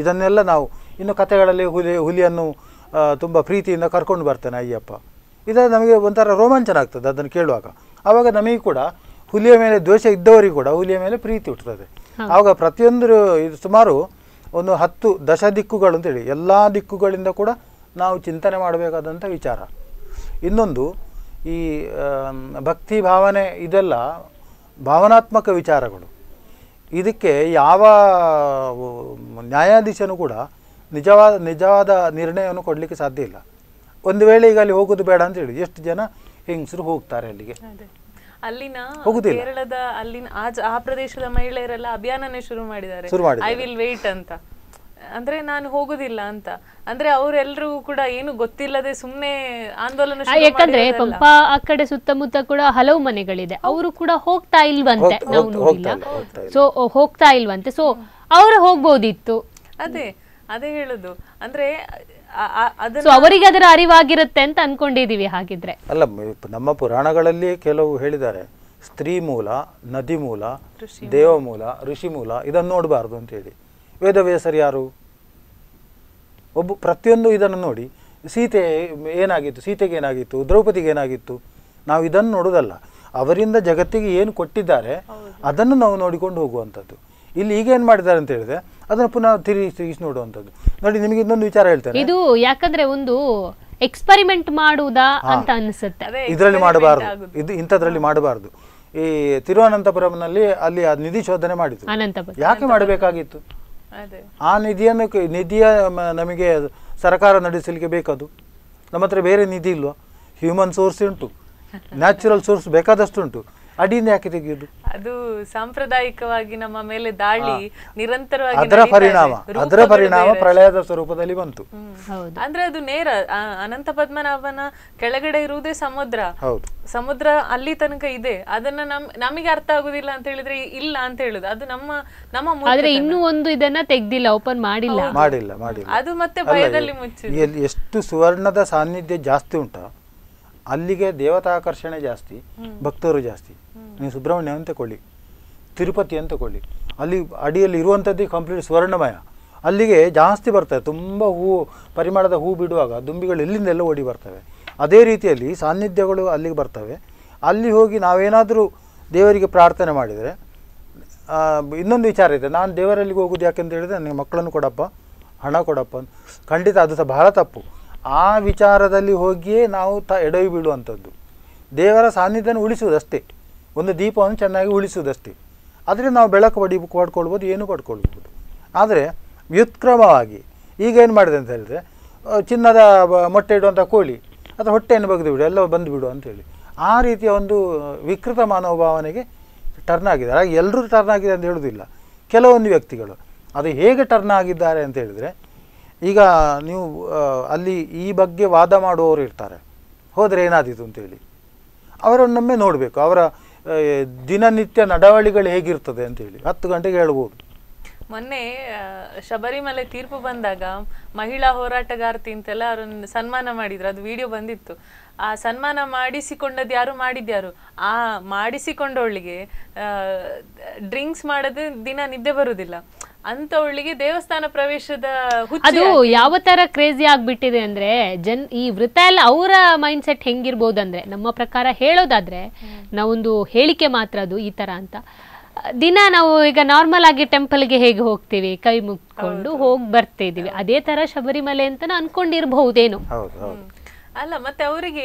ಇದನ್ನೆಲ್ಲ ನಾವು ಇನ್ನು ಕಥೆಗಳಲ್ಲಿ ಹುಲಿಯನ್ನು ತುಂಬ ಪ್ರೀತಿಯಿಂದ ಕರ್ಕೊಂಡು ಬರ್ತೇನೆ ಅಯ್ಯಪ್ಪ. ಇದು ನಮಗೆ ಒಂಥರ ರೋಮಾಂಚನ ಆಗ್ತದೆ ಅದನ್ನು ಕೇಳುವಾಗ. ಆವಾಗ ನಮಗೆ ಕೂಡ ಹುಲಿಯ ಮೇಲೆ ದ್ವೇಷ ಇದ್ದವರಿಗೆ ಕೂಡ ಹುಲಿಯ ಮೇಲೆ ಪ್ರೀತಿ ಹುಟ್ಟುತ್ತದೆ. ಆವಾಗ ಪ್ರತಿಯೊಂದು ಇದು ಸುಮಾರು ಒಂದು 10 ದಶ ದಿಕ್ಕುಗಳು ಅಂತೇಳಿ ಎಲ್ಲ ದಿಕ್ಕುಗಳಿಂದ ಕೂಡ ನಾವು ಚಿಂತನೆ ಮಾಡಬೇಕಾದಂಥ ವಿಚಾರ. ಇನ್ನೊಂದು ಈ ಭಕ್ತಿ ಭಾವನೆ ಇದೆಲ್ಲ ಭಾವನಾತ್ಮಕ ವಿಚಾರಗಳು. ಇದಕ್ಕೆ ಯಾವ ನ್ಯಾಯಾಧೀಶನೂ ಕೂಡ ನಿಜವಾದ ನಿರ್ಣಯವನ್ನು ಕೊಡಲಿಕ್ಕೆ ಸಾಧ್ಯ ಇಲ್ಲ. ಒಂದು ವೇಳೆ ಈಗ ಅಲ್ಲಿ ಹೋಗೋದು ಬೇಡ ಅಂತ ಹೇಳಿ ಎಷ್ಟು ಜನ ಹೆಂಗಸರು ಹೋಗ್ತಾರೆ ಅಲ್ಲಿಗೆ, ಅಲ್ಲಿನ ಕೇರಳದ ಅಲ್ಲಿನ ಆ ಪ್ರದೇಶದ ಮಹಿಳೆಯರೆಲ್ಲ ಅಭಿಯಾನನೇ ಶುರು ಮಾಡಿದ್ದಾರೆ, ಐ ವಿಲ್ ವೇಟ್ ಅಂತ. ಅಂದ್ರೆ ನಾನು ಹೋಗುದಿಲ್ಲ ಅಂತ. ಅಂದ್ರೆ ಅವರೆಲ್ಲರೂ ಕೂಡ ಏನು ಗೊತ್ತಿಲ್ಲದೆ ಸುಮ್ನೆ ಆಂದೋಲನ. ಯಾಕಂದ್ರೆ ಪಂಪ ಆ ಕಡೆ ಸುತ್ತಮುತ್ತ ಕೂಡ ಹಲವು ಮನೆಗಳಿದೆ, ಅವರು ಕೂಡ ಹೋಗ್ತಾ ಇಲ್ವಂತೆ, ನಾವು ನೋಡಿಲ್ಲ. ಸೊ ಹೋಗ್ತಾ ಇಲ್ವಂತೆ, ಸೊ ಅವರು ಹೋಗ್ಬೋದಿತ್ತು. ಅದೇ ಹೇಳುದು. ಅಂದ್ರೆ ಅವರಿಗೆ ಅದರ ಅರಿವಾಗಿರುತ್ತೆ ಅಂತ ಅನ್ಕೊಂಡಿದೀವಿ. ಹಾಗಿದ್ರೆ ಅಲ್ಲ, ನಮ್ಮ ಪುರಾಣಗಳಲ್ಲಿ ಕೆಲವು ಹೇಳಿದ್ದಾರೆ, ಸ್ತ್ರೀ ಮೂಲ, ನದಿ ಮೂಲ, ದೇವ ಮೂಲ, ಋಷಿ ಮೂಲ, ಇದನ್ನು ನೋಡಬಾರ್ದು ಅಂತ ಹೇಳಿ. ವೇದವ್ಯಾಸರು ಯಾರು? ಪ್ರತಿಯೊಂದು ಇದನ್ನು ನೋಡಿ, ಸೀತೆ ಏನಾಗಿತ್ತು, ಸೀತೆಗೆ ಏನಾಗಿತ್ತು, ದ್ರೌಪದಿಗೆ ಏನಾಗಿತ್ತು, ನಾವು ಇದನ್ನು ನೋಡೋದಲ್ಲ, ಅವರಿಂದ ಜಗತ್ತಿಗೆ ಏನು ಕೊಟ್ಟಿದ್ದಾರೆ ಅದನ್ನು ನಾವು ನೋಡಿಕೊಂಡು ಹೋಗುವಂಥದ್ದು. ಇಲ್ಲಿ ಈಗ ಏನು ಮಾಡಿದ್ದಾರೆ ಅಂತ ಹೇಳಿದ್ರೆ ಅದನ್ನು ಪುನಃ ತಿರುಗಿಸಿ ನೋಡುವಂಥದ್ದು. ನೋಡಿ, ನಿಮಗೆ ಇನ್ನೊಂದು ವಿಚಾರ ಹೇಳ್ತೇನೆ. ಇದು ಯಾಕಂದ್ರೆ ಒಂದು ಎಕ್ಸ್ಪರಿಮೆಂಟ್ ಮಾಡುವುದಾ ಅಂತ ಅನಿಸುತ್ತೆ. ಇದರಲ್ಲಿ ಮಾಡಬಾರ್ದು, ಇದು ಇಂಥದ್ರಲ್ಲಿ ಮಾಡಬಾರ್ದು. ಈ ತಿರುವನಂತಪುರಂನಲ್ಲಿ ಅಲ್ಲಿ ಆ ನಿಧಿ ಶೋಧನೆ ಮಾಡಿದ್ರು. ಯಾಕೆ ಮಾಡಬೇಕಾಗಿತ್ತು? ಆ ನಿಧಿಯ ನಮಗೆ ಸರ್ಕಾರ ನಡೆಸಲಿಕ್ಕೆ ಬೇಕದು. ನಮ್ಮ ಹತ್ರ ಬೇರೆ ನಿಧಿ ಇಲ್ವಾ? ಹ್ಯೂಮನ್ ಸೋರ್ಸ್ ಉಂಟು, ನ್ಯಾಚುರಲ್ ಸೋರ್ಸ್ ಬೇಕಾದಷ್ಟು ಉಂಟು. ಅಡಿಯಿಂದ ಯಾಕೆ ತೆಗೆಯುವುದು? ಅದು ಸಾಂಪ್ರದಾಯಿಕವಾಗಿ ನಮ್ಮ ಮೇಲೆ ದಾಳಿ ನಿರಂತರವಾಗಿ ಅದರ ಪರಿಣಾಮ ಪ್ರಳಯದ ಸ್ವರೂಪದಲ್ಲಿ ಬಂತು. ಅಂದ್ರೆ ಅದು ನೇರ ಅನಂತ ಪದ್ಮನಾಭನ ಕೆಳಗಡೆ ಇರುವುದೇ ಸಮುದ್ರ. ಸಮುದ್ರ ಅಲ್ಲಿ ತನಕ ಇದೆ. ಅದನ್ನ ನಮಗೆ ಅರ್ಥ ಆಗುದಿಲ್ಲ ಅಂತ ಹೇಳಿದ್ರೆ ಇಲ್ಲ ಅಂತ ಹೇಳುದು ಅದು ನಮ್ಮ ಆದ್ರೆ ಇನ್ನೂ ಒಂದು ಇದನ್ನ ತೆಗ್ದಿಲ್ಲ, ಓಪನ್ ಮಾಡಿಲ್ಲ. ಅದು ಮತ್ತೆ ಭಯದಲ್ಲಿ ಮುಚ್ಚಿದೆ. ಎಷ್ಟು ಸುವರ್ಣದ ಸಾನ್ನಿಧ್ಯ ಜಾಸ್ತಿ ಉಂಟಾ ಅಲ್ಲಿಗೆ ದೇವತಾಕರ್ಷಣೆ ಜಾಸ್ತಿ, ಭಕ್ತರು ಜಾಸ್ತಿ. ನೀವು ಸುಬ್ರಹ್ಮಣ್ಯ ಅಂತ ಕೊಳ್ಳಿ, ತಿರುಪತಿ ಅಂತ ಕೊಳ್ಳಿ, ಅಲ್ಲಿ ಅಡಿಯಲ್ಲಿ ಇರುವಂಥದ್ದು ಕಂಪ್ಲೀಟ್ ಸ್ವರ್ಣಮಯ. ಅಲ್ಲಿಗೆ ಜಾಸ್ತಿ ಬರ್ತವೆ, ತುಂಬ ಪರಿಮಳದ ಹೂ ಬಿಡುವಾಗ ದುಂಬಿಗಳು ಎಲ್ಲಿಂದೆಲ್ಲ ಓಡಿ ಬರ್ತವೆ. ಅದೇ ರೀತಿಯಲ್ಲಿ ಸಾನ್ನಿಧ್ಯಗಳು ಅಲ್ಲಿಗೆ ಬರ್ತವೆ. ಅಲ್ಲಿ ಹೋಗಿ ನಾವೇನಾದರೂ ದೇವರಿಗೆ ಪ್ರಾರ್ಥನೆ ಮಾಡಿದರೆ, ಇನ್ನೊಂದು ವಿಚಾರ ಇದೆ, ನಾನು ದೇವರಲ್ಲಿಗೆ ಹೋಗೋದು ಯಾಕೆಂತ ಹೇಳಿದರೆ ನನಗೆ ಮಕ್ಕಳನ್ನು ಕೊಡಪ್ಪ, ಹಣ ಕೊಡಪ್ಪ, ಖಂಡಿತ ಅದು ಸಹ ಬಹಳ ತಪ್ಪು. ಆ ವಿಚಾರದಲ್ಲಿ ಹೋಗಿಯೇ ನಾವು ಎಡವಿ ಬೀಳುವಂಥದ್ದು. ದೇವರ ಸಾನ್ನಿಧ್ಯನ ಉಳಿಸುವುದಷ್ಟೇ, ಒಂದು ದೀಪವನ್ನು ಚೆನ್ನಾಗಿ ಉಳಿಸುವುದಷ್ಟೇ. ಅದರಿಂದ ನಾವು ಬೆಳಕು ಪಡ್ಕೊಳ್ಬೋದು, ಏನು ಪಡ್ಕೊಳ್ಬೋದು. ಆದರೆ ವ್ಯುತ್ಕ್ರಮವಾಗಿ ಈಗೇನು ಮಾಡಿದೆ ಅಂತ ಹೇಳಿದ್ರೆ, ಚಿನ್ನದ ಮೊಟ್ಟೆ ಇಡುವಂಥ ಕೋಳಿ ಅಥವಾ ಹೊಟ್ಟೆಯನ್ನು ಬಗೆದು ಬಿಡು, ಎಲ್ಲ ಬಂದು ಬಿಡು ಅಂತೇಳಿ ಆ ರೀತಿಯ ಒಂದು ವಿಕೃತ ಮನೋಭಾವನೆಗೆ ಟರ್ನ್ ಆಗಿದ್ದಾರೆ. ಹಾಗೆ ಎಲ್ಲರೂ ಟರ್ನ್ ಆಗಿದೆ ಅಂತ ಹೇಳೋದಿಲ್ಲ, ಕೆಲವೊಂದು ವ್ಯಕ್ತಿಗಳು ಅದು ಹೇಗೆ ಟರ್ನ್ ಆಗಿದ್ದಾರೆ ಅಂತ ಹೇಳಿದರೆ, ಈಗ ನೀವು ಅಲ್ಲಿ ಈ ಬಗ್ಗೆ ವಾದ ಮಾಡುವವರು ಇರ್ತಾರೆ, ಹೋದರೆ ಏನಾದೀತು ಅಂತೇಳಿ ಅವರನ್ನೊಮ್ಮೆ ನೋಡಬೇಕು, ಅವರ ದಿನನಿತ್ಯ ನಡವಳಿಗಳು ಹೇಗಿರ್ತದೆ ಅಂತೇಳಿ 10 ಗಂಟೆಗೆ ಹೇಳ್ಬೋದು. ಮೊನ್ನೆ ಶಬರಿಮಲೆ ತೀರ್ಪು ಬಂದಾಗ ಮಹಿಳಾ ಹೋರಾಟಗಾರ್ತಿ ಅಂತೆಲ್ಲ ಅವರನ್ನು ಸನ್ಮಾನ ಮಾಡಿದ್ರು, ಅದು ವಿಡಿಯೋ ಬಂದಿತ್ತು. ಆ ಸನ್ಮಾನ ಮಾಡಿಸಿಕೊಂಡದ್ದು ಯಾರು, ಮಾಡಿದ್ಯಾರು? ಆ ಮಾಡಿಸಿಕೊಂಡವಳಿಗೆ ಡ್ರಿಂಕ್ಸ್ ಮಾಡದೆ ದಿನ ನಿದ್ದೆ ಬರುವುದಿಲ್ಲ ಅಂತವಳಿಗೆ ದೇವಸ್ಥಾನ ಪ್ರವೇಶದ ಅದು ಯಾವ ತರ ಕ್ರೇಜಿ ಆಗ್ಬಿಟ್ಟಿದೆ ಅಂದ್ರೆ, ಈ ವೃತ್ತ ಎಲ್ಲ ಅವರ ಮೈಂಡ್ ಸೆಟ್ ಹೆಂಗಿರ್ಬೋದಂದ್ರೆ, ನಮ್ಮ ಪ್ರಕಾರ ಹೇಳೋದಾದ್ರೆ ನಾವೊಂದು ಹೇಳಿಕೆ ಮಾತ್ರ ಅದು ಈ ತರ ಅಂತ. ದಿನ ನಾವು ಈಗ ನಾರ್ಮಲ್ ಆಗಿ ಟೆಂಪಲ್ಗೆ ಹೇಗೆ ಹೋಗ್ತೀವಿ, ಕೈ ಮುಕ್ಕೊಂಡು ಹೋಗಿ ಬರ್ತಿದೀವಿ, ಅದೇ ತರ ಶಬರಿಮಲೆ ಅಂತ ಅನ್ಕೊಂಡಿರ್ಬಹುದೇನು. ಅಲ್ಲ, ಮತ್ತೆ ಅವರಿಗೆ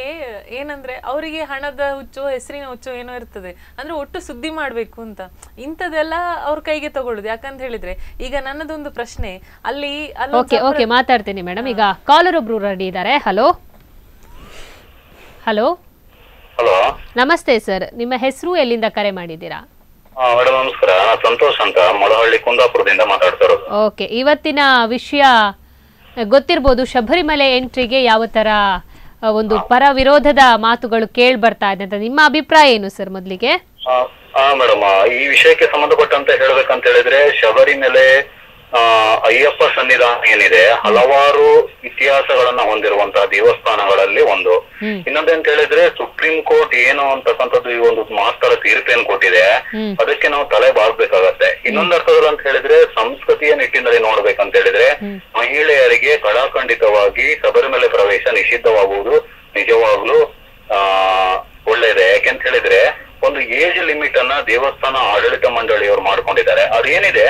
ಏನಂದ್ರೆ ಅವರಿಗೆ ಹಣದ ಹುಚ್ಚು, ಹೆಸರಿನ ಹುಚ್ಚು ಏನೋ ಇರ್ತದೆ. ಅಂದ್ರೆ ಒಟ್ಟು ಸುದ್ದಿ ಮಾಡ್ಬೇಕು ಅಂತ ಇಂಥದೆಲ್ಲ ಅವ್ರ ಕೈಗೆ ತಗೊಳ್ಳುದು. ಯಾಕಂತ ಹೇಳಿದ್ರೆ ಈಗ ನನ್ನದೊಂದು ಪ್ರಶ್ನೆ, ಅಲ್ಲಿ ಓಕೆ ಮಾತಾಡ್ತೀನಿ ಮೇಡಮ್. ಈಗ ಕಾಲರ್ ಒಬ್ರು ರೆಡಿ ಇದ್ದಾರೆ. ಹಲೋ ಹಲೋ ಹಲೋ, ನಮಸ್ತೆ ಸರ್, ನಿಮ್ಮ ಹೆಸರು, ಎಲ್ಲಿಂದ ಕರೆ ಮಾಡಿದ್ದೀರಾ? ಮೇಡಮ್ ನಮಸ್ಕಾರ, ಸಂತೋಷ್ ಅಂತ ಮೊಳಹಳ್ಳಿ ಕುಂದಾಪುರದಿಂದ ಮಾತಾಡ್ತಾ ಇರೋದು. ಓಕೆ, ಇವತ್ತಿನ ವಿಷಯ ಗೊತ್ತಿರ್ಬೋದು, ಶಬರಿಮಲೆ ಎಂಟ್ರಿಗೆ ಯಾವ ತರ ಒಂದು ಪರ ವಿರೋಧದ ಮಾತುಗಳು ಕೇಳಿ ಬರ್ತಾ ಇದೆ ಅಂತ ನಿಮ್ಮ ಅಭಿಪ್ರಾಯ ಏನು ಸರ್? ಮೊದಲಿಗೆ ಮೇಡಮ್, ಈ ವಿಷಯಕ್ಕೆ ಸಂಬಂಧಪಟ್ಟಂತೆ ಹೇಳ್ಬೇಕಂತ ಹೇಳಿದ್ರೆ, ಶಬರಿಮಲೆ ಅಯ್ಯಪ್ಪ ಸನ್ನಿಧಾನ ಏನಿದೆ, ಹಲವಾರು ಇತಿಹಾಸಗಳನ್ನ ಹೊಂದಿರುವಂತಹ ದೇವಸ್ಥಾನಗಳಲ್ಲಿ ಒಂದು. ಇನ್ನೊಂದೇಂತ ಹೇಳಿದ್ರೆ, ಸುಪ್ರೀಂ ಕೋರ್ಟ್ ಏನು ಅಂತಕ್ಕಂಥದ್ದು ಈ ಒಂದು ಮಹತ್ತರ ತೀರ್ಪೇನು ಕೊಟ್ಟಿದೆ, ಅದಕ್ಕೆ ನಾವು ತಲೆ ಬಾಗ್ಬೇಕಾಗತ್ತೆ. ಇನ್ನೊಂದು ಅರ್ಥದಲ್ಲಿ ಅಂತ ಹೇಳಿದ್ರೆ, ಸಂಸ್ಕೃತಿಯ ನಿಟ್ಟಿನಲ್ಲಿ ನೋಡ್ಬೇಕಂತ ಹೇಳಿದ್ರೆ, ಮಹಿಳೆಯರಿಗೆ ಕಡಾಖಂಡಿತವಾಗಿ ಶಬರಿಮಲೆ ಪ್ರವೇಶ ನಿಷಿದ್ಧವಾಗುವುದು ನಿಜವಾಗ್ಲೂ ಒಳ್ಳೇದೆ. ಯಾಕೆಂತ ಹೇಳಿದ್ರೆ, ಒಂದು ಏಜ್ ಲಿಮಿಟ್ ಅನ್ನ ದೇವಸ್ಥಾನ ಆಡಳಿತ ಮಂಡಳಿಯವರು ಮಾಡ್ಕೊಂಡಿದ್ದಾರೆ. ಅದೇನಿದೆ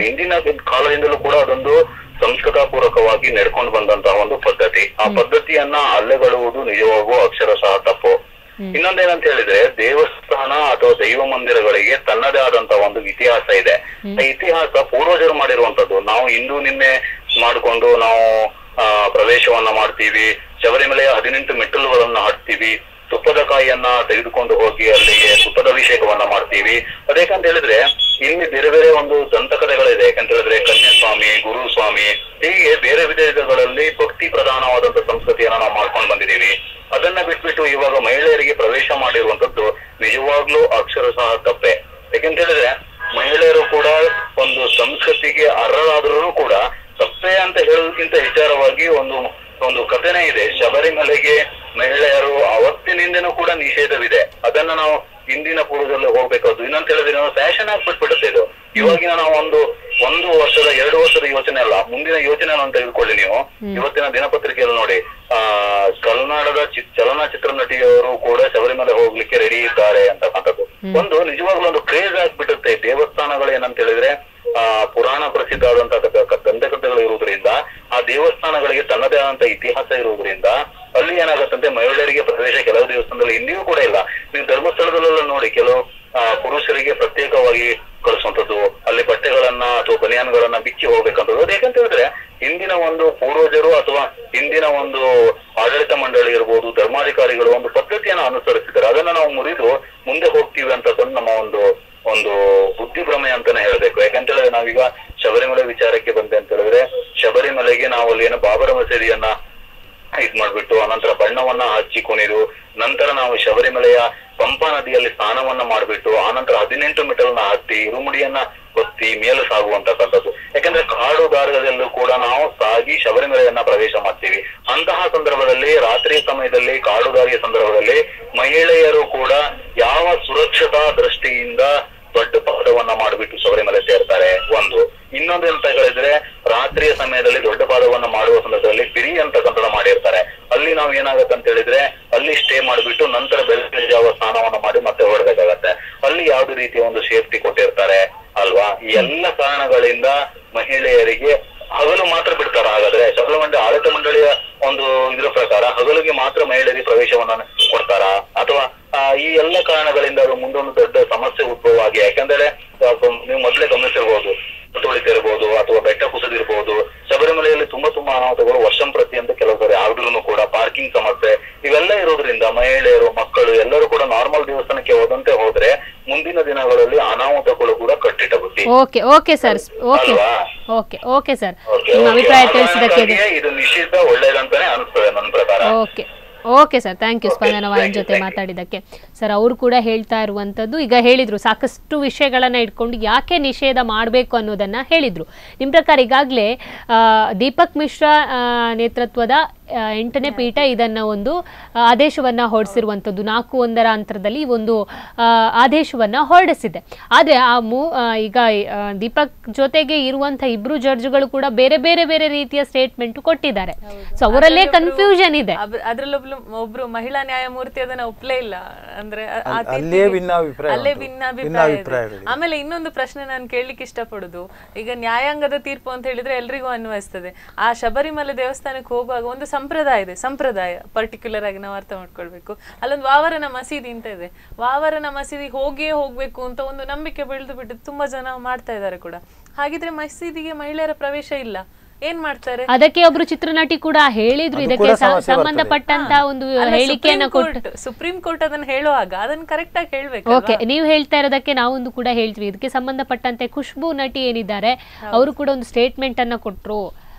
ಹಿಂದಿನ ಕಾಲದಿಂದಲೂ ಕೂಡ ಅದೊಂದು ಸಂಸ್ಕೃತ ಪೂರ್ವಕವಾಗಿ ನಡ್ಕೊಂಡು ಬಂದಂತಹ ಒಂದು ಪದ್ಧತಿ. ಆ ಪದ್ಧತಿಯನ್ನ ಅಲ್ಲೆಗಳುವುದು ನಿಜವಾಗೂ ಅಕ್ಷರಶಃ ತಪ್ಪು. ಇನ್ನೊಂದೇನಂತ ಹೇಳಿದ್ರೆ, ದೇವಸ್ಥಾನ ಅಥವಾ ದೈವ ಮಂದಿರಗಳಿಗೆ ತನ್ನದೇ ಆದಂತಹ ಒಂದು ಇತಿಹಾಸ ಇದೆ. ಆ ಇತಿಹಾಸ ಪೂರ್ವಜರು ಮಾಡಿರುವಂತದ್ದು. ನಾವು ಇಂದು ನಿನ್ನೆ ಮಾಡಿಕೊಂಡು ನಾವು ಪ್ರವೇಶವನ್ನ ಮಾಡ್ತೀವಿ, ಶಬರಿಮಲೆಯ 18 ಮೆಟ್ಟಿಲುಗಳನ್ನ ಹತ್ತೀವಿ, ತುಪ್ಪದ ಕಾಯಿಯನ್ನ ತೆಗೆದುಕೊಂಡು ಹೋಗಿ ಅಲ್ಲಿಗೆ ತುಪ್ಪದ ಅಭಿಷೇಕವನ್ನ ಮಾಡ್ತೀವಿ. ಅದೇಕಂತ ಹೇಳಿದ್ರೆ ಇಲ್ಲಿ ಬೇರೆ ಬೇರೆ ಒಂದು ದಂತಕಥೆಗಳಿದೆ. ಯಾಕಂತ ಹೇಳಿದ್ರೆ ಕನ್ಯಾಸ್ವಾಮಿ, ಗುರುಸ್ವಾಮಿ, ಹೀಗೆ ಬೇರೆ ವಿಧಗಳಲ್ಲಿ ಭಕ್ತಿ ಪ್ರಧಾನವಾದಂತ ಸಂಸ್ಕೃತಿಯನ್ನ ನಾವು ಮಾಡ್ಕೊಂಡು ಬಂದಿದ್ದೀವಿ. ಅದನ್ನ ಬಿಟ್ಬಿಟ್ಟು ಇವಾಗ ಮಹಿಳೆಯರಿಗೆ ಪ್ರವೇಶ ಮಾಡಿರುವಂತದ್ದು ನಿಜವಾಗ್ಲೂ ಅಕ್ಷರಶಃ ತಪ್ಪೆ. ಯಾಕಂತ ಹೇಳಿದ್ರೆ ಮಹಿಳೆಯರು ಕೂಡ ಒಂದು ಸಂಸ್ಕೃತಿಗೆ ಅರ್ಹರಾದ್ರೂ ಕೂಡ ತಪ್ಪೆ ಅಂತ ಹೇಳೋದಕ್ಕಿಂತ ವಿಚಾರವಾಗಿ ಒಂದು ಕಥೆನೇ ಇದೆ. ಶಬರಿಮಲೆಗೆ ಮಹಿಳೆಯರು ಅವತ್ತಿನಿಂದನೂ ಕೂಡ ನಿಷೇಧವಿದೆ. ಅದನ್ನ ನಾವು ಹಿಂದಿನ ಪೂರ್ವದಲ್ಲಿ ಹೋಗ್ಬೇಕಾದ್ರು. ಇನ್ನಂತ ಹೇಳಿದ್ರೆ ಫ್ಯಾಷನ್ ಆಗ್ಬಿಟ್ಬಿಡುತ್ತೆ ಇದು. ಇವಾಗಿನ ನಾವು ಒಂದು ವರ್ಷದ 2 ವರ್ಷದ ಯೋಚನೆ ಅಲ್ಲ, ಮುಂದಿನ ಯೋಚನೆ ಅಂತ ತೆಗೆದುಕೊಳ್ಳಿ ನೀವು. ಇವತ್ತಿನ ದಿನಪತ್ರಿಕೆಯಲ್ಲಿ ನೋಡಿ, ಕರ್ನಾಟಕದ ಚಲನಚಿತ್ರ ನಟಿಯವರು ಕೂಡ ಶಬರಿಮಲೆ ಹೋಗ್ಲಿಕ್ಕೆ ರೆಡಿ ಇದ್ದಾರೆ ಅಂತಕ್ಕಂಥದ್ದು ಒಂದು ನಿಜವಾಗ್ಲೂ ಒಂದು ಕ್ರೇಜ್ ಆಗ್ಬಿಡುತ್ತೆ. ದೇವಸ್ಥಾನಗಳು ಏನಂತ ಹೇಳಿದ್ರೆ ಪುರಾಣ ಪ್ರಸಿದ್ಧ ಆದಂತಹ ದಂತಕಥೆಗಳು ಇರುವುದರಿಂದ, ಆ ದೇವಸ್ಥಾನಗಳಿಗೆ ತನ್ನದೇ ಆದಂತ ಇತಿಹಾಸ ಇರುವುದರಿಂದ ಅಲ್ಲಿ ಏನಾಗುತ್ತಂತೆ ಮಹಿಳೆಯರಿಗೆ ಪ್ರವೇಶ ಕೆಲವು ದೇವಸ್ಥಾನದಲ್ಲಿ ಇಂದಿಯೂ ಕೂಡ ಇಲ್ಲ. ನೀವು ಧರ್ಮಸ್ಥಳದಲ್ಲೆಲ್ಲ ನೋಡಿ, ಕೆಲವು ಪುರುಷರಿಗೆ ಪ್ರತ್ಯೇಕವಾಗಿ ಕಳಿಸುವಂತದ್ದು, ಅಲ್ಲಿ ಬಟ್ಟೆಗಳನ್ನ ಅಥವಾ ಬನಿಯಾನ್ಗಳನ್ನ ಬಿಚ್ಚಿ ಹೋಗ್ಬೇಕಂತದ್ದು. ಅದೇಕಂತ ಹೇಳಿದ್ರೆ ಹಿಂದಿನ ಒಂದು ಪೂರ್ವಜರು ಅಥವಾ ಹಿಂದಿನ ಒಂದು ಆಡಳಿತ ಮಂಡಳಿ ಇರ್ಬೋದು, ಧರ್ಮಾಧಿಕಾರಿಗಳು ಒಂದು ಪದ್ಧತಿಯನ್ನ ಅನುಸರಿಸಿದ್ದಾರೆ. ಅದನ್ನ ನಾವು ಮುರಿದು ಮುಂದೆ ಹೋಗ್ತೀವಿ ಅಂತದನ್ನು ನಮ್ಮ ಒಂದು ಬುದ್ಧಿಭ್ರಮೆ ಅಂತಾನೆ ಹೇಳ್ಬೇಕು. ಯಾಕಂತ ಹೇಳಿದ್ರೆ ನಾವೀಗ ಶಬರಿಮಲೆ ವಿಚಾರಕ್ಕೆ ಬಂದೆ ಅಂತ ಹೇಳಿದ್ರೆ, ಶಬರಿಮಲೆಗೆ ನಾವು ಅಲ್ಲಿ ಏನೋ ಬಾಬರ ಮಸೀದಿಯನ್ನ ಇದ್ ಮಾಡ್ಬಿಟ್ಟು ಅನಂತರ ಬಣ್ಣವನ್ನ ಹಚ್ಚಿ ಕುಣಿದು, ನಂತರ ನಾವು ಶಬರಿಮಲೆಯ ಪಂಪಾ ನದಿಯಲ್ಲಿ ಸ್ನಾನವನ್ನ ಮಾಡ್ಬಿಟ್ಟು ಆನಂತರ 18 ಮೆಟ್ಟಲನ್ನ ಹತ್ತಿ ಇರುಮುಡಿಯನ್ನ ಹೊತ್ತಿ ಮೇಲೆ ಸಾಗುವಂತಕ್ಕಂಥದ್ದು. ಯಾಕಂದ್ರೆ ಕಾಡು ದಾರದಲ್ಲೂ ಕೂಡ ನಾವು ಸಾಗಿ ಶಬರಿಮಲೆಯನ್ನ ಪ್ರವೇಶ ಮಾಡ್ತೀವಿ. ಅಂತಹ ಸಂದರ್ಭದಲ್ಲಿ ರಾತ್ರಿ ಸಮಯದಲ್ಲಿ ಕಾಡು ದಾರಿಯ ಸಂದರ್ಭದಲ್ಲಿ ಮಹಿಳೆಯರು ಕೂಡ ಯಾವ ಸುರಕ್ಷತಾ ದೃಷ್ಟಿಯಿಂದ ದೊಡ್ಡ ಪಾದವನ್ನ ಮಾಡಿಬಿಟ್ಟು ಶಬರಿಮಲೆ ಸೇರ್ತಾರೆ. ಇನ್ನೊಂದು ಅಂತ ಹೇಳಿದ್ರೆ, ರಾತ್ರಿಯ ಸಮಯದಲ್ಲಿ ದೊಡ್ಡ ಪಾದವನ್ನ ಮಾಡುವ ಸಂದರ್ಭದಲ್ಲಿ ಪಿರಿ ಅಂತಕ್ಕಂಥದ್ದು ಮಾಡಿರ್ತಾರೆ. ಅಲ್ಲಿ ನಾವು ಏನಾಗತ್ತೆ ಅಂತ ಹೇಳಿದ್ರೆ ಅಲ್ಲಿ ಸ್ಟೇ ಮಾಡಿಬಿಟ್ಟು ನಂತರ ಬೆಳಗಿನ ಜಾವ ಸ್ನಾನವನ್ನ ಮಾಡಿ ಮತ್ತೆ ಹೊರಡ್ಬೇಕಾಗತ್ತೆ. ಅಲ್ಲಿ ಯಾವುದೇ ರೀತಿಯ ಒಂದು ಸೇಫ್ಟಿ ಕೊಟ್ಟಿರ್ತಾರೆ ಅಲ್ವಾ. ಈ ಎಲ್ಲ ಕಾರಣಗಳಿಂದ ಮಹಿಳೆಯರಿಗೆ ಹಗಲು ಮಾತ್ರ ಬಿಡ್ತಾರ. ಹಾಗಾದ್ರೆ ಶಬರಿಮಲೆ ಆಡಳಿತ ಮಂಡಳಿಯ ಒಂದು ಇದ್ರ ಪ್ರಕಾರ ಹಗಲಿಗೆ ಮಾತ್ರ ಮಹಿಳೆಯರಿಗೆ ಪ್ರವೇಶವನ್ನ ಕೊಡ್ತಾರ, ಅಥವಾ ಈ ಎಲ್ಲ ಕಾರಣಗಳಿಂದ ಅದು ಮುಂದೊಂದು ದೊಡ್ಡ ಸಮಸ್ಯೆ ಉದ್ಭವ ಆಗಿ, ಯಾಕಂದ್ರೆ ನೀವು ಮೊದಲೇ ಗಮನಿಸಿರ್ಬೋದು, ತುಳಿತಿರ್ಬೋದು ಅಥವಾ ಬೆಟ್ಟ ಕುಸಿದಿರ್ಬೋದು. ಶಬರಿಮಲೆಯಲ್ಲಿ ತುಂಬಾ ಅನಾಹುತಗಳು ವರ್ಷಂಪ್ರತಿ ಅಂತ ಕೆಲವು ಸರಿ ಆದ್ರೂ ಕೂಡ ಪಾರ್ಕಿಂಗ್ ಸಮಸ್ಯೆ ಇವೆಲ್ಲ ಇರೋದ್ರಿಂದ ಮಹಿಳೆಯರು, ಮಕ್ಕಳು ಎಲ್ಲರೂ ಕೂಡ ನಾರ್ಮಲ್ ದೇವಸ್ಥಾನಕ್ಕೆ ಹೋದಂತೆ ಹೋದ್ರೆ ಮುಂದಿನ ದಿನಗಳಲ್ಲಿ ಅನಾಹುತಗಳು ಕೂಡ ಕಟ್ಟಿಟ್ಟ ಬುದ್ಧಿ. ಓಕೆ ಸರ್, ಓಕೆ ಸರ್, ನಿಮ್ಮ ಅಭಿಪ್ರಾಯ ತಿಳಿಸಿದ್ದಕ್ಕೆ ಇದು ನಿಷಿದ್ಧ ಒಳ್ಳೇದಂತಾನೆ ಅನಿಸ್ತದೆ ನನ್ನ ಪ್ರಕಾರ. ಓಕೆ ಸರ್, ಥ್ಯಾಂಕ್ ಯು ಸ್ಪಂದನ ವಾಹಿನಿ ಜೊತೆ ಮಾತಾಡಿದ್ದಕ್ಕೆ. ಸರ್, ಅವರು ಕೂಡ ಹೇಳ್ತಾ ಇರುವಂಥದ್ದು, ಈಗ ಹೇಳಿದ್ರು ಸಾಕಷ್ಟು ವಿಷಯಗಳನ್ನ ಇಟ್ಕೊಂಡು ಯಾಕೆ ನಿಷೇಧ ಮಾಡಬೇಕು ಅನ್ನೋದನ್ನ ಹೇಳಿದ್ರು. ನಿಮ್ಮ ಪ್ರಕಾರ ಈಗಾಗಲೇ ದೀಪಕ್ ಮಿಶ್ರಾ ನೇತೃತ್ವದ 8ನೇ ಪೀಠ ಇದನ್ನ ಒಂದು ಆದೇಶವನ್ನ ಹೊರಡಿಸಿರುವಂಥದ್ದು, 4-1 ಅಂತರದಲ್ಲಿ ಒಂದು ಆದೇಶವನ್ನ ಹೊರಡಿಸಿದೆ. ಆದ್ರೆ ಈಗ ದೀಪಕ್ ಜೊತೆಗೆ ಇರುವಂತ ಇಬ್ರು ಜಡ್ಜ್ಗಳು ಕೂಡ ಬೇರೆ ಬೇರೆ ಬೇರೆ ರೀತಿಯ ಸ್ಟೇಟ್ಮೆಂಟ್ ಕೊಟ್ಟಿದ್ದಾರೆ. ಸೊ ಅವರಲ್ಲೇ ಕನ್ಫ್ಯೂಷನ್ ಇದೆ. ಒಬ್ರು ಮಹಿಳಾ ನ್ಯಾಯಮೂರ್ತಿ ಅದನ್ನ ಒಪ್ಲೇ ಇಲ್ಲ, ಅಂದ್ರೆ ಅಲ್ಲೇ ಭಿನ್ನಾಭಿಪ್ರಾಯ. ಆಮೇಲೆ ಇನ್ನೊಂದು ಪ್ರಶ್ನೆ ನಾನು ಕೇಳಲಿಕ್ಕೆ ಇಷ್ಟಪಡುದು, ಈಗ ನ್ಯಾಯಾಂಗದ ತೀರ್ಪು ಅಂತ ಹೇಳಿದ್ರೆ ಎಲ್ರಿಗೂ ಅನ್ವಯಿಸ್ತದೆ. ಆ ಶಬರಿಮಲೆ ದೇವಸ್ಥಾನಕ್ಕೆ ಹೋಗುವಾಗ ಒಂದು ಸಂಪ್ರದಾಯ ಪರ್ಟಿಕ್ಯುಲರ್ ಆಗಿ ನಾವು ಅರ್ಥ ಮಾಡ್ಕೊಳ್ಬೇಕು. ಅಲ್ಲೊಂದು ವಾವರನ ಮಸೀದಿ ಅಂತ ಇದೆ, ವಾವರನ ಮಸೀದಿ ಹೋಗ್ಬೇಕು ಅಂತ ಒಂದು ನಂಬಿಕೆ ಬೆಳೆದು ಬಿಟ್ಟು ತುಂಬಾ ಜನ ಮಾಡ್ತಾ ಇದ್ದಾರೆ ಕೂಡ. ಹಾಗಿದ್ರೆ ಮಸೀದಿಗೆ ಮಹಿಳೆಯರ ಪ್ರವೇಶ ಇಲ್ಲ, ಏನ್ ಮಾಡ್ತಾರೆ? ಅದಕ್ಕೆ ಒಬ್ರು ಚಿತ್ರನಟಿ ಕೂಡ ಹೇಳಿದ್ರು, ಇದಕ್ಕೆ ಸಂಬಂಧಪಟ್ಟಂತ ಒಂದು ಹೇಳಿಕೆಯನ್ನ ಕೊಟ್ಟು ಸುಪ್ರೀಂ ಕೋರ್ಟ್ ಅದನ್ನ ಹೇಳುವಾಗ ಅದನ್ನ ಕರೆಕ್ಟ್ ಆಗಿ ಹೇಳ್ಬೇಕು. ಓಕೆ, ನೀವು ಹೇಳ್ತಾ ಇರೋದಕ್ಕೆ ನಾವೊಂದು ಕೂಡ ಹೇಳ್ತೀವಿ. ಇದಕ್ಕೆ ಸಂಬಂಧಪಟ್ಟಂತೆ ಖುಷ್ಬು ನಟಿ ಏನಿದ್ದಾರೆ ಅವರು ಕೂಡ ಒಂದು ಸ್ಟೇಟ್ಮೆಂಟ್ ಅನ್ನ ಕೊಟ್ರು.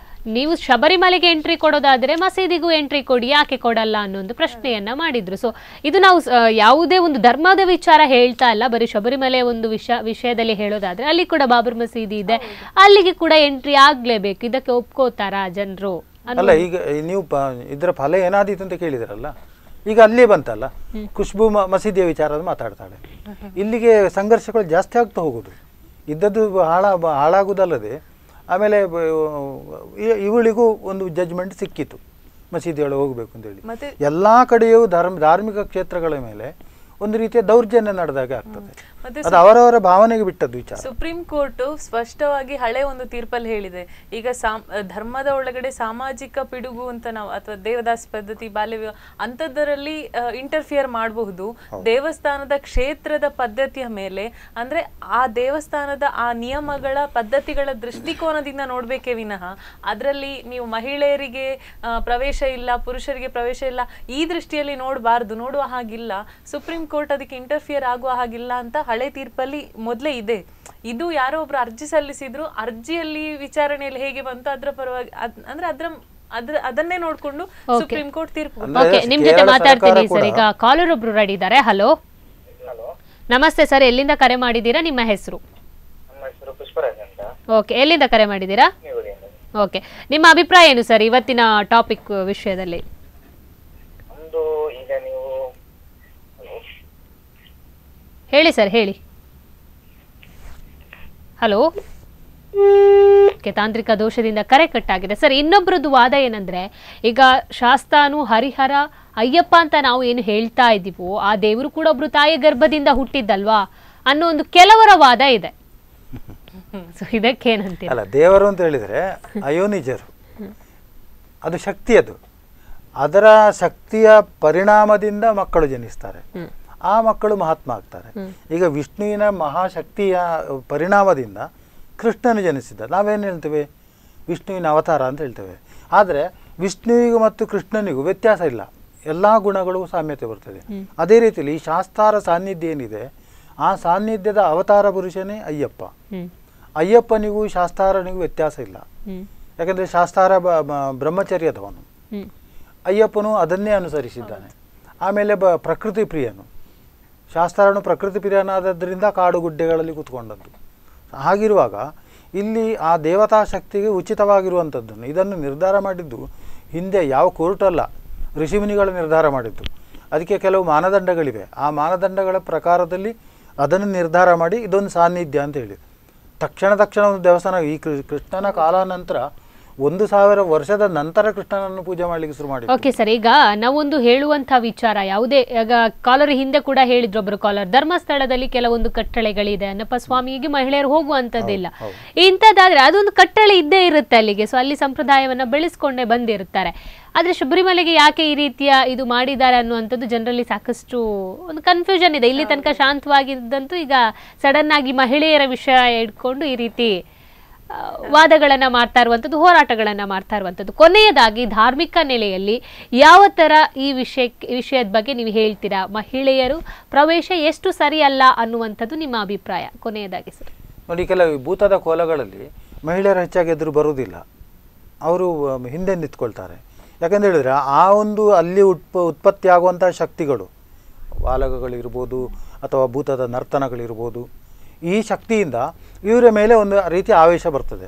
ನೀವು ಶಬರಿಮಲೆಗೆ ಎಂಟ್ರಿ ಕೊಡೋದಾದ್ರೆ ಮಸೀದಿಗೂ ಎಂಟ್ರಿ ಕೊಡಿ, ಯಾಕೆ ಕೊಡಲ್ಲ ಅನ್ನೋ ಪ್ರಶ್ನೆಯನ್ನ ಮಾಡಿದ್ರು. ಸೊ ಇದು ನಾವು ಯಾವುದೇ ಒಂದು ಧರ್ಮದ ವಿಚಾರ ಹೇಳ್ತಾ ಇಲ್ಲ, ಬರೀ ಶಬರಿಮಲೆ ಒಂದು ವಿಷಯದಲ್ಲಿ ಹೇಳೋದಾದ್ರೆ ಅಲ್ಲಿ ಕೂಡ ಬಾಬರ್ ಮಸೀದಿ ಇದೆ, ಅಲ್ಲಿಗೆ ಕೂಡ ಎಂಟ್ರಿ ಆಗ್ಲೇಬೇಕು. ಇದಕ್ಕೆ ಒಪ್ಕೋತಾರ ಜನರು? ಅಲ್ಲ, ಈಗ ನೀವು ಇದರ ಫಲ ಏನಾದೀತು ಅಂತ ಕೇಳಿದ್ರಲ್ಲ, ಈಗ ಅಲ್ಲೇ ಬಂತಲ್ಲ, ಖುಷ್ಬು ಮಸೀದಿಯ ವಿಚಾರ ಮಾತಾಡ್ತಾಳೆ. ಇಲ್ಲಿಗೆ ಸಂಘರ್ಷಗಳು ಜಾಸ್ತಿ ಆಗ್ತಾ ಹೋಗುದು, ಇದ್ದದ್ದು ಹಾಳಾಗುದಲ್ಲದೆ ಆಮೇಲೆ ಇವಳಿಗೂ ಒಂದು ಜಡ್ಜ್ಮೆಂಟ್ ಸಿಕ್ಕಿತು ಮಸೀದಿಯೊಳಗೆ ಹೋಗ್ಬೇಕು ಅಂತೇಳಿ. ಎಲ್ಲ ಕಡೆಯೂ ಧಾರ್ಮಿಕ ಕ್ಷೇತ್ರಗಳ ಮೇಲೆ ಒಂದು ರೀತಿಯ ದೌರ್ಜನ್ಯ ನಡೆದಾಗೆ ಆಗ್ತದೆ. ಅದು ಅವರವರ ಭಾವನೆಗೆ ಬಿಟ್ಟದ್ದು ವಿಚಾರ. ಸುಪ್ರೀಂ ಕೋರ್ಟ್ ಸ್ಪಷ್ಟವಾಗಿ ಹಳೆ ಒಂದು ತೀರ್ಪಲ್ಲಿ ಹೇಳಿದೆ, ಈಗ ಧರ್ಮದ ಒಳಗಡೆ ಸಾಮಾಜಿಕ ಪಿಡುಗು ಅಂತ ನಾವು ಅಥವಾ ದೇವದಾಸಿ ಪದ್ಧತಿ ಬಾಲ್ಯ ಅಂತದರಲ್ಲಿ ಇಂಟರ್ಫಿಯರ್ ಮಾಡಬಹುದು, ದೇವಸ್ಥಾನದ ಕ್ಷೇತ್ರದ ಪದ್ಧತಿಯ ಮೇಲೆ ಅಂದ್ರೆ ಆ ದೇವಸ್ಥಾನದ ಆ ನಿಯಮಗಳ ಪದ್ಧತಿಗಳ ದೃಷ್ಟಿಕೋನದಿಂದ ನೋಡ್ಬೇಕೇ ವಿನಃ ಅದರಲ್ಲಿ ನೀವು ಮಹಿಳೆಯರಿಗೆ ಪ್ರವೇಶ ಇಲ್ಲ, ಪುರುಷರಿಗೆ ಪ್ರವೇಶ ಇಲ್ಲ ಈ ದೃಷ್ಟಿಯಲ್ಲಿ ನೋಡುವ ಹಾಗಿಲ್ಲ. ಸುಪ್ರೀಂ ಕೋರ್ಟ್ ಅದಕ್ಕೆ ಇಂಟರ್ಫಿಯರ್ ಆಗುವ ಹಾಗಿಲ್ಲ ಅಂತ ಹಳೆ ತೀರ್ಪಲ್ಲಿ ಮೊದಲೇ ಇದೆ. ಇದು ಯಾರೋ ಒಬ್ರು ಅರ್ಜಿ ಸಲ್ಲಿಸಿದ್ರು, ಅರ್ಜಿಯಲ್ಲಿ ವಿಚಾರಣೆಯಲ್ಲಿ ಹೇಗೆ ಬಂತು ಅದರ ಪರವಾಗಿ ಅಂದ್ರೆ ಅದನ್ನೇ ನೋಡ್ಕೊಂಡು ಸುಪ್ರೀಂ ಕೋರ್ಟ್ ತೀರ್ಪು. ನಿಮ್ ಜೊತೆ ಮಾತಾಡ್ತೀನಿ ಸರ್. ಈಗ ಕಾಲರ್ ಒಬ್ರು ರೆಡಿ ಇದ್ದಾರೆ. ಹಲೋ, ನಮಸ್ತೆ ಸರ್, ಎಲ್ಲಿಂದ ಕರೆ ಮಾಡಿದ್ದೀರಾ? ನಿಮ್ಮ ಹೆಸರು? ಓಕೆ, ಎಲ್ಲಿಂದ ಕರೆ ಮಾಡಿದ್ದೀರಾ? ಓಕೆ, ನಿಮ್ಮ ಅಭಿಪ್ರಾಯ ಏನು ಸರ್ ಇವತ್ತಿನ ಟಾಪಿಕ್ ವಿಷಯದಲ್ಲಿ? ಹೇಳಿ ಸರ್, ಹೇಳಿ. ಹಲೋ, ತಾಂತ್ರಿಕ ದೋಷದಿಂದ ಕರೆ ಕಟ್ಟಾಗಿದೆ ಸರ್. ಇನ್ನೊಬ್ರದ್ದು ವಾದ ಏನಂದ್ರೆ, ಈಗ ಶಾಸ್ತಾನು, ಹರಿಹರ, ಅಯ್ಯಪ್ಪ ಅಂತ ನಾವು ಏನು ಹೇಳ್ತಾ ಇದ್ದೀವೋ ಆ ದೇವರು ಕೂಡ ಒಬ್ರು ತಾಯಿಯ ಗರ್ಭದಿಂದ ಹುಟ್ಟಿದ್ದಲ್ವಾ ಅನ್ನೋ ಒಂದು ಕೆಲವರ ವಾದ ಇದೆ. ಸೊ ಇದಕ್ಕೇನಂತೀರ? ಅಲ್ಲ, ದೇವರು ಅಂತ ಹೇಳಿದ್ರೆ ಅಯೋನಿಜರು, ಅದು ಶಕ್ತಿ, ಅದರ ಶಕ್ತಿಯ ಪರಿಣಾಮದಿಂದ ಮಕ್ಕಳು ಜನಿಸ್ತಾರೆ, ಆ ಮಕ್ಕಳು ಮಹಾತ್ಮ ಆಗ್ತಾರೆ. ಈಗ ವಿಷ್ಣುವಿನ ಮಹಾಶಕ್ತಿಯ ಪರಿಣಾಮದಿಂದ ಕೃಷ್ಣನು ಜನಿಸಿದ್ದ. ನಾವೇನು ಹೇಳ್ತೇವೆ? ವಿಷ್ಣುವಿನ ಅವತಾರ ಅಂತ ಹೇಳ್ತೇವೆ. ಆದರೆ ವಿಷ್ಣುವಿಗೂ ಮತ್ತು ಕೃಷ್ಣನಿಗೂ ವ್ಯತ್ಯಾಸ ಇಲ್ಲ, ಎಲ್ಲ ಗುಣಗಳು ಸಾಮ್ಯತೆ ಬರ್ತದೆ. ಅದೇ ರೀತಿಯಲ್ಲಿ ಈ ಶಾಸ್ತಾರ ಸಾನ್ನಿಧ್ಯ ಏನಿದೆ, ಆ ಸಾನ್ನಿಧ್ಯದ ಅವತಾರ ಪುರುಷನೇ ಅಯ್ಯಪ್ಪ. ಅಯ್ಯಪ್ಪನಿಗೂ ಶಾಸ್ತಾರನಿಗೂ ವ್ಯತ್ಯಾಸ ಇಲ್ಲ. ಯಾಕಂದರೆ ಶಾಸ್ತಾರ ಬ್ರಹ್ಮಚರ್ಯದವನು, ಅಯ್ಯಪ್ಪನು ಅದನ್ನೇ ಅನುಸರಿಸಿದ್ದಾನೆ. ಆಮೇಲೆ ಪ್ರಕೃತಿ ಪ್ರಿಯನು, ಶಾಸ್ತಾರನು ಪ್ರಕೃತಿ ಪ್ರಿಯನಾದದ್ದರಿಂದ ಕಾಡು ಗುಡ್ಡೆಗಳಲ್ಲಿ ಕೂತ್ಕೊಂಡದ್ದು. ಹಾಗಿರುವಾಗ ಇಲ್ಲಿ ಆ ದೇವತಾ ಶಕ್ತಿಗೆ ಉಚಿತವಾಗಿರುವಂಥದ್ದನ್ನು ಇದನ್ನು ನಿರ್ಧಾರ ಮಾಡಿದ್ದು ಹಿಂದೆ ಯಾವ ಕೋರ್ಟಲ್ಲ, ಋಷಿಮುನಿಗಳು ನಿರ್ಧಾರ ಮಾಡಿದ್ದು. ಅದಕ್ಕೆ ಕೆಲವು ಮಾನದಂಡಗಳಿವೆ. ಆ ಮಾನದಂಡಗಳ ಪ್ರಕಾರದಲ್ಲಿ ಅದನ್ನು ನಿರ್ಧಾರ ಮಾಡಿ ಇದೊಂದು ಸಾನ್ನಿಧ್ಯ ಅಂತ ಹೇಳಿ ತಕ್ಷಣ ಒಂದು ದೇವಸ್ಥಾನ ಈ ಕೃಷ್ಣನ ಕಾಲಾನಂತರ 1000 ವರ್ಷದ ನಂತರ ಕೃಷ್ಣನನ್ನು ಪೂಜೆ ಮಾಡಲಿಕ್ಕೆ ಶುರು ಮಾಡಿ. ಓಕೆ ಸರ್, ಈಗ ನಾವೊಂದು ಹೇಳುವಂತ ವಿಚಾರ ಯಾವುದೇ, ಈಗ ಕಾಲರ್ ಹಿಂದೆ ಕೂಡ ಹೇಳಿದ್ರು ಒಬ್ರು ಕಾಲರ್, ಧರ್ಮಸ್ಥಳದಲ್ಲಿ ಕೆಲವೊಂದು ಕಟ್ಟಳೆಗಳಿದೆ, ಅಣ್ಣಪ್ಪ ಸ್ವಾಮಿಗೆ ಮಹಿಳೆಯರು ಹೋಗುವಂತದ್ದಿಲ್ಲ, ಇಂಥದ್ದಾದ್ರೆ ಅದೊಂದು ಕಟ್ಟಳೆ ಇದ್ದೇ ಇರುತ್ತೆ ಅಲ್ಲಿಗೆ. ಸೊ ಅಲ್ಲಿ ಸಂಪ್ರದಾಯವನ್ನ ಬೆಳೆಸ್ಕೊಂಡೇ ಬಂದಿರ್ತಾರೆ. ಆದ್ರೆ ಶಬರಿಮಲೆಗೆ ಯಾಕೆ ಈ ರೀತಿಯ ಇದು ಮಾಡಿದ್ದಾರೆ ಅನ್ನುವಂಥದ್ದು ಜನರಲ್ಲಿ ಸಾಕಷ್ಟು ಒಂದು ಕನ್ಫ್ಯೂಷನ್ ಇದೆ. ಇಲ್ಲಿ ತನಕ ಶಾಂತವಾಗಿದ್ದಂತೂ ಈಗ ಸಡನ್ ಆಗಿ ಮಹಿಳೆಯರ ವಿಷಯ ಇಟ್ಕೊಂಡು ಈ ರೀತಿ ವಾದಗಳನ್ನ ಮಾಡ್ತಾ ಇರುವಂಥದ್ದು, ಹೋರಾಟಗಳನ್ನ ಮಾಡ್ತಾ ಇರುವಂಥದ್ದು. ಕೊನೆಯದಾಗಿ ಧಾರ್ಮಿಕ ನೆಲೆಯಲ್ಲಿ ಯಾವ ತರ ಈ ವಿಷಯದ ಬಗ್ಗೆ ನೀವು ಹೇಳ್ತೀರಾ? ಮಹಿಳೆಯರು ಪ್ರವೇಶ ಎಷ್ಟು ಸರಿ ಅಲ್ಲ ಅನ್ನುವಂಥದ್ದು ನಿಮ್ಮ ಅಭಿಪ್ರಾಯ ಕೊನೆಯದಾಗಿ ಸರ್? ನೋಡಿ, ಕೆಲವು ಭೂತದ ಕೋಲಗಳಲ್ಲಿ ಮಹಿಳೆಯರು ಹೆಚ್ಚಾಗಿ ಎದುರು ಬರುವುದಿಲ್ಲ, ಅವರು ಹಿಂದೆ ನಿಂತ್ಕೊಳ್ತಾರೆ. ಯಾಕಂತ ಹೇಳಿದ್ರೆ ಆ ಒಂದು ಅಲ್ಲಿ ಉತ್ಪತ್ತಿ ಆಗುವಂಥ ಶಕ್ತಿಗಳು, ವಾಲಕಗಳಿರ್ಬೋದು ಅಥವಾ ಭೂತದ ನರ್ತನಗಳಿರ್ಬೋದು, ಈ ಶಕ್ತಿಯಿಂದ ಇವರ ಮೇಲೆ ಒಂದು ರೀತಿಯ ಆವೇಶ ಬರ್ತದೆ.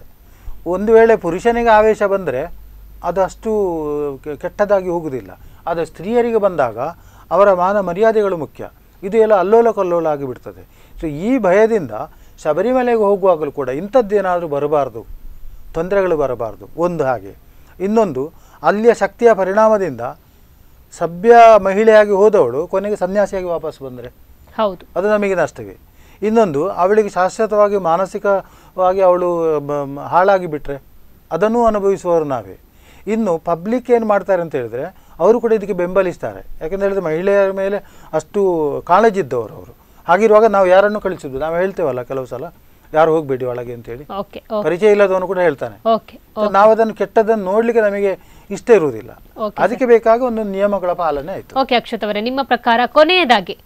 ಒಂದು ವೇಳೆ ಪುರುಷನಿಗೆ ಆವೇಶ ಬಂದರೆ ಅದು ಅಷ್ಟು ಕೆಟ್ಟದಾಗಿ ಹೋಗುವುದಿಲ್ಲ. ಆದರೆ ಸ್ತ್ರೀಯರಿಗೆ ಬಂದಾಗ ಅವರ ಮಾನ ಮರ್ಯಾದೆಗಳು ಮುಖ್ಯ. ಇದು ಎಲ್ಲ ಅಲ್ಲೋಲ ಕಲ್ಲೋಲ ಆಗಿಬಿಡ್ತದೆ. ಸೊ ಈ ಭಯದಿಂದ ಶಬರಿಮಲೆಗೆ ಹೋಗುವಾಗಲೂ ಕೂಡ ಇಂಥದ್ದೇನಾದರೂ ಬರಬಾರ್ದು, ತೊಂದರೆಗಳು ಬರಬಾರ್ದು, ಒಂದು ಹಾಗೆ. ಇನ್ನೊಂದು, ಅಲ್ಲಿಯ ಶಕ್ತಿಯ ಪರಿಣಾಮದಿಂದ ಸಭ್ಯ ಮಹಿಳೆಯಾಗಿ ಹೋದವಳು ಕೊನೆಗೆ ಸನ್ಯಾಸಿಯಾಗಿ ವಾಪಸ್ ಬಂದರೆ ಹೌದು, ಅದು ನಮಗೆ ನಷ್ಟವೇ. ಇನ್ನೊಂದು, ಅವಳಿಗೆ ಶಾಶ್ವತವಾಗಿ ಮಾನಸಿಕವಾಗಿ ಅವಳು ಹಾಳಾಗಿ ಬಿಟ್ಟರೆ ಅದನ್ನು ಅನುಭವಿಸುವವರು ನಾವೇ. ಇನ್ನು ಪಬ್ಲಿಕ್ ಏನು ಮಾಡ್ತಾರೆ ಅಂತ ಹೇಳಿದ್ರೆ ಅವರು ಕೂಡ ಇದಕ್ಕೆ ಬೆಂಬಲಿಸ್ತಾರೆ. ಯಾಕೆಂತ ಹೇಳಿದ್ರೆ ಮಹಿಳೆಯರ ಮೇಲೆ ಅಷ್ಟು ಕಾಳಜಿದ್ದವರು ಅವರು. ಹಾಗಿರುವಾಗ ನಾವು ಯಾರನ್ನು ಕಳಿಸಿದ್ದು? ನಾವು ಹೇಳ್ತೇವಲ್ಲ ಕೆಲವು ಸಲ, ಯಾರು ಹೋಗಬೇಡಿ ಒಳಗೆ ಅಂತೇಳಿ, ಪರಿಚಯ ಇಲ್ಲದವನು ಕೂಡ ಹೇಳ್ತಾನೆ. ನಾವು ಅದನ್ನು ಕೆಟ್ಟದನ್ನು ನೋಡ್ಲಿಕ್ಕೆ ನಮಗೆ ಇಷ್ಟ ಇರುವುದಿಲ್ಲ. ಅದಕ್ಕೆ ಬೇಕಾಗಿ ಒಂದು ನಿಯಮಗಳ ಪಾಲನೆ ಆಯ್ತು. ಓಕೆ ಅಕ್ಷತ್ ಅವರೇ, ನಿಮ್ಮ ಪ್ರಕಾರ ಕೊನೆಯದಾಗಿ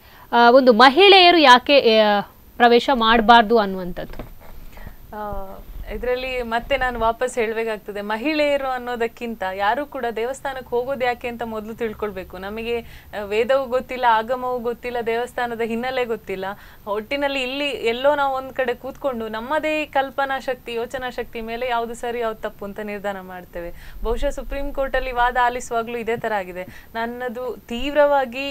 ಒಂದು ಮಹಿಳೆಯರು ಯಾಕೆ ಪ್ರವೇಶ ಮಾಡಬಾರ್ದು ಅನ್ನುವಂಥದ್ದು? ಇದರಲ್ಲಿ ಮತ್ತೆ ನಾನು ವಾಪಸ್ ಹೇಳಬೇಕಾಗ್ತದೆ, ಮಹಿಳೆಯರು ಅನ್ನೋದಕ್ಕಿಂತ ಯಾರು ಕೂಡ ದೇವಸ್ಥಾನಕ್ಕೆ ಹೋಗೋದು ಯಾಕೆ ಅಂತ ಮೊದಲು ತಿಳ್ಕೊಳ್ಬೇಕು. ನಮಗೆ ವೇದವೂ ಗೊತ್ತಿಲ್ಲ, ಆಗಮವೂ ಗೊತ್ತಿಲ್ಲ, ದೇವಸ್ಥಾನದ ಹಿನ್ನೆಲೆ ಗೊತ್ತಿಲ್ಲ. ಒಟ್ಟಿನಲ್ಲಿ ಇಲ್ಲಿ ಎಲ್ಲೋ ನಾವು ಒಂದ್ ಕಡೆ ಕೂತ್ಕೊಂಡು ನಮ್ಮದೇ ಕಲ್ಪನಾ ಶಕ್ತಿ, ಯೋಚನಾ ಶಕ್ತಿ ಮೇಲೆ ಯಾವ್ದು ಸರಿ ಯಾವ್ದು ತಪ್ಪು ಅಂತ ನಿರ್ಧಾರ ಮಾಡ್ತೇವೆ. ಬಹುಶಃ ಸುಪ್ರೀಂ ಕೋರ್ಟ್ ಅಲ್ಲಿ ವಾದ ಆಲಿಸುವಾಗ್ಲೂ ಇದೇ ತರ ಆಗಿದೆ. ನನ್ನದು ತೀವ್ರವಾಗಿ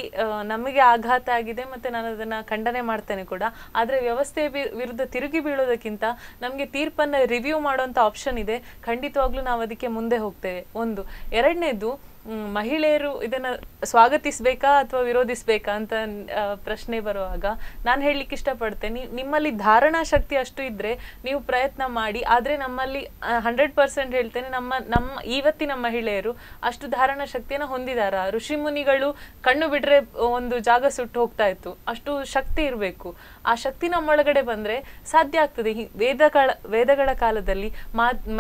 ನಮಗೆ ಆಘಾತ ಆಗಿದೆ, ಮತ್ತೆ ನಾನು ಅದನ್ನ ಖಂಡನೆ ಮಾಡ್ತೇನೆ ಕೂಡ. ಆದ್ರೆ ವ್ಯವಸ್ಥೆ ವಿರುದ್ಧ ತಿರುಗಿ ಬೀಳೋದಕ್ಕಿಂತ ನಮ್ಗೆ ತೀರ್ಪನ್ನ ರಿವ್ಯೂ ಮಾಡುವಂತ ಆಪ್ಷನ್ ಇದೆ. ಖಂಡಿತವಾಗ್ಲೂ ನಾವು ಅದಕ್ಕೆ ಮುಂದೆ ಹೋಗ್ತೇವೆ. ಒಂದು. ಎರಡನೇದು, ಮಹಿಳೆಯರು ಇದನ್ನ ಸ್ವಾಗತಿಸ್ಬೇಕಾ ಅಥವಾ ವಿರೋಧಿಸ್ಬೇಕಾ ಅಂತ ಪ್ರಶ್ನೆ ಬರುವಾಗ ನಾನು ಹೇಳಲಿಕ್ಕೆ ಇಷ್ಟಪಡ್ತೇನೆ, ನಿಮ್ಮಲ್ಲಿ ಧಾರಣಾ ಶಕ್ತಿ ಅಷ್ಟು ಇದ್ರೆ ನೀವು ಪ್ರಯತ್ನ ಮಾಡಿ. ಆದ್ರೆ ನಮ್ಮಲ್ಲಿ 100% ಹೇಳ್ತೇನೆ, ನಮ್ಮ ಇವತ್ತಿನ ಮಹಿಳೆಯರು ಅಷ್ಟು ಧಾರಣಾ ಶಕ್ತಿಯನ್ನ ಹೊಂದಿದಾರ? ಋಷಿ ಮುನಿಗಳು ಕಣ್ಣು ಬಿಟ್ರೆ ಒಂದು ಜಾಗ ಸುಟ್ಟು ಹೋಗ್ತಾ ಇತ್ತು, ಅಷ್ಟು ಶಕ್ತಿ ಇರಬೇಕು. ಆ ಶಕ್ತಿ ನಮ್ಮೊಳಗಡೆ ಬಂದ್ರೆ ಸಾಧ್ಯ ಆಗ್ತದೆ. ವೇದಗಳ ಕಾಲದಲ್ಲಿ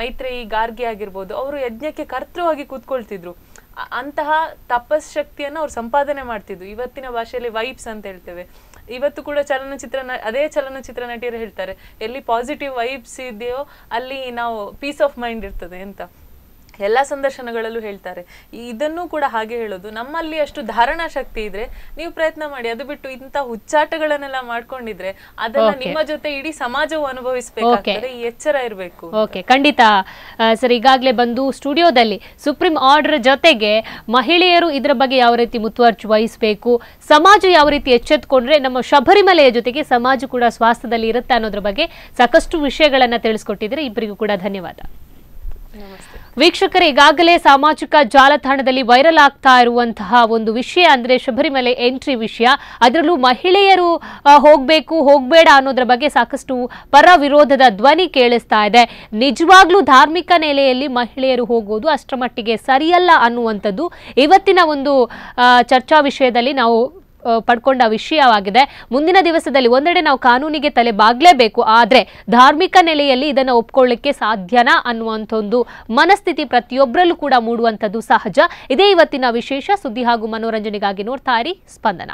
ಮೈತ್ರೇಯಿ, ಗಾರ್ಗಿ ಆಗಿರ್ಬೋದು, ಅವರು ಯಜ್ಞಕ್ಕೆ ಕರ್ತೃವಾಗಿ ಕೂತ್ಕೊಳ್ತಿದ್ರು. ಅಂತಹ ತಪಸ್ ಶಕ್ತಿಯನ್ನು ಅವ್ರು ಸಂಪಾದನೆ ಮಾಡ್ತಿದ್ರು. ಇವತ್ತಿನ ಭಾಷೆಯಲ್ಲಿ ವೈಬ್ಸ್ ಅಂತ ಹೇಳ್ತೇವೆ. ಇವತ್ತು ಕೂಡ ಅದೇ ಚಲನಚಿತ್ರ ನಟಿಯರು ಹೇಳ್ತಾರೆ, ಎಲ್ಲಿ ಪಾಸಿಟಿವ್ ವೈಬ್ಸ್ ಇದೆಯೋ ಅಲ್ಲಿ ನಾವು ಪೀಸ್ ಆಫ್ ಮೈಂಡ್ ಇರ್ತದೆ ಅಂತ ಎಲ್ಲ ಸಂದರ್ಶನಗಳಲ್ಲೂ ಹೇಳ್ತಾರೆ. ಇದನ್ನು ಕೂಡ ಹಾಗೆ ಹೇಳೋದು, ನಮ್ಮಲ್ಲಿ ಅಷ್ಟು ಧಾರಣಾ ಶಕ್ತಿ ಇದ್ರೆ ನೀವು ಪ್ರಯತ್ನ ಮಾಡಿ. ಅದು ಬಿಟ್ಟು ಇಂಥ ಹುಚ್ಚಾಟಗಳನ್ನೆಲ್ಲ ಮಾಡ್ಕೊಂಡಿದ್ರೆ ಅದನ್ನ ನಿಮ್ಮ ಜೊತೆ ಇಡೀ ಸಮಾಜವು ಅನುಭವಿಸಬೇಕಾಗ್ತದೆ. ಈ ಎಚ್ಚರ ಇರಬೇಕು. ಓಕೆ, ಖಂಡಿತ ಸರ್. ಈಗಾಗಲೇ ಬಂದು ಸ್ಟುಡಿಯೋದಲ್ಲಿ ಸುಪ್ರೀಂ ಆರ್ಡರ್ ಜೊತೆಗೆ ಮಹಿಳೆಯರು ಇದರ ಬಗ್ಗೆ ಯಾವ ರೀತಿ ಮುತುವರ್ಜಿ ವಹಿಸಬೇಕು, ಸಮಾಜ ಯಾವ ರೀತಿ ಎಚ್ಚೆತ್ತುಕೊಂಡ್ರೆ ನಮ್ಮ ಶಬರಿಮಲೆಯ ಜೊತೆಗೆ ಸಮಾಜ ಕೂಡ ಸ್ವಾಸ್ಥ್ಯದಲ್ಲಿ ಇರುತ್ತೆ ಅನ್ನೋದ್ರ ಬಗ್ಗೆ ಸಾಕಷ್ಟು ವಿಷಯಗಳನ್ನ ತಿಳಿಸ್ಕೊಟ್ಟಿದ್ರೆ. ಇಬ್ಬರಿಗೂ ಕೂಡ ಧನ್ಯವಾದ. ವೀಕ್ಷಕರೇ, ಈಗಾಗಲೇ ಸಾಮಾಜಿಕ ಜಾಲತಾಣದಲ್ಲಿ ವೈರಲ್ ಆಗ್ತಾ ಇರುವಂತಹ ಒಂದು ವಿಷಯ ಅಂದ್ರೆ ಶಬರಿಮಲೆ ಎಂಟ್ರಿ ವಿಷಯ. ಅದರಲ್ಲೂ ಮಹಿಳೆಯರು ಹೋಗ್ಬೇಕು ಹೋಗ್ಬೇಡ ಅನ್ನೋದ್ರ ಬಗ್ಗೆ ಸಾಕಷ್ಟು ಪರ ವಿರೋಧದ ಧ್ವನಿ ಕೇಳಿಸ್ತಾ ಇದೆ. ನಿಜವಾಗ್ಲೂ ಧಾರ್ಮಿಕ ನೆಲೆಯಲ್ಲಿ ಮಹಿಳೆಯರು ಹೋಗೋದು ಅಷ್ಟರ ಮಟ್ಟಿಗೆ ಸರಿಯಲ್ಲ ಅನ್ನುವಂಥದ್ದು ಇವತ್ತಿನ ಒಂದು ಚರ್ಚಾ ವಿಷಯದಲ್ಲಿ ನಾವು ಪಡ್ಕೊಂಡ ವಿಷಯವಾಗಿದೆ. ಮುಂದಿನ ದಿವಸದಲ್ಲಿ ಒಂದೆಡೆ ನಾವು ಕಾನೂನಿಗೆ ತಲೆ ಬಾಗ್ಲೇಬೇಕು, ಆದ್ರೆ ಧಾರ್ಮಿಕ ನೆಲೆಯಲ್ಲಿ ಇದನ್ನು ಒಪ್ಕೊಳ್ಳಿಕ್ಕೆ ಸಾಧ್ಯನಾ ಅನ್ನುವಂಥ ಒಂದು ಮನಸ್ಥಿತಿ ಪ್ರತಿಯೊಬ್ಬರಲ್ಲೂ ಕೂಡ ಮೂಡುವಂಥದ್ದು ಸಹಜ. ಇದೇ ಇವತ್ತಿನ ವಿಶೇಷ ಸುದ್ದಿ ಹಾಗೂ ಮನೋರಂಜನೆಗಾಗಿ ನೋಡ್ತಾ ಇರಿ ಸ್ಪಂದನ.